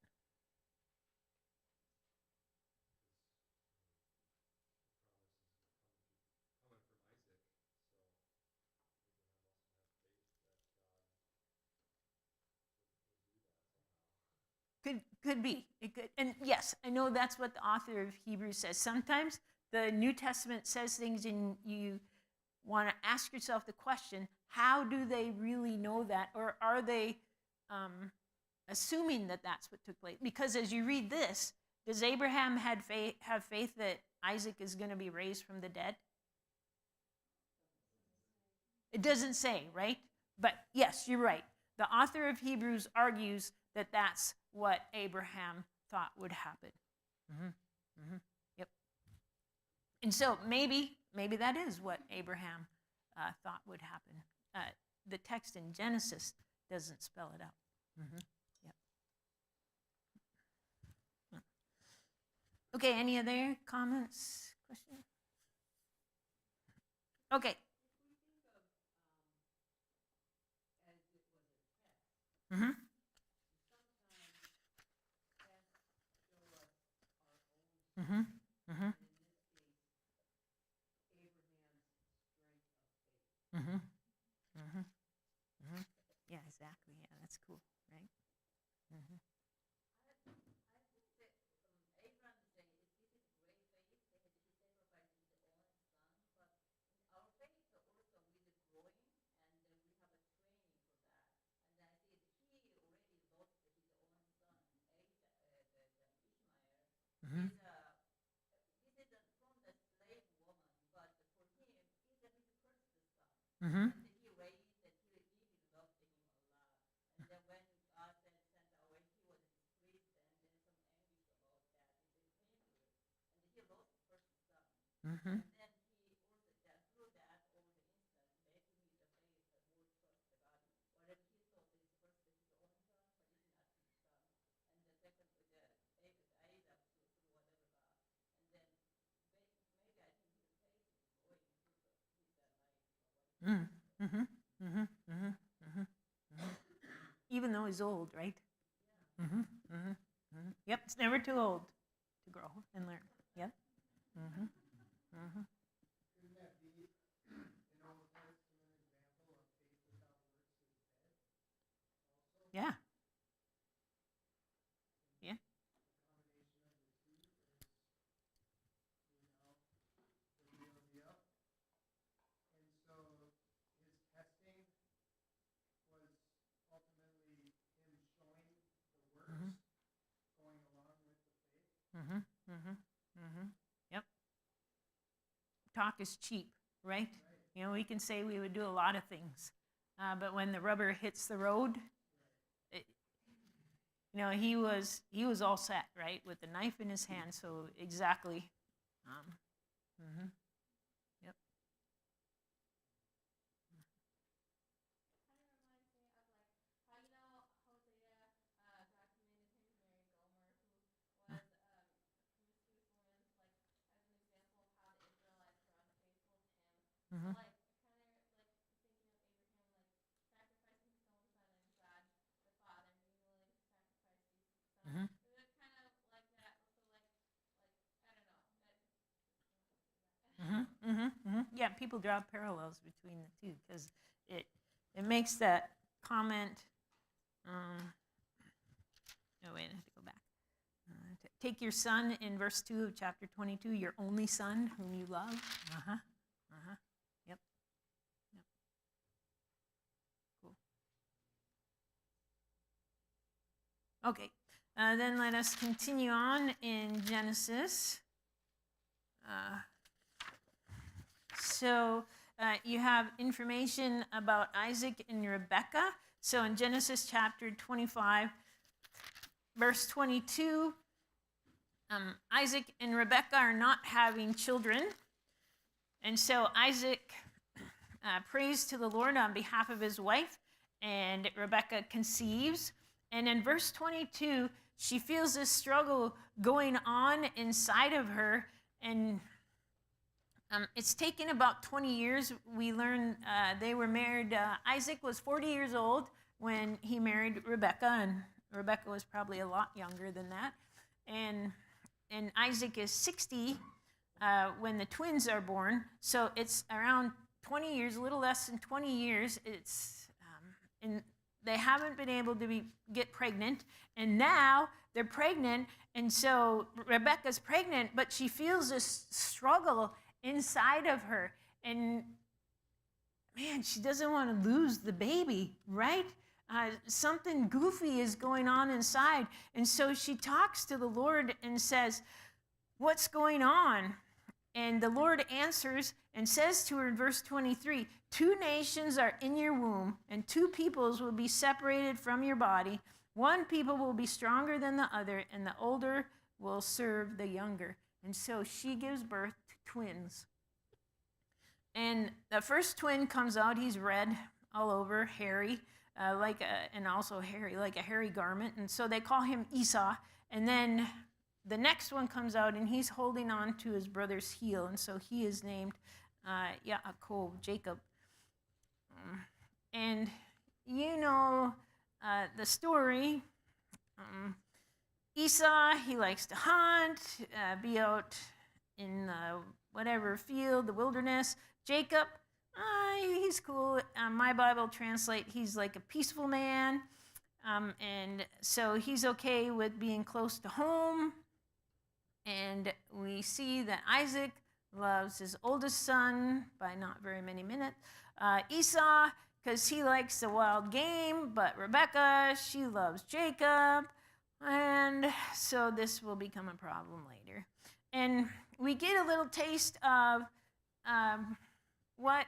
Speaker 2: Could be. It could, and yes, I know that's what the author of Hebrews says. Sometimes the New Testament says things and you want to ask yourself the question, how do they really know that? Or are they assuming that that's what took place? Because as you read this, does Abraham have faith that Isaac is going to be raised from the dead? It doesn't say, right? But yes, you're right. The author of Hebrews argues that that's what Abraham thought would happen. Yep. And so maybe that is what Abraham thought would happen. The text in Genesis doesn't spell it out. Yep. Okay, any other comments, questions? Okay. Mm-hmm. Mm-hmm. Mm-hmm. Mm-hmm. Mm-hmm. Mm-hmm. Yeah, exactly. Yeah, that's cool, right? Mm-hmm. Mm-hmm. Mm-hmm. Mm-hmm. Mm-hmm. Mm-hmm. Mm-hmm. Mm-hmm. Even though he's old, right? Mm-hmm. Mm-hmm. Mm-hmm. Yep, it's never too old to grow and learn. Yep. Mm-hmm. Mm-hmm.
Speaker 3: Couldn't that be an Old Testament example of faith without works is dead? Also,
Speaker 2: Yeah. Yeah.
Speaker 3: the combination of the two is, the real deal. And so his testing was ultimately him showing the works
Speaker 2: Mm-hmm.
Speaker 3: going along with the faith.
Speaker 2: talk is cheap, right? You know, we can say we would do a lot of things, but when the rubber hits the road, you know, he was all set, right, with the knife in his hand. So exactly. Yep. Mm-hmm. Mm-hmm. Mm-hmm. Mm-hmm. Mm-hmm. Yeah, people draw parallels between the two because it makes that comment. Oh wait, I have to go back. Take your son in verse 2 of chapter 22, your only son whom you love. Uh-huh. Uh-huh. Yep. Yep. Cool. Okay. Then let us continue on in Genesis. So you have information about Isaac and Rebekah. So in Genesis chapter 25, verse 22, Isaac and Rebekah are not having children. And so Isaac prays to the Lord on behalf of his wife, and Rebekah conceives. And in verse 22, she feels this struggle going on inside of her, and it's taken about 20 years. We learn they were married. Isaac was 40 years old when he married Rebekah, and Rebekah was probably a lot younger than that. And Isaac is 60 when the twins are born. So it's around 20 years, a little less than 20 years. And they haven't been able to get pregnant, and now they're pregnant, and so Rebekah's pregnant, but she feels this struggle inside of her, and man, she doesn't want to lose the baby, right? Something goofy is going on inside, and so she talks to the Lord and says, "What's going on?" And the Lord answers and says to her in verse 23, "Two nations are in your womb, and two peoples will be separated from your body. One people will be stronger than the other, and the older will serve the younger." And so she gives birth to twins. And the first twin comes out, he's red all over, hairy, and also hairy, like a hairy garment. And so they call him Esau. And then the next one comes out, and he's holding on to his brother's heel, and so he is named Yaakov, Jacob. And you know the story. Esau, he likes to hunt, be out in whatever field, the wilderness. Jacob, he's cool. My Bible translate, he's like a peaceful man, and so he's okay with being close to home. And we see that Isaac loves his oldest son by not very many minutes. Esau, because he likes the wild game, but Rebekah, she loves Jacob. And so this will become a problem later. And we get a little taste of what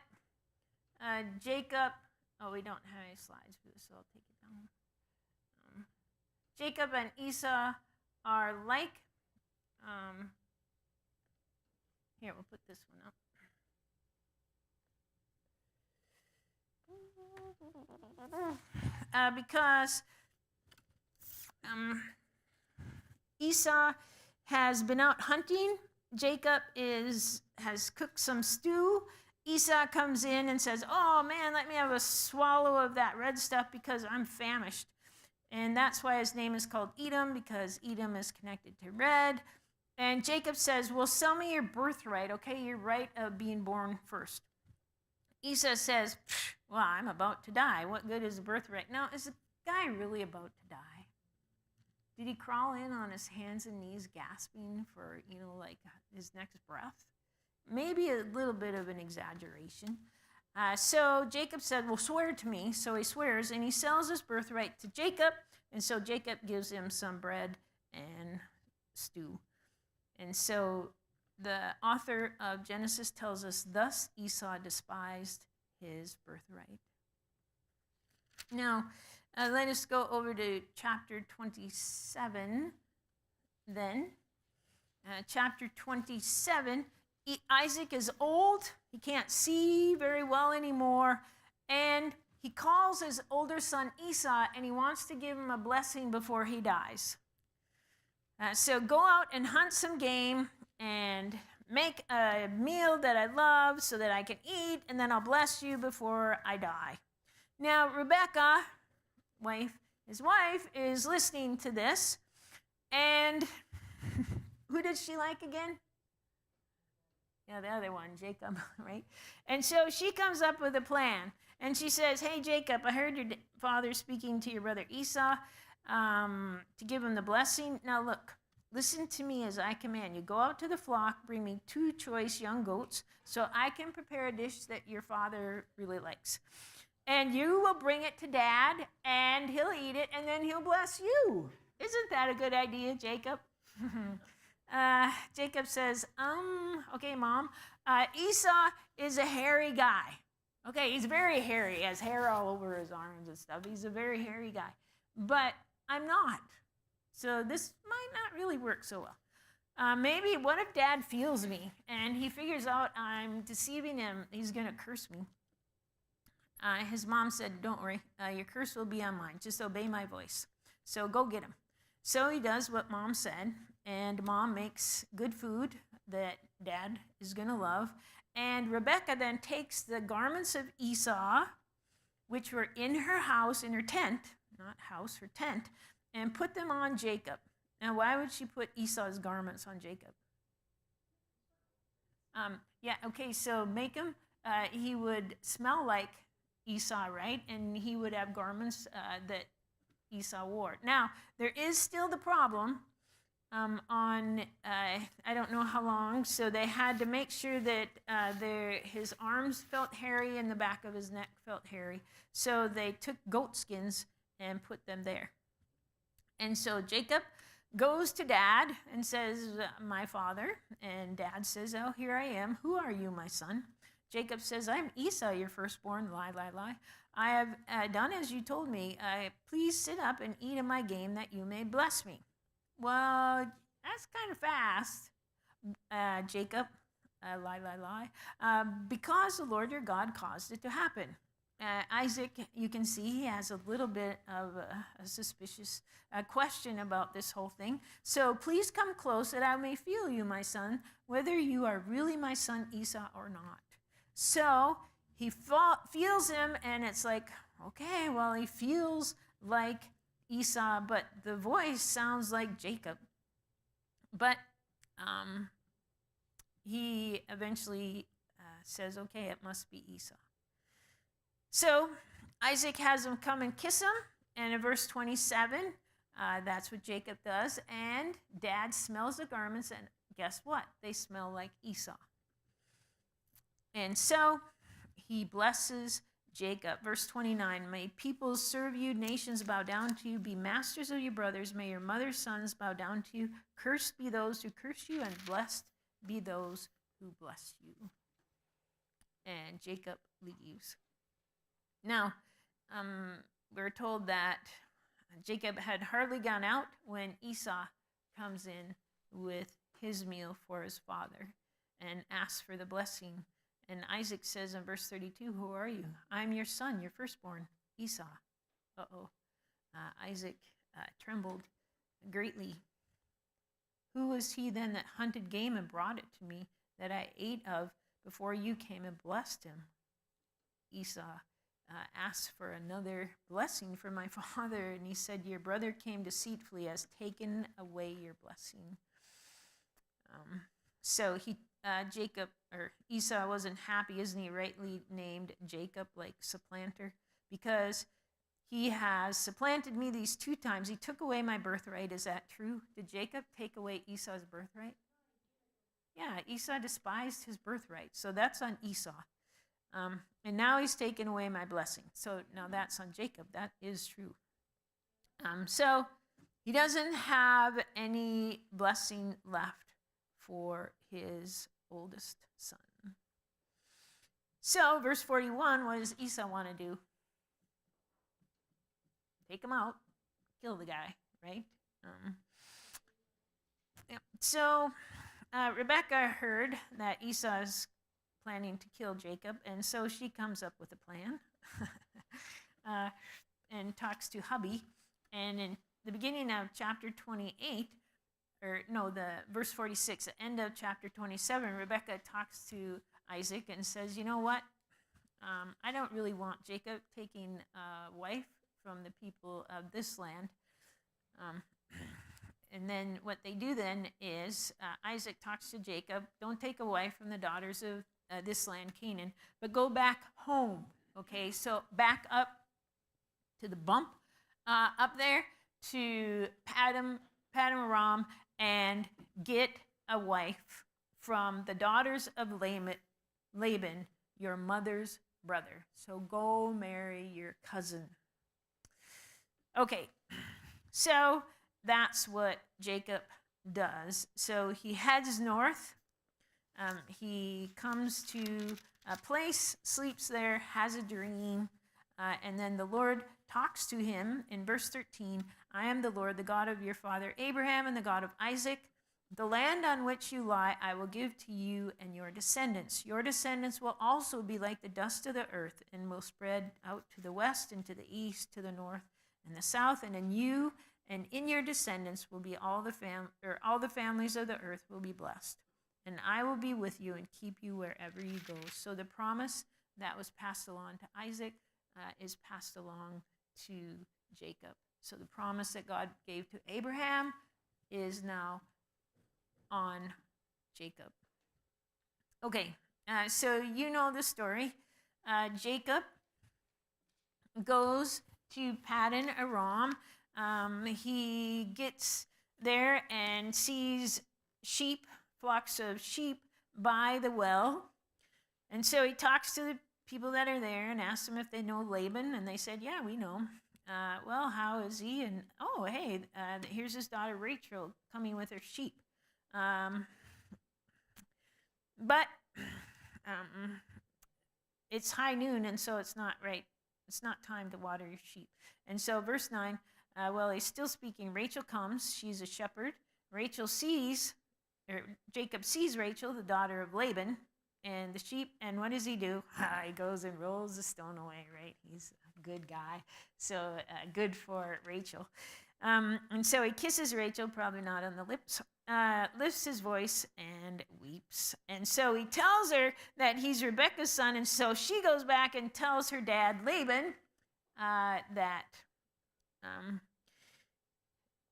Speaker 2: Jacob, we don't have any slides for this, so I'll take it down. Jacob and Esau are like. Here, we'll put this one up. Because Esau has been out hunting. Jacob has cooked some stew. Esau comes in and says, "Oh man, let me have a swallow of that red stuff because I'm famished." And that's why his name is called Edom, because Edom is connected to red. And Jacob says, "Well, sell me your birthright, okay? Your right of being born first." Esau says, "Well, I'm about to die. What good is a birthright?" Now, is the guy really about to die? Did he crawl in on his hands and knees gasping for, like his next breath? Maybe a little bit of an exaggeration. So Jacob said, "Well, swear to me." So he swears, and he sells his birthright to Jacob. And so Jacob gives him some bread and stew. And so the author of Genesis tells us, thus Esau despised his birthright. Now, let us go over to chapter 27 then. Chapter 27, Isaac is old. He can't see very well anymore. And he calls his older son Esau, and he wants to give him a blessing before he dies. So go out and hunt some game and make a meal that I love so that I can eat, and then I'll bless you before I die. Now, Rebecca, his wife, is listening to this, and who did she like again? Yeah, the other one, Jacob, right? And so she comes up with a plan, and she says, hey, Jacob, I heard your father speaking to your brother Esau to give him the blessing. Now, look, listen to me as I command you. Go out to the flock, bring me 2 choice young goats so I can prepare a dish that your father really likes. And you will bring it to Dad, and he'll eat it, and then he'll bless you. Isn't that a good idea, Jacob? Jacob says, okay, Mom. Esau is a hairy guy. Okay, he's very hairy. He has hair all over his arms and stuff. He's a very hairy guy. But I'm not. So this might not really work so well. Maybe what if Dad feels me and he figures out I'm deceiving him? He's going to curse me. His mom said, don't worry, your curse will be on mine. Just obey my voice. So go get him. So he does what Mom said, and Mom makes good food that Dad is going to love. And Rebecca then takes the garments of Esau, which were in her house, in her tent, not house, her tent, and put them on Jacob. Now, why would she put Esau's garments on Jacob? So make him, he would smell like Esau, right? And he would have garments that Esau wore. Now, there is still the problem I don't know how long, so they had to make sure that his arms felt hairy and the back of his neck felt hairy. So they took goat skins and put them there. And so Jacob goes to Dad and says, my father. And Dad says, oh, here I am. Who are you, my son? Jacob says, I'm Esau, your firstborn. Lie, lie, lie. I have done as you told me. Please sit up and eat of my game that you may bless me. Well, that's kind of fast, Jacob. Lie, lie, lie. Because the Lord your God caused it to happen. Isaac, you can see he has a little bit of a suspicious question about this whole thing. So please come close that I may feel you, my son, whether you are really my son Esau or not. So he feels him, and it's like, okay, well, he feels like Esau, but the voice sounds like Jacob. But he eventually says, okay, it must be Esau. So Isaac has him come and kiss him, and in verse 27, that's what Jacob does, and Dad smells the garments, and guess what? They smell like Esau. And so he blesses Jacob. Verse 29, may peoples serve you, nations bow down to you, be masters of your brothers, may your mother's sons bow down to you. Cursed be those who curse you, and blessed be those who bless you. And Jacob leaves. Now, we're told that Jacob had hardly gone out when Esau comes in with his meal for his father and asks for the blessing. And Isaac says in verse 32, who are you? I'm your son, your firstborn, Esau. Isaac trembled greatly. Who was he then that hunted game and brought it to me that I ate of before you came and blessed him? Esau asked for another blessing for my father, and he said, your brother came deceitfully, has taken away your blessing. So Esau wasn't happy, isn't he rightly named Jacob, like supplanter? Because he has supplanted me these 2 times. He took away my birthright. Is that true? Did Jacob take away Esau's birthright? Yeah, Esau despised his birthright. So that's on Esau. And now he's taken away my blessing. So now that's on Jacob. That is true. So he doesn't have any blessing left for his oldest son. So, verse 41, what does Esau want to do? Take him out, kill the guy, right? Yeah. So, Rebekah heard that Esau is planning to kill Jacob, and so she comes up with a plan and talks to hubby. And in the beginning of chapter 28, verse 46, the end of chapter 27, Rebekah talks to Isaac and says, you know what? I don't really want Jacob taking a wife from the people of this land. And then what they do then is Isaac talks to Jacob, don't take a wife from the daughters of this land, Canaan, but go back home, okay? So back up to the bump up there to Padam Aram and get a wife from the daughters of Laban, your mother's brother. So go marry your cousin. Okay, so that's what Jacob does. So he heads north. He comes to a place, sleeps there, has a dream, and then the Lord talks to him in verse 13. I am the Lord, the God of your father Abraham and the God of Isaac. The land on which you lie I will give to you and your descendants. Your descendants will also be like the dust of the earth and will spread out to the west and to the east, to the north and the south, and in you and in your descendants will be all the families of the earth will be blessed. And I will be with you and keep you wherever you go. So the promise that was passed along to Isaac is passed along to Jacob. So the promise that God gave to Abraham is now on Jacob. Okay, so you know the story. Jacob goes to Paddan Aram. He gets there and sees flocks of sheep by the well. And so he talks to the people that are there and asks them if they know Laban. And they said, yeah, we know. Well, how is he? And, oh, hey, here's his daughter Rachel coming with her sheep. But it's high noon, and so it's not right. It's not time to water your sheep. And so verse 9, while he's still speaking, Rachel comes. She's a shepherd. Jacob sees Rachel, the daughter of Laban, and the sheep, and what does he do? He goes and rolls the stone away, right? He's a good guy. So good for Rachel. And so he kisses Rachel, probably not on the lips, lifts his voice and weeps. And so he tells her that he's Rebekah's son, and so she goes back and tells her dad, Laban, that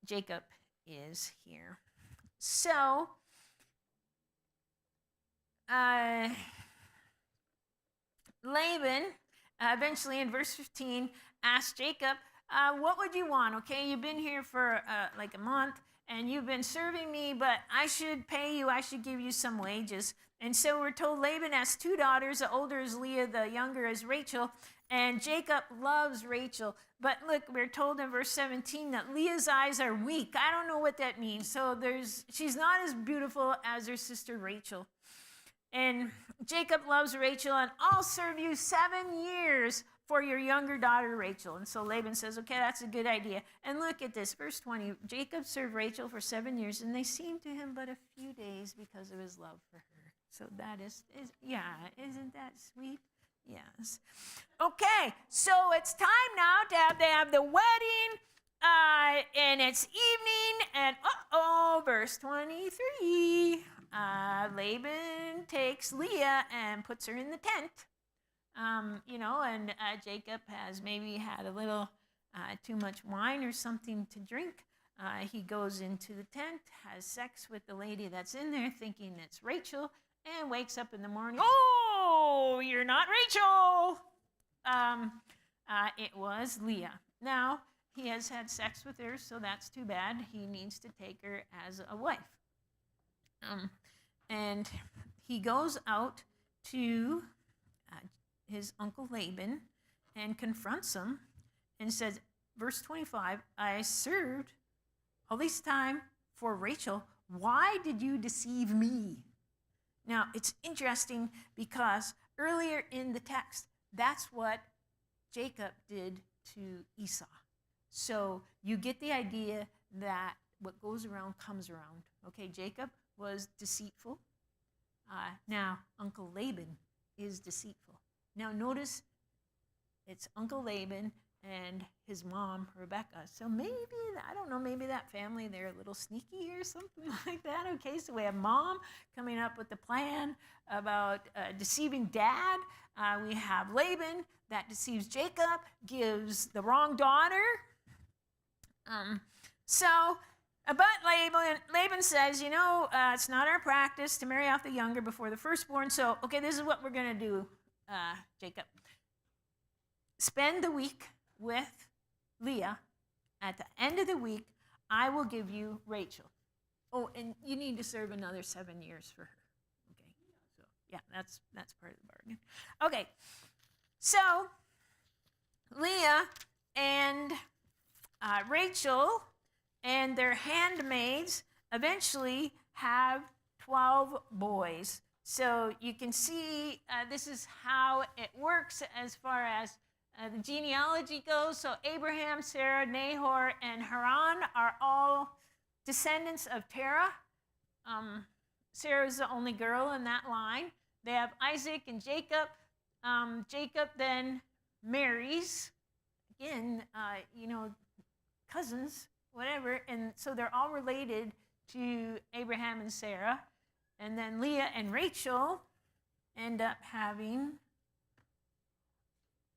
Speaker 2: Jacob is here. So Laban, eventually in verse 15, asked Jacob, what would you want? Okay, you've been here for like a month, and you've been serving me, but I should pay you. I should give you some wages. And so we're told Laban has two daughters. The older is Leah, the younger is Rachel. And Jacob loves Rachel. But look, we're told in verse 17 that Leah's eyes are weak. I don't know what that means. So she's not as beautiful as her sister Rachel. And Jacob loves Rachel, and I'll serve you 7 years for your younger daughter Rachel. And so Laban says, okay, that's a good idea. And look at this, verse 20. Jacob served Rachel for 7 years, and they seemed to him but a few days because of his love for her. So that is isn't that sweet? Yes. Okay, so it's time now to have the wedding, and it's evening, and verse 23. Laban takes Leah and puts her in the tent. And Jacob has maybe had a little too much wine or something to drink. He goes into the tent, has sex with the lady that's in there, thinking it's Rachel, and wakes up in the morning. Oh, you're not Rachel. It was Leah. Now, he has had sex with her, so that's too bad. He needs to take her as a wife. And he goes out to his uncle Laban and confronts him and says, verse 25, I served all this time for Rachel. Why did you deceive me? Now, it's interesting because earlier in the text, that's what Jacob did to Esau. So you get the idea that what goes around comes around. Okay, Jacob was deceitful. Now, Uncle Laban is deceitful. Now, notice it's Uncle Laban and his mom, Rebecca. So maybe, I don't know, maybe that family, they're a little sneaky or something like that. Okay, so we have mom coming up with the plan about deceiving dad. We have Laban that deceives Jacob, gives the wrong daughter. But Laban says, it's not our practice to marry off the younger before the firstborn. So, okay, this is what we're going to do, Jacob. Spend the week with Leah. At the end of the week, I will give you Rachel. Oh, and you need to serve another 7 years for her. Okay, so yeah, that's part of the bargain. Okay, so Leah and Rachel and their handmaids eventually have 12 boys. So you can see this is how it works as far as the genealogy goes. So Abraham, Sarah, Nahor, and Haran are all descendants of Terah. Sarah's the only girl in that line. They have Isaac and Jacob. Jacob then marries, again, cousins, whatever. And so they're all related to Abraham and Sarah. And then Leah and Rachel end up having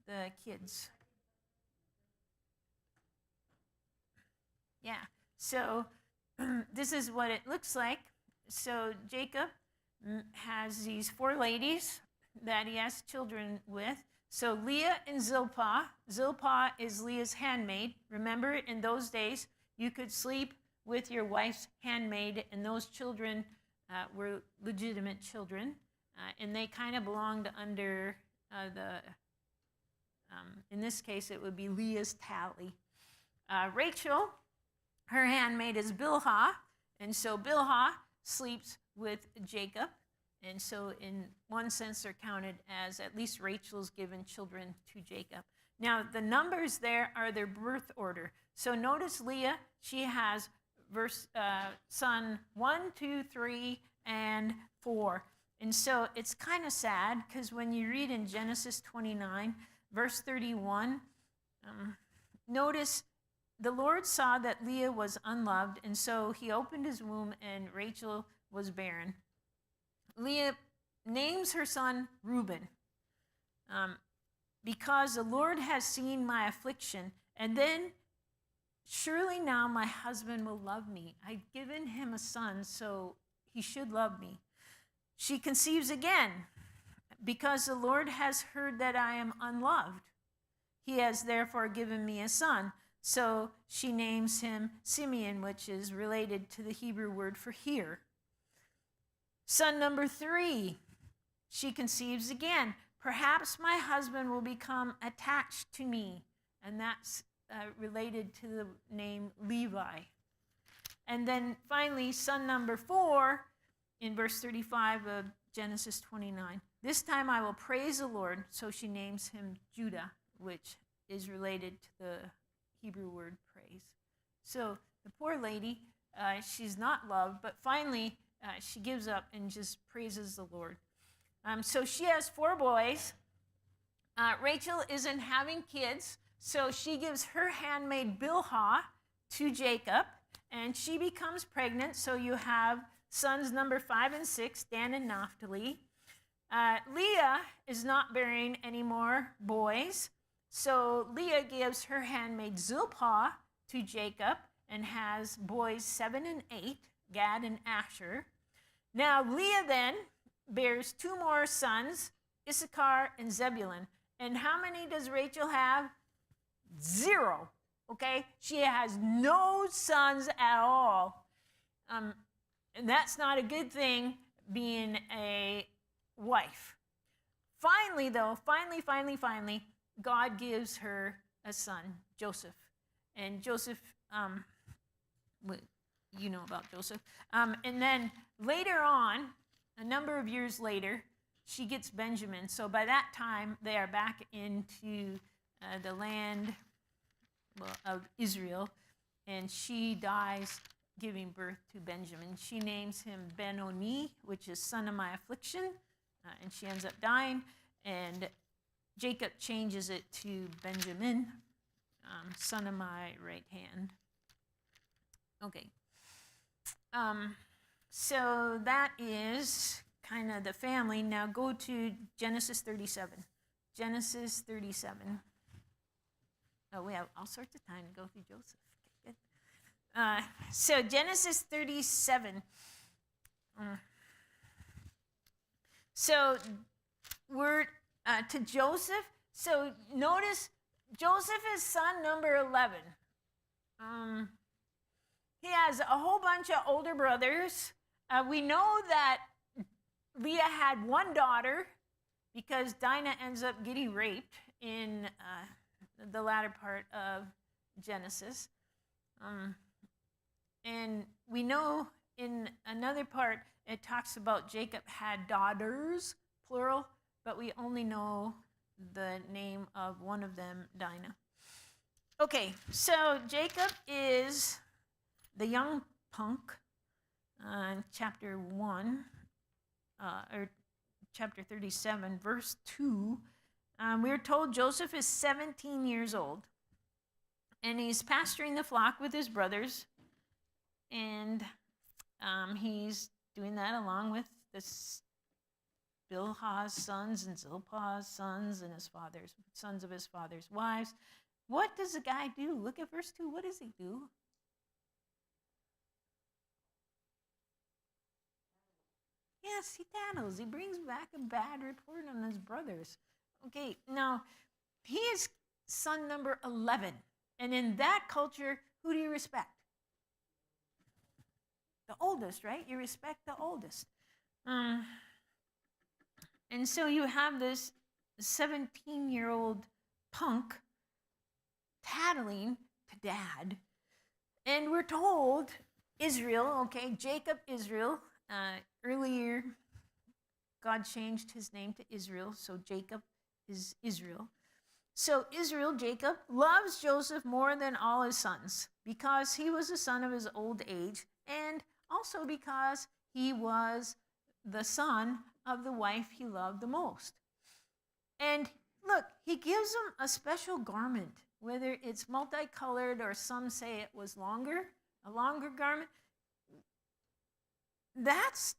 Speaker 2: the kids. Yeah, so this is what it looks like. So Jacob has these 4 ladies that he has children with. So Leah and Zilpah. Zilpah is Leah's handmaid. Remember, in those days, you could sleep with your wife's handmaid, and those children were legitimate children. And they kind of belonged under in this case, it would be Leah's tally. Rachel, her handmaid is Bilhah, and so Bilhah sleeps with Jacob, and so in one sense they're counted as at least Rachel's given children to Jacob. Now the numbers there are their birth order. So notice Leah, she has son 1, 2, 3, and 4. And so it's kind of sad because when you read in Genesis 29, verse 31, notice the Lord saw that Leah was unloved, and so he opened his womb, and Rachel was barren. Leah names her son Reuben because the Lord has seen my affliction, and then surely now my husband will love me. I've given him a son, so he should love me. She conceives again. Because the Lord has heard that I am unloved, he has therefore given me a son. So she names him Simeon, which is related to the Hebrew word for hear. Son number 3, she conceives again. Perhaps my husband will become attached to me. And that's related to the name Levi. And then finally, son number 4, in verse 35 of Genesis 29. This time I will praise the Lord. So she names him Judah, which is related to the Hebrew word praise. So the poor lady, she's not loved, but finally she gives up and just praises the Lord. So she has 4 boys. Rachel isn't having kids, so she gives her handmaid Bilhah to Jacob, and she becomes pregnant. So you have sons number 5 and 6, Dan and Naphtali. Leah is not bearing any more boys, so Leah gives her handmaid Zilpah to Jacob and has boys 7 and 8, Gad and Asher. Now Leah then bears 2 more sons, Issachar and Zebulun. And how many does Rachel have? 0. Okay, she has no sons at all. And that's not a good thing being a wife. Finally, though, finally, God gives her a son, Joseph. And Joseph you know about Joseph. And then later on, a number of years later, she gets Benjamin. So by that time, they are back into the land of Israel, and she dies giving birth to Benjamin. She names him Ben-Oni, which is son of my affliction, and she ends up dying, and Jacob changes it to Benjamin, son of my right hand. Okay. So that is kind of the family. Now go to Genesis 37. Genesis 37. Oh, we have all sorts of time to go through Joseph. Okay, good. So Genesis 37. So we're to Joseph. So notice Joseph is son number 11. He has a whole bunch of older brothers. We know that Leah had one daughter because Dinah ends up getting raped in the latter part of Genesis. And we know in another part it talks about Jacob had daughters, plural, but we only know the name of one of them, Dinah. Okay, so Jacob is the young punk in chapter 1, or chapter 37, verse 2. We're told Joseph is 17 years old, and he's pasturing the flock with his brothers, and he's doing that along with Bilhah's sons and Zilpah's sons and sons of his father's wives. What does the guy do? Look at verse 2. What does he do? Yes, he tattles. He brings back a bad report on his brothers. Okay, now, he is son number 11. And in that culture, who do you respect? The oldest, right? You respect the oldest. And so you have this 17-year-old punk tattling to dad. And we're told Israel, okay, Jacob, Israel, earlier God changed his name to Israel, so Jacob is Israel. So Israel, Jacob, loves Joseph more than all his sons because he was the son of his old age and also because he was the son of the wife he loved the most. And look, he gives him a special garment, whether it's multicolored or some say it was longer, a longer garment. That's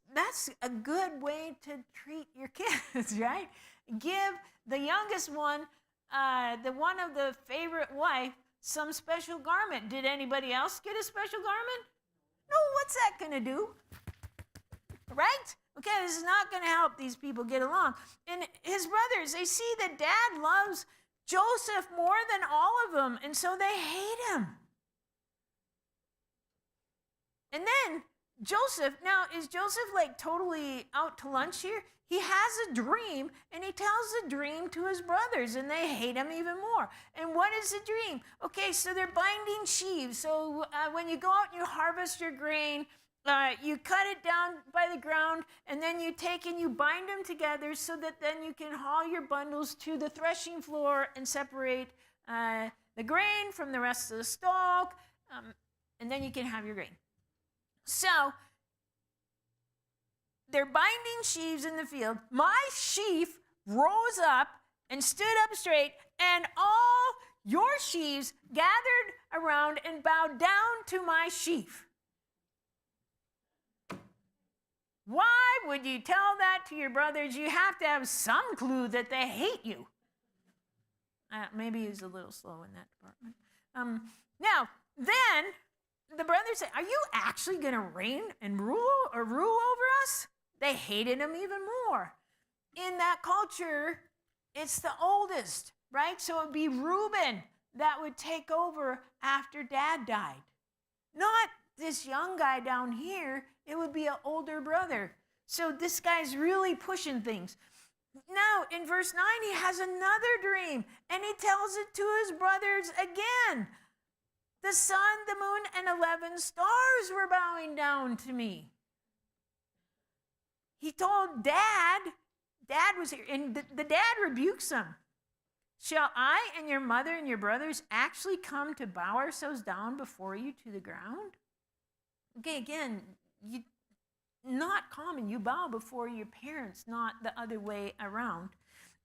Speaker 2: a good way to treat your kids, right? Give the youngest one, the one of the favorite wife, some special garment. Did anybody else get a special garment? No, what's that going to do? Right? Okay, this is not going to help these people get along. And his brothers, they see that dad loves Joseph more than all of them, and so they hate him. And then Joseph, now is Joseph like totally out to lunch here? He has a dream, and he tells the dream to his brothers, and they hate him even more. And what is the dream? Okay, so they're binding sheaves. So when you go out and you harvest your grain, you cut it down by the ground, and then you take and you bind them together so that then you can haul your bundles to the threshing floor and separate the grain from the rest of the stalk, and then you can have your grain. So they're binding sheaves in the field. My sheaf rose up and stood up straight, and all your sheaves gathered around and bowed down to my sheaf. Why would you tell that to your brothers? You have to have some clue that they hate you. Maybe he's a little slow in that department. Now, then the brothers say, are you actually going to reign and rule over us? They hated him even more. In that culture, it's the oldest, right? So it would be Reuben that would take over after dad died. Not this young guy down here. It would be an older brother. So this guy's really pushing things. Now, in verse 9, he has another dream, and he tells it to his brothers again. The sun, the moon, and 11 stars were bowing down to me. He told Dad was here, and the dad rebukes him. Shall I and your mother and your brothers actually come to bow ourselves down before you to the ground? Okay, again, not common. You bow before your parents, not the other way around.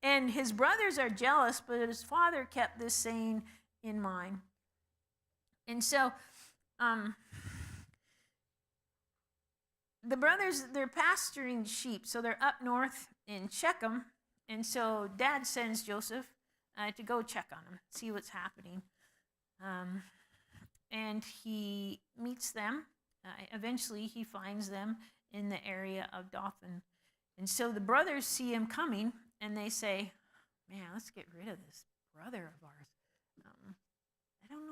Speaker 2: And his brothers are jealous, but his father kept this saying in mind. And so, the brothers, they're pasturing sheep, so they're up north in Shechem. And so Dad sends Joseph to go check on them, see what's happening. And he meets them. Eventually, he finds them in the area of Dothan. And so the brothers see him coming, and they say, man, let's get rid of this brother of ours. I don't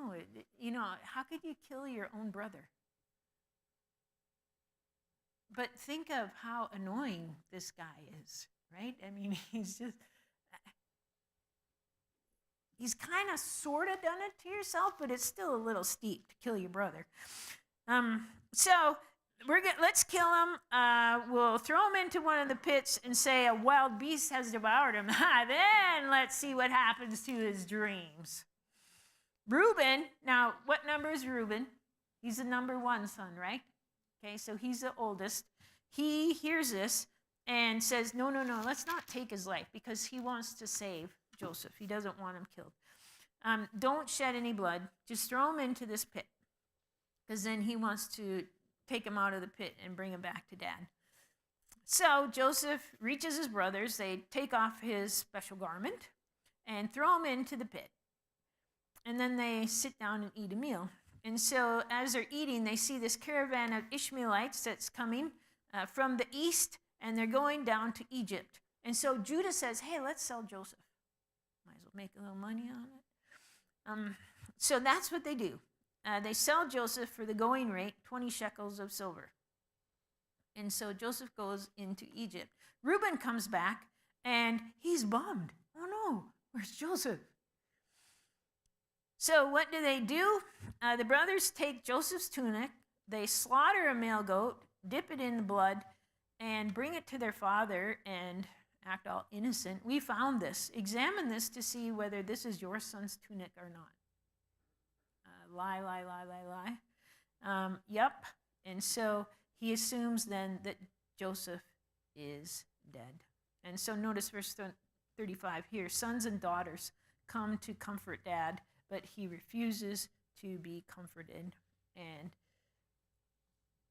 Speaker 2: know, how could you kill your own brother? But think of how annoying this guy is, right? I mean, he's kind of sort of done it to yourself, but it's still a little steep to kill your brother. So let's kill him. We'll throw him into one of the pits and say a wild beast has devoured him. Then let's see what happens to his dreams. Reuben, now what number is Reuben? He's the number 1 son, right? Okay, so he's the oldest. He hears this and says, no, let's not take his life, because he wants to save Joseph. He doesn't want him killed. Don't shed any blood. Just throw him into this pit, because then he wants to take him out of the pit and bring him back to Dad. So Joseph reaches his brothers. They take off his special garment and throw him into the pit. And then they sit down and eat a meal. And so as they're eating, they see this caravan of Ishmaelites that's coming from the east, and they're going down to Egypt. And so Judah says, hey, let's sell Joseph. Might as well make a little money on it. So that's what they do. They sell Joseph for the going rate, 20 shekels of silver. And so Joseph goes into Egypt. Reuben comes back, and he's bummed. Oh no, where's Joseph? So what do? The brothers take Joseph's tunic, they slaughter a male goat, dip it in the blood, and bring it to their father and act all innocent. We found this. Examine this to see whether this is your son's tunic or not. Lie. Yep. And so he assumes then that Joseph is dead. And so notice verse 35 here. Sons and daughters come to comfort Dad, but he refuses to be comforted. And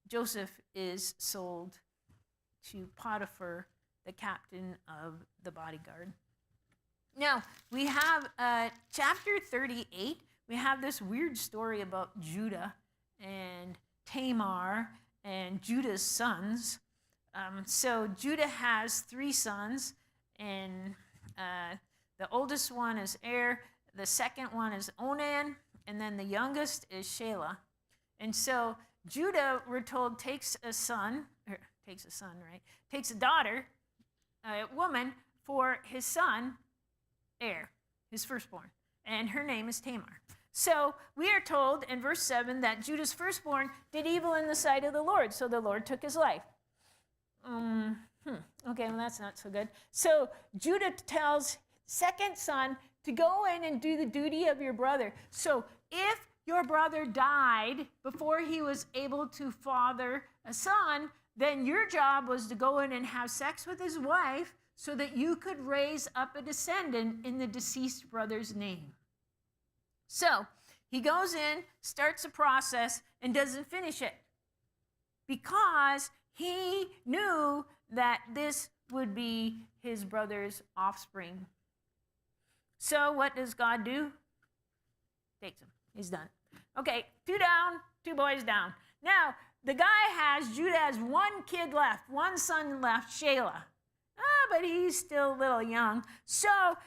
Speaker 2: Joseph is sold to Potiphar, the captain of the bodyguard. Now, we have chapter 38. We have this weird story about Judah and Tamar and Judah's sons. So Judah has 3 sons, and the oldest one is Er, the second one is Onan, and then the youngest is Shelah. And so Judah, we're told, takes a daughter, a woman, for his son, Er, his firstborn, and her name is Tamar. So we are told in verse 7 that Judah's firstborn did evil in the sight of the Lord, so the Lord took his life. Okay, well, that's not so good. So Judah tells second son to go in and do the duty of your brother. So if your brother died before he was able to father a son, then your job was to go in and have sex with his wife so that you could raise up a descendant in the deceased brother's name. So he goes in, starts a process, and doesn't finish it because he knew that this would be his brother's offspring. So what does God do? Takes him. He's done. Okay, 2 down, 2 boys down. Now, Judah has 1 kid left, 1 son left, Shelah. But he's still a little young. So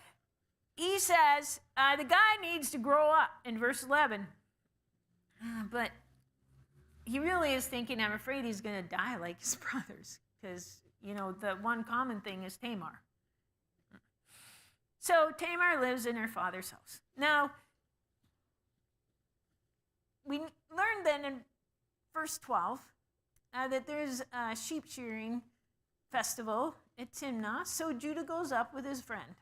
Speaker 2: he says, the guy needs to grow up in verse 11. But he really is thinking, I'm afraid he's going to die like his brothers. Because, the one common thing is Tamar. So Tamar lives in her father's house. Now, we learned then in verse 12 that there's a sheep shearing festival at Timnah, so Judah goes up with his friend.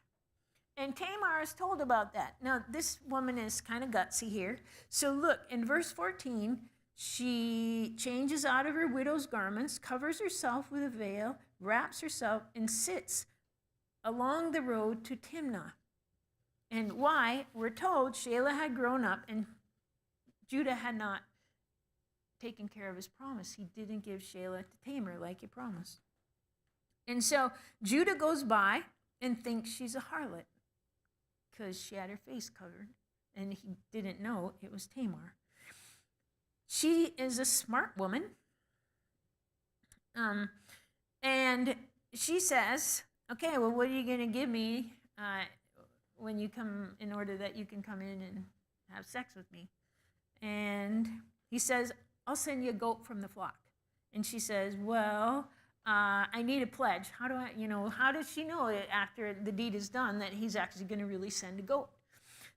Speaker 2: And Tamar is told about that. Now, this woman is kind of gutsy here. So look, in verse 14, she changes out of her widow's garments, covers herself with a veil, wraps herself, and sits along the road to Timnah. And why? We're told Shelah had grown up and Judah had not taken care of his promise. He didn't give Shelah to Tamar like he promised. And so Judah goes by and thinks she's a harlot because she had her face covered, and he didn't know it was Tamar. She is a smart woman, and she says, okay, well, what are you going to give me when you come, in order that you can come in and have sex with me? And he says, I'll send you a goat from the flock. And she says, well, I need a pledge. How does she know it after the deed is done that he's actually going to really send a goat?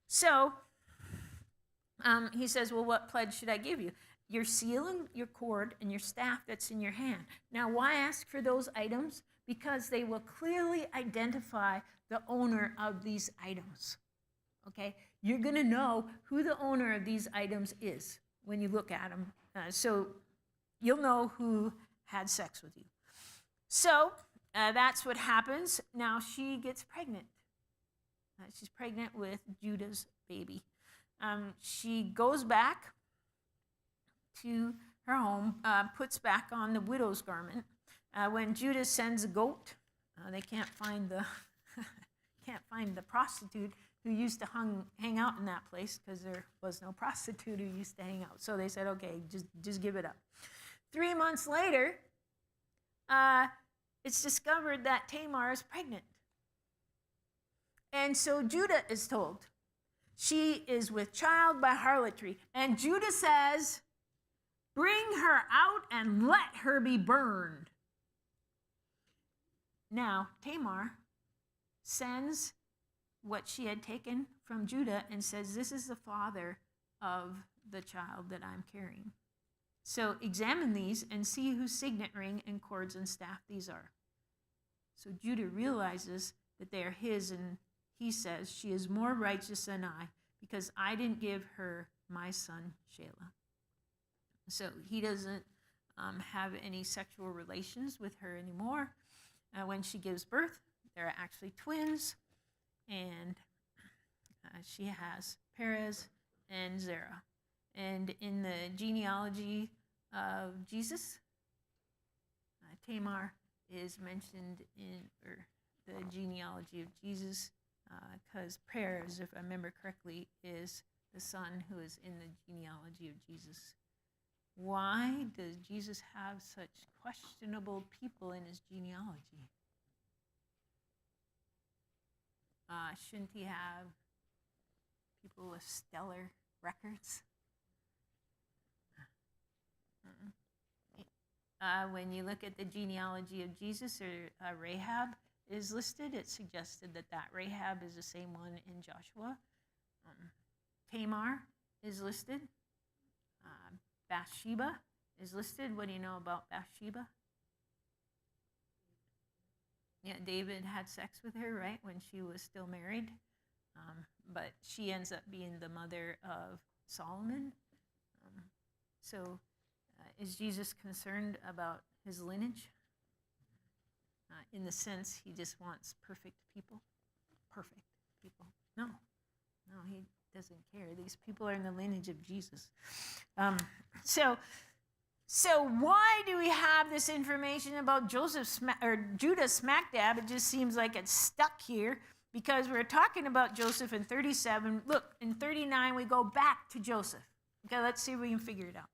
Speaker 2: So he says, well, what pledge should I give you? Your seal and your cord and your staff that's in your hand. Now, why ask for those items? Because they will clearly identify the owner of these items. Okay? You're going to know who the owner of these items is when you look at them. So you'll know who had sex with you. So that's what happens. Now she gets pregnant. She's pregnant with Judah's baby. She goes back to her home, puts back on the widow's garment. When Judah sends a goat, they can't find the prostitute who used to hang out in that place, because there was no prostitute who used to hang out. So they said, okay, just give it up. 3 months later, it's discovered that Tamar is pregnant. And so Judah is told she is with child by harlotry. And Judah says, bring her out and let her be burned. Now, Tamar sends what she had taken from Judah and says, this is the father of the child that I'm carrying. So examine these and see whose signet ring and cords and staff these are. So Judah realizes that they are his, and he says, she is more righteous than I, because I didn't give her my son Shelah. So he doesn't have any sexual relations with her anymore. When she gives birth, they're actually twins, and she has Perez and Zerah. And in the genealogy of Jesus, Tamar is mentioned in the genealogy of Jesus, because Perez, if I remember correctly, is the son who is in the genealogy of Jesus. Why does Jesus have such questionable people in his genealogy? Shouldn't he have people with stellar records? When you look at the genealogy of Jesus, or Rahab is listed, it suggested that Rahab is the same one in Joshua. Tamar is listed. Bathsheba is listed. What do you know about Bathsheba? Yeah, David had sex with her, right, when she was still married. But she ends up being the mother of Solomon. So is Jesus concerned about his lineage? In the sense he just wants perfect people? Perfect people. No, he doesn't care. These people are in the lineage of Jesus. So why do we have this information about Judah smack dab? It just seems like it's stuck here because we're talking about Joseph in 37. Look, in 39 we go back to Joseph. Okay, let's see if we can figure it out.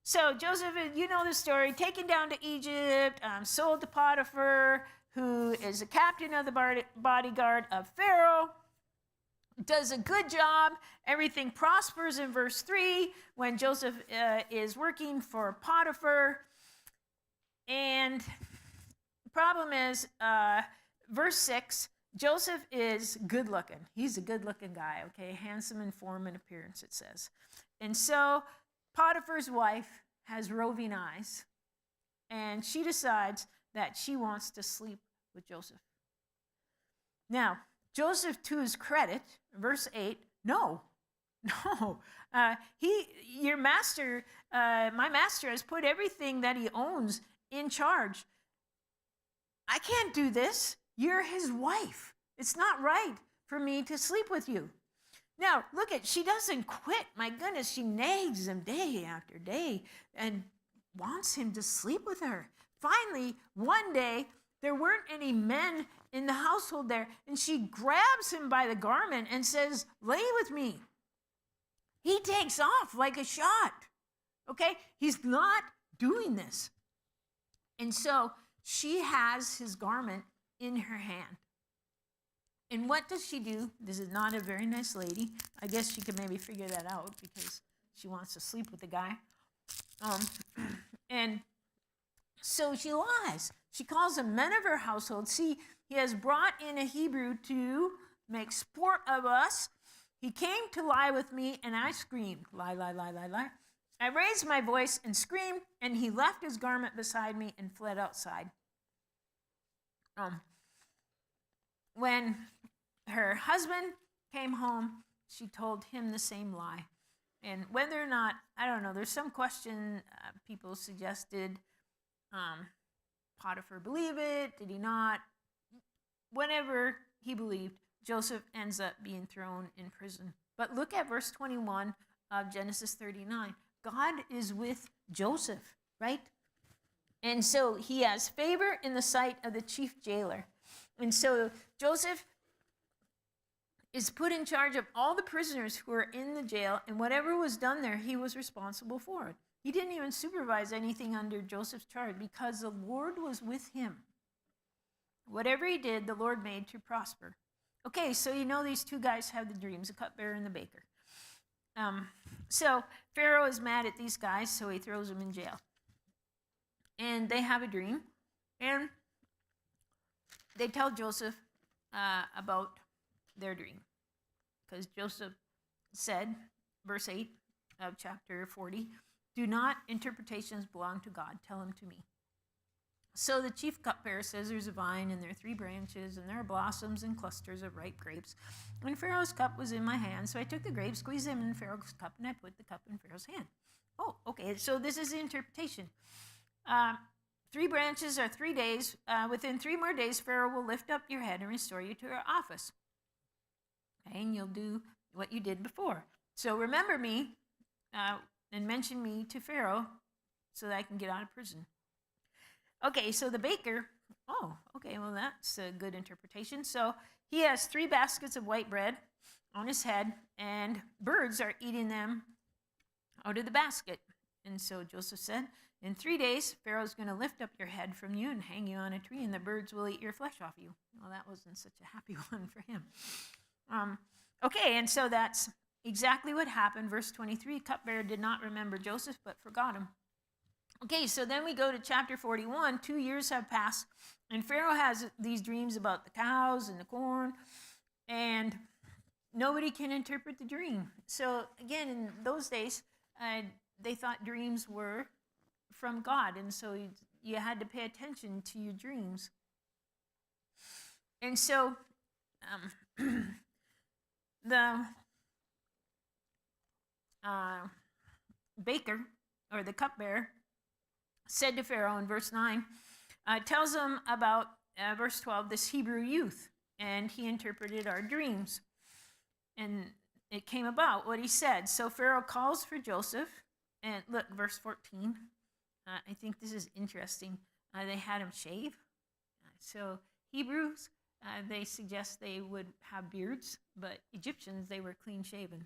Speaker 2: So Joseph, you know the story, taken down to Egypt, sold to Potiphar, who is a captain of the bodyguard of Pharaoh. Does a good job. Everything prospers in verse 3 when Joseph is working for Potiphar. And the problem is, verse 6, Joseph is good looking. He's a good looking guy, okay? Handsome in form and appearance, it says. And so Potiphar's wife has roving eyes, and she decides that she wants to sleep with Joseph. Now, Joseph, to his credit, verse 8, no. Your master, my master has put everything that he owns in charge. I can't do this. You're his wife. It's not right for me to sleep with you. Now, look she doesn't quit. My goodness, she nags him day after day and wants him to sleep with her. Finally, one day, there weren't any men in the household there, and she grabs him by the garment and says, lay with me. He takes off like a shot. Okay? He's not doing this. And so she has his garment in her hand. And what does she do? This is not a very nice lady. I guess she could maybe figure that out because she wants to sleep with the guy. And so she lies. She calls the men of her household. See, he has brought in a Hebrew to make sport of us. He came to lie with me, and I screamed. Lie, lie, lie, lie, lie. I raised my voice and screamed, and he left his garment beside me and fled outside. When her husband came home, she told him the same lie. And whether or not, I don't know, there's some question people suggested, Potiphar believed it, did he not? Whenever he believed, Joseph ends up being thrown in prison. But look at verse 21 of Genesis 39. God is with Joseph, right? And so he has favor in the sight of the chief jailer. And so Joseph is put in charge of all the prisoners who are in the jail, and whatever was done there, he was responsible for it. He didn't even supervise anything under Joseph's charge because the Lord was with him. Whatever he did, the Lord made to prosper. Okay, so you know these two guys have the dreams, the cupbearer and the baker. So Pharaoh is mad at these guys, so he throws them in jail. And they have a dream, and they tell Joseph about their dream. Because Joseph said, verse 8 of chapter 40, do not interpretations belong to God, tell them to me. So the chief cupbearer says there's a vine, and there are 3 branches, and there are blossoms and clusters of ripe grapes. And Pharaoh's cup was in my hand, so I took the grapes, squeezed them in Pharaoh's cup, and I put the cup in Pharaoh's hand. Oh, okay, so this is the interpretation. 3 branches are 3 days. Within 3 more days, Pharaoh will lift up your head and restore you to your office. Okay, and you'll do what you did before. So remember me and mention me to Pharaoh so that I can get out of prison. Okay, so the baker, well, that's a good interpretation. So he has 3 baskets of white bread on his head, and birds are eating them out of the basket. And so Joseph said, in 3 days, Pharaoh's going to lift up your head from you and hang you on a tree, and the birds will eat your flesh off you. Well, that wasn't such a happy one for him. Okay, and so that's exactly what happened. Verse 23, cupbearer did not remember Joseph, but forgot him. Okay, so then we go to chapter 41. 2 years have passed, and Pharaoh has these dreams about the cows and the corn, and nobody can interpret the dream. So again, in those days, they thought dreams were from God, and so you had to pay attention to your dreams. And so the baker, or the cupbearer, said to Pharaoh in verse 9, tells him about, verse 12, this Hebrew youth, and he interpreted our dreams. And it came about what he said. So Pharaoh calls for Joseph, and look, verse 14. I think this is interesting. They had him shave. So Hebrews, they suggest they would have beards, but Egyptians, they were clean shaven.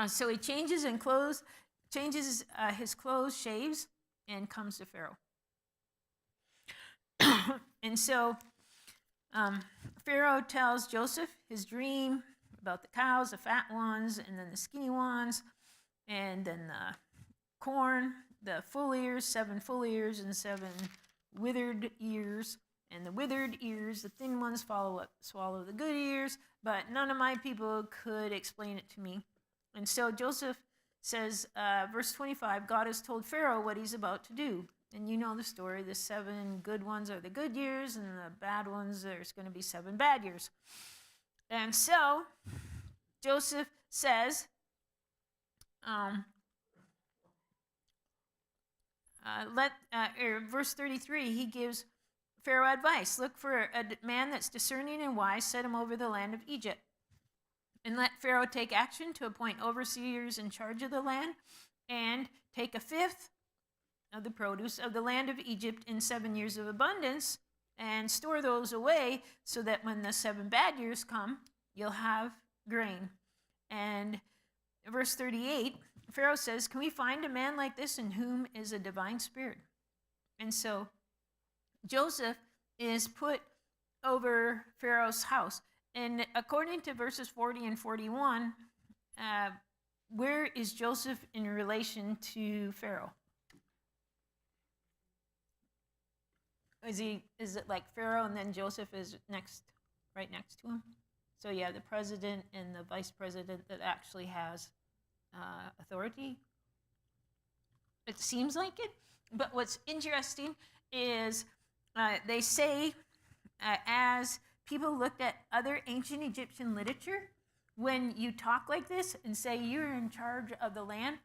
Speaker 2: So he changes his clothes, shaves, and comes to Pharaoh. And so Pharaoh tells Joseph his dream about the cows, the fat ones, and then the skinny ones, and then the corn, the full ears, 7 full ears, and 7 withered ears. And the withered ears, the thin ones, swallow the good ears, but none of my people could explain it to me. And so Joseph says, verse 25, God has told Pharaoh what he's about to do. And you know the story. The 7 good ones are the good years, and the bad ones, there's going to be 7 bad years. And so Joseph says, verse 33, he gives Pharaoh advice. Look for a man that's discerning and wise, set him over the land of Egypt. And let Pharaoh take action to appoint overseers in charge of the land, and take 1/5 of the produce of the land of Egypt in 7 years of abundance, and store those away so that when the 7 bad years come, you'll have grain. And verse 38, Pharaoh says, can we find a man like this in whom is a divine spirit? And so Joseph is put over Pharaoh's house. And according to verses 40 and 41, where is Joseph in relation to Pharaoh? Is it like Pharaoh and then Joseph is right next to him? So yeah, the president and the vice president that actually has authority. It seems like it. But what's interesting is they say, as people looked at other ancient Egyptian literature, when you talk like this and say you're in charge of the land,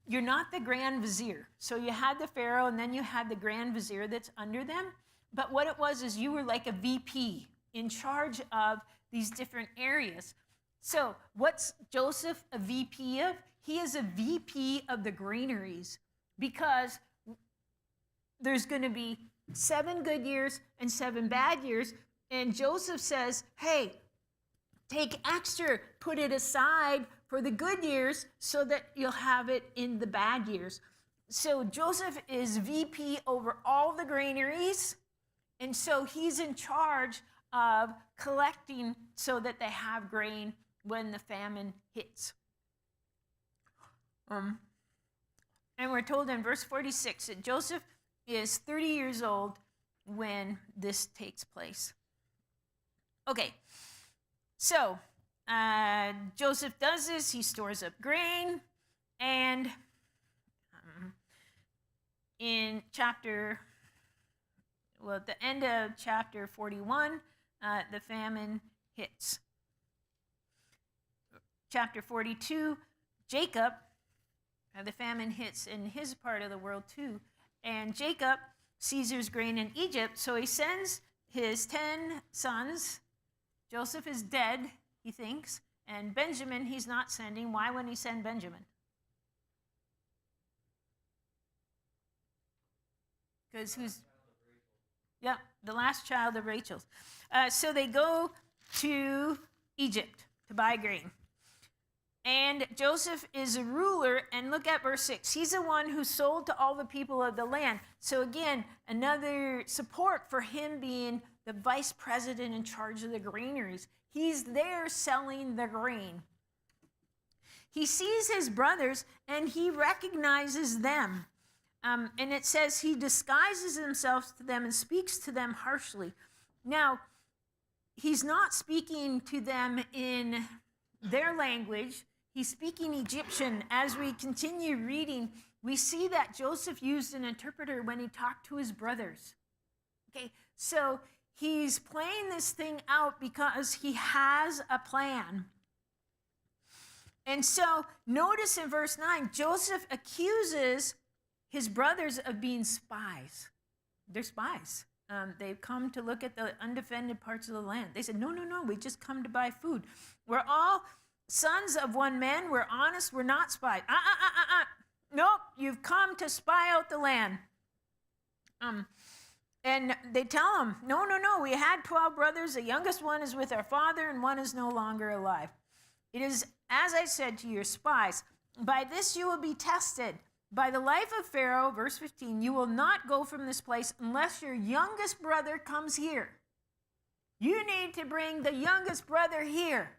Speaker 2: you're not the grand vizier. So you had the pharaoh and then you had the grand vizier that's under them. But what it was is you were like a VP in charge of these different areas. So what's Joseph a VP of? He is a VP of the granaries, because there's going to be 7 good years and 7 bad years. And Joseph says, hey, take extra, put it aside for the good years so that you'll have it in the bad years. So Joseph is VP over all the granaries. And so he's in charge of collecting so that they have grain when the famine hits. And we're told in verse 46 that Joseph is 30 years old when this takes place. Okay, so Joseph does this. He stores up grain, and at the end of chapter 41, the famine hits. Chapter 42, Jacob, the famine hits in his part of the world too, and Jacob sees there's grain in Egypt, so he sends his 10 sons. Joseph is dead, he thinks, and Benjamin he's not sending. Why wouldn't he send Benjamin? Because the last child of Rachel's. So they go to Egypt to buy grain. And Joseph is a ruler, and look at verse 6. He's the one who sold to all the people of the land. So again, another support for him being the vice president in charge of the granaries. He's there selling the grain. He sees his brothers, and he recognizes them. And it says he disguises himself to them and speaks to them harshly. Now, he's not speaking to them in their language. He's speaking Egyptian. As we continue reading, we see that Joseph used an interpreter when he talked to his brothers. Okay, so he's playing this thing out because he has a plan. And so notice in verse 9, Joseph accuses his brothers of being spies. They're spies. They've come to look at the undefended parts of the land. They said, no, we just come to buy food. We're all sons of one man. We're honest. We're not spies. Nope, you've come to spy out the land. And they tell him, no, we had 12 brothers. The youngest one is with our father, and one is no longer alive. It is, as I said to your spies, by this you will be tested. By the life of Pharaoh, verse 15, you will not go from this place unless your youngest brother comes here. You need to bring the youngest brother here.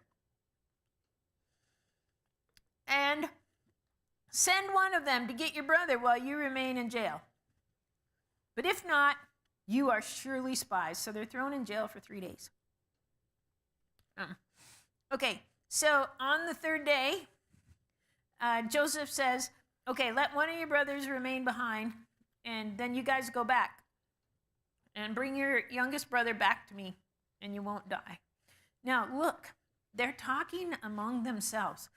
Speaker 2: And send one of them to get your brother while you remain in jail. But if not, you are surely spies. So they're thrown in jail for 3 days. Okay, so on the 3rd day, Joseph says, okay, let one of your brothers remain behind, and then you guys go back. And bring your youngest brother back to me, and you won't die. Now, look, they're talking among themselves.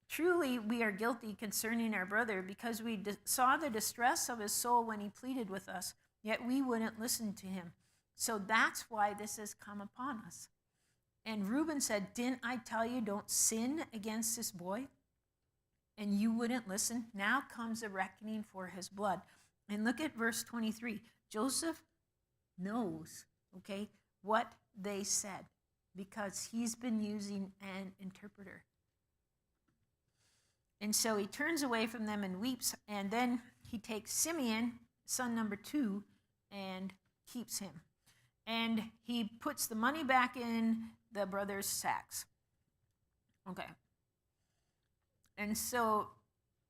Speaker 2: Truly, we are guilty concerning our brother because we saw the distress of his soul when he pleaded with us, yet we wouldn't listen to him. So that's why this has come upon us. And Reuben said, didn't I tell you don't sin against this boy? And you wouldn't listen. Now comes a reckoning for his blood. And look at verse 23. Joseph knows, okay, what they said because he's been using an interpreter. And so he turns away from them and weeps, and then he takes Simeon, son number 2, and keeps him. And he puts the money back in the brothers' sacks. Okay. And so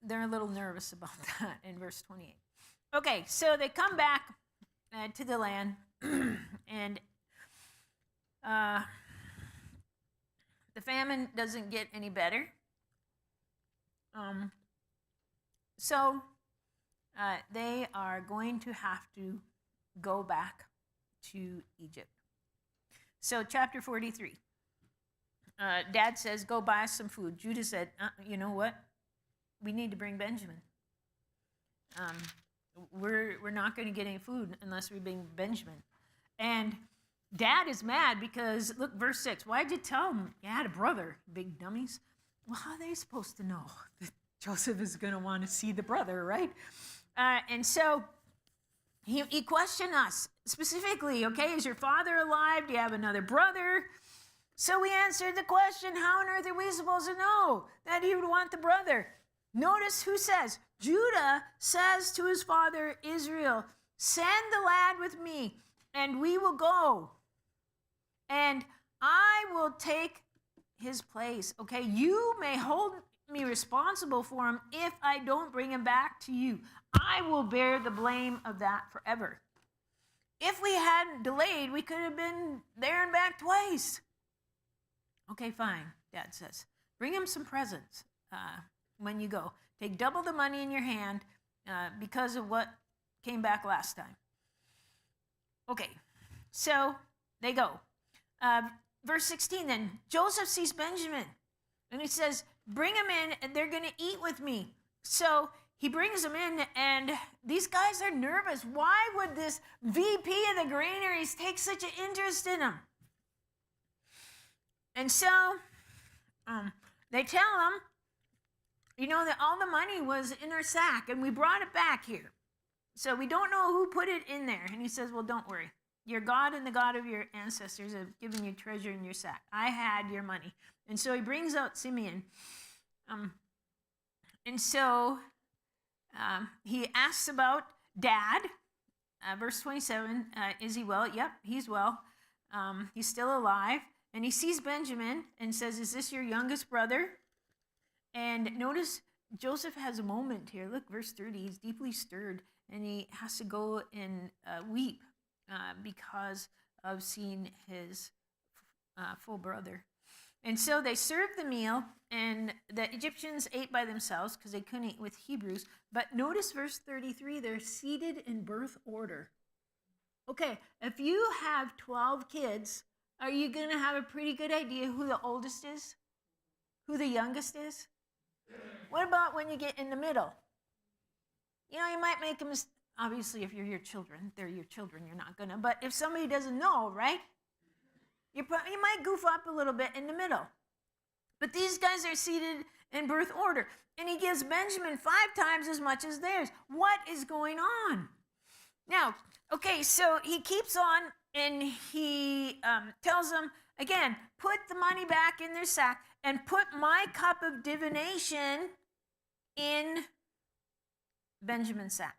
Speaker 2: they're a little nervous about that in verse 28. Okay, so they come back to the land, and the famine doesn't get any better. So they are going to have to go back to Egypt. So chapter 43. Dad says, go buy us some food. Judah said, you know what? We need to bring Benjamin. We're not going to get any food unless we bring Benjamin. And Dad is mad because, look, verse 6. Why'd you tell him you had a brother, big dummies? Well, how are they supposed to know that Joseph is going to want to see the brother, right? And so he questioned us specifically, okay, is your father alive? Do you have another brother? So we answered the question, how on earth are we supposed to know that he would want the brother? Notice who says, Judah says to his father Israel, send the lad with me, and we will go, and I will take his place. Okay, you may hold me responsible for him if I don't bring him back to you. I will bear the blame of that forever. If we hadn't delayed, we could have been there and back twice. Okay, fine, Dad says. Bring him some presents when you go. Take double the money in your hand because of what came back last time. Okay, so they go. Verse 16 then, Joseph sees Benjamin, and he says, bring him in, and they're going to eat with me. So he brings them in, and these guys are nervous. Why would this VP of the granaries take such an interest in him? And so they tell him, you know, that all the money was in our sack, and we brought it back here. So we don't know who put it in there. And he says, well, don't worry. Your God and the God of your ancestors have given you treasure in your sack. I had your money. And so he brings out Simeon. And so he asks about Dad. Verse 27, is he well? Yep, he's well. He's still alive. And he sees Benjamin and says, is this your youngest brother? And notice Joseph has a moment here. Look, verse 30, he's deeply stirred, and he has to go and weep because of seeing his full brother. And so they served the meal, and the Egyptians ate by themselves because they couldn't eat with Hebrews. But notice verse 33, they're seated in birth order. Okay, if you have 12 kids, are you going to have a pretty good idea who the oldest is? Who the youngest is? What about when you get in the middle? You know, you might make a mistake. Obviously, if you're your children, they're your children, you're not going to. But if somebody doesn't know, right? You might goof up a little bit in the middle. But these guys are seated in birth order. And he gives Benjamin 5 times as much as theirs. What is going on? Now, okay, so he keeps on and he tells them, again, put the money back in their sack and put my cup of divination in Benjamin's sack.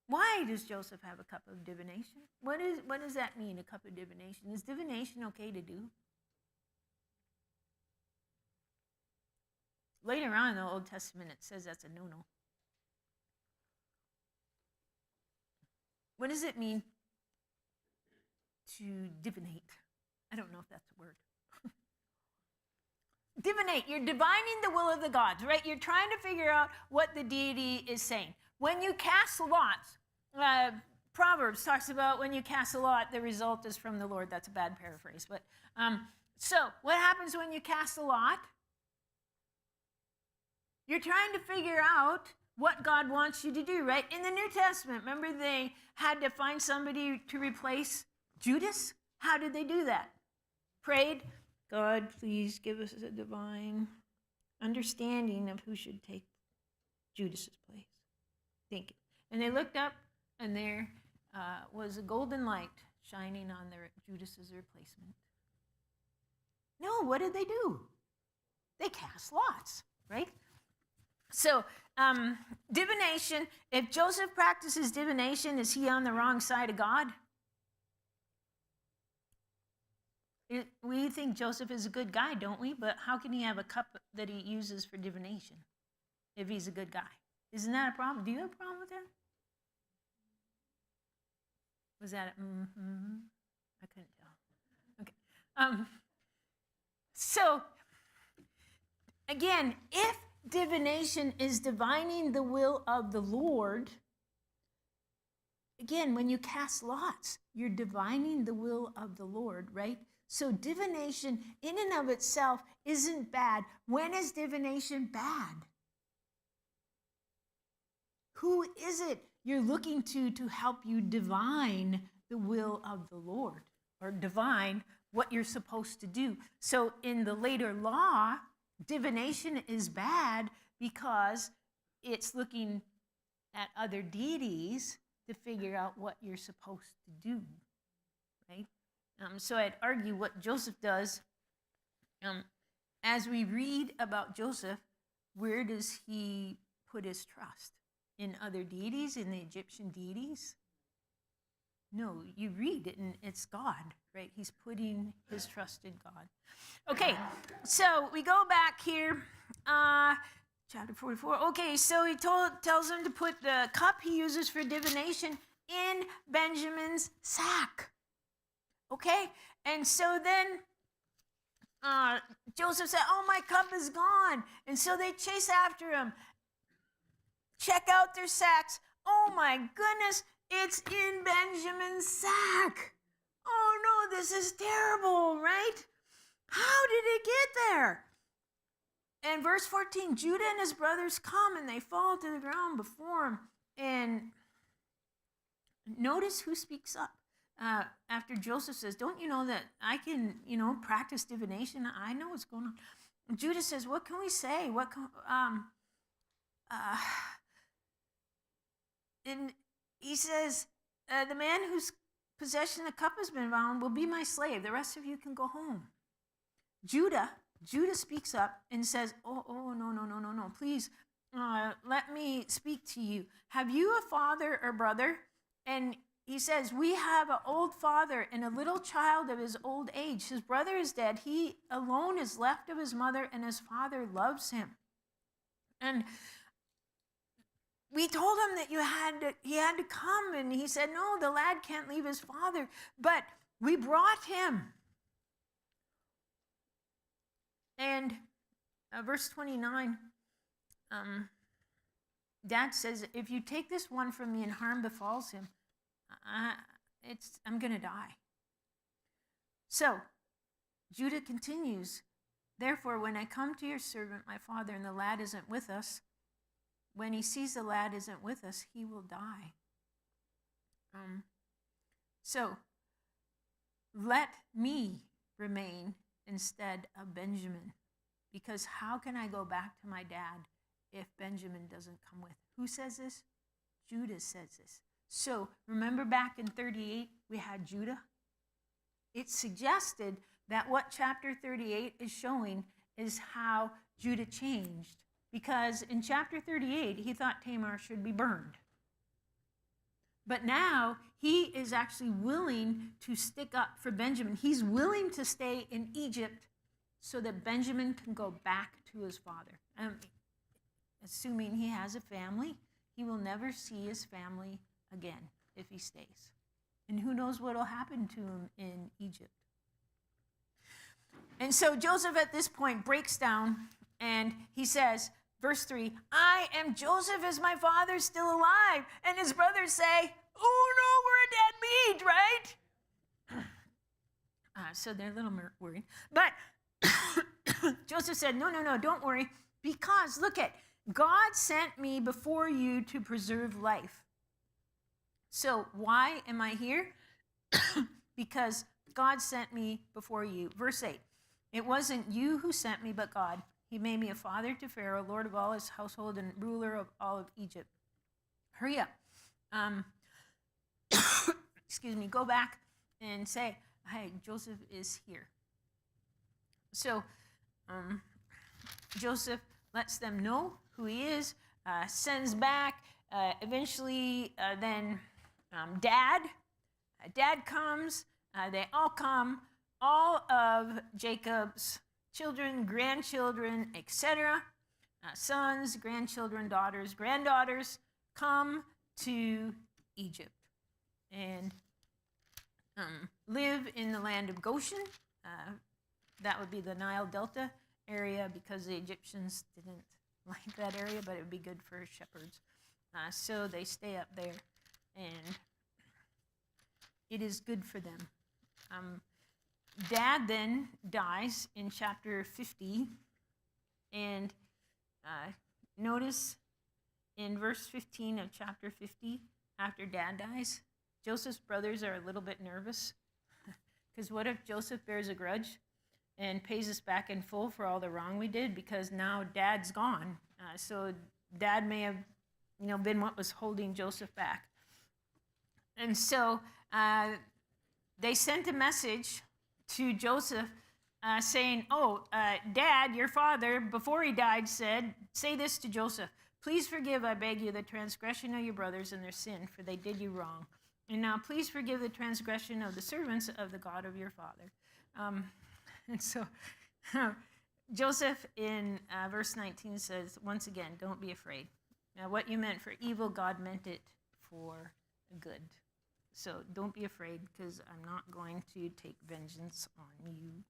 Speaker 2: Why does Joseph have a cup of divination? What does that mean, a cup of divination? Is divination okay to do? Later on in the Old Testament, it says that's a no-no. What does it mean to divinate? I don't know if that's a word. Divinate, you're divining the will of the gods, right? You're trying to figure out what the deity is saying. When you cast lots, Proverbs talks about when you cast a lot, the result is from the Lord. That's a bad paraphrase. But so what happens when you cast a lot? You're trying to figure out what God wants you to do, right? In the New Testament, remember they had to find somebody to replace Judas? How did they do that? Prayed, God, please give us a divine understanding of who should take Judas's place. Thank you. And they looked up, and there was a golden light shining on Judas's replacement. No, what did they do? They cast lots, right? So, divination, if Joseph practices divination, is he on the wrong side of God? We think Joseph is a good guy, don't we? But how can he have a cup that he uses for divination if he's a good guy? Isn't that a problem? Do you have a problem with that? Was that I couldn't tell. Okay. So, again, if divination is divining the will of the Lord, again, when you cast lots, you're divining the will of the Lord, right? So divination in and of itself isn't bad. When is divination bad? Who is it you're looking to help you divine the will of the Lord, or divine what you're supposed to do? So in the later law, divination is bad because it's looking at other deities to figure out what you're supposed to do, right? So I'd argue what Joseph does, as we read about Joseph, where does he put his trust? In other deities, in the Egyptian deities? No, you read it and it's God, right? He's putting his trust in God. Okay, so we go back here, chapter 44. Okay, so he tells him to put the cup he uses for divination in Benjamin's sack. Okay, and so then Joseph said, oh, my cup is gone. And so they chase after him. Check out their sacks. Oh my goodness, it's in Benjamin's sack. Oh no, this is terrible, right? How did it get there? And verse 14, Judah and his brothers come and they fall to the ground before him. And notice who speaks up. After Joseph says, don't you know that I can, practice divination? I know what's going on. And Judah says, what can we say? And he says, the man whose possession the cup has been bound will be my slave. The rest of you can go home. Judah speaks up and says, oh, no. Please, let me speak to you. Have you a father or brother? And he says, we have an old father and a little child of his old age. His brother is dead. He alone is left of his mother, and his father loves him. And we told him that he had to come, and he said, no, the lad can't leave his father. But we brought him. And verse 29, Dad says, if you take this one from me and harm befalls him, I'm going to die. So Judah continues, therefore, when I come to your servant, my father, and the lad isn't with us, when he sees the lad isn't with us, he will die. So let me remain instead of Benjamin, because how can I go back to my dad if Benjamin doesn't come with? Who says this? Judah says this. So remember back in 38, we had Judah? It suggested that what chapter 38 is showing is how Judah changed. Because in chapter 38, he thought Tamar should be burned. But now he is actually willing to stick up for Benjamin. He's willing to stay in Egypt so that Benjamin can go back to his father. Assuming he has a family, he will never see his family again if he stays. And who knows what will happen to him in Egypt. And so Joseph at this point breaks down and he says, verse 3, I am Joseph, is my father still alive? And his brothers say, oh no, we're a dead meat, right? So they're a little worried. But Joseph said, no, don't worry, because look at, God sent me before you to preserve life. So why am I here? Because God sent me before you. Verse 8, it wasn't you who sent me, but God. He made me a father to Pharaoh, lord of all his household, and ruler of all of Egypt. Hurry up. Excuse me, go back and say, hey, Joseph is here. So Joseph lets them know who he is, sends back. Eventually, then Dad comes. They all come. All of Jacob's children, grandchildren, etc., sons, grandchildren, daughters, granddaughters, come to Egypt and live in the land of Goshen. That would be the Nile Delta area, because the Egyptians didn't like that area, but it would be good for shepherds. So they stay up there, and it is good for them. Dad then dies in chapter 50, and notice in verse 15 of chapter 50, after Dad dies, Joseph's brothers are a little bit nervous, because what if Joseph bears a grudge and pays us back in full for all the wrong we did, because now Dad's gone. So Dad may have, been what was holding Joseph back. And so they sent a message to Joseph saying, Dad, your father, before he died, said, say this to Joseph, please forgive, I beg you, the transgression of your brothers and their sin, for they did you wrong. And now please forgive the transgression of the servants of the God of your father. And so Joseph in verse 19 says, once again, don't be afraid. Now what you meant for evil, God meant it for good. So don't be afraid, because I'm not going to take vengeance on you.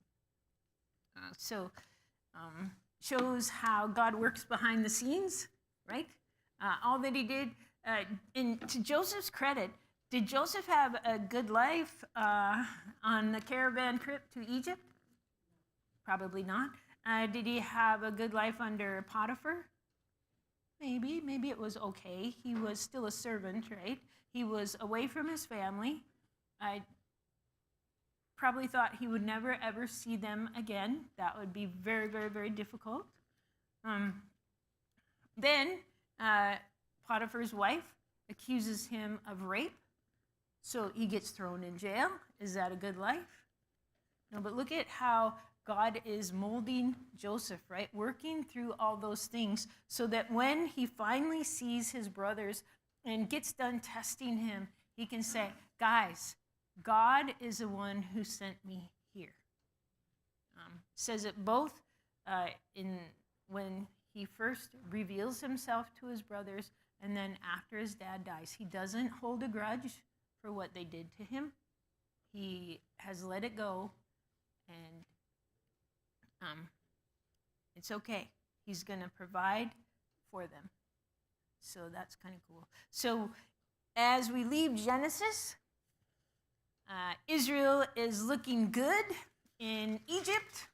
Speaker 2: Shows how God works behind the scenes, right? All that he did. To Joseph's credit, did Joseph have a good life on the caravan trip to Egypt? Probably not. Did he have a good life under Potiphar? Maybe it was okay. He was still a servant, right? He was away from his family. I probably thought he would never, ever see them again. That would be very, very, very difficult. Then Potiphar's wife accuses him of rape, so he gets thrown in jail. Is that a good life? No, but look at how God is molding Joseph, right? Working through all those things so that when he finally sees his brothers and gets done testing him, he can say, guys, God is the one who sent me here. Says it both when he first reveals himself to his brothers and then after his dad dies. He doesn't hold a grudge for what they did to him. He has let it go, and it's okay. He's going to provide for them. So that's kind of cool. So as we leave Genesis, Israel is looking good in Egypt,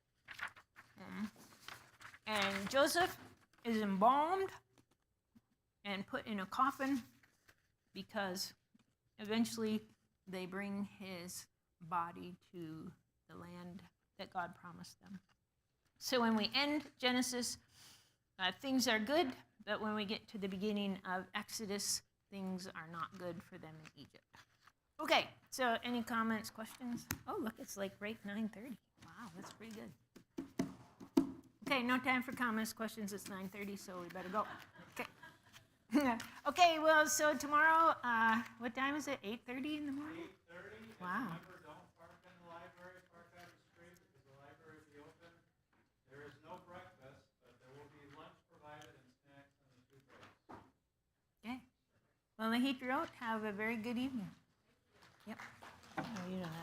Speaker 2: and Joseph is embalmed and put in a coffin, because eventually they bring his body to the land that God promised them. So when we end Genesis, things are good, but when we get to the beginning of Exodus, things are not good for them in Egypt. Okay, so any comments, questions? Oh, look, it's like right 9:30. Wow, that's pretty good. Okay, no time for comments, questions. It's 9:30, so we better go. Okay. Okay, well, so tomorrow, what time is it? 8:30 in the morning?
Speaker 3: 8:30.
Speaker 2: Wow.
Speaker 3: Remember, don't park in the library, park out the street, because the library will be open. There is no breakfast, but there will be lunch provided and snacks in the 2 breaks.
Speaker 2: Okay. Well, Mahit Road, have a very good evening. Yep. No, you don't have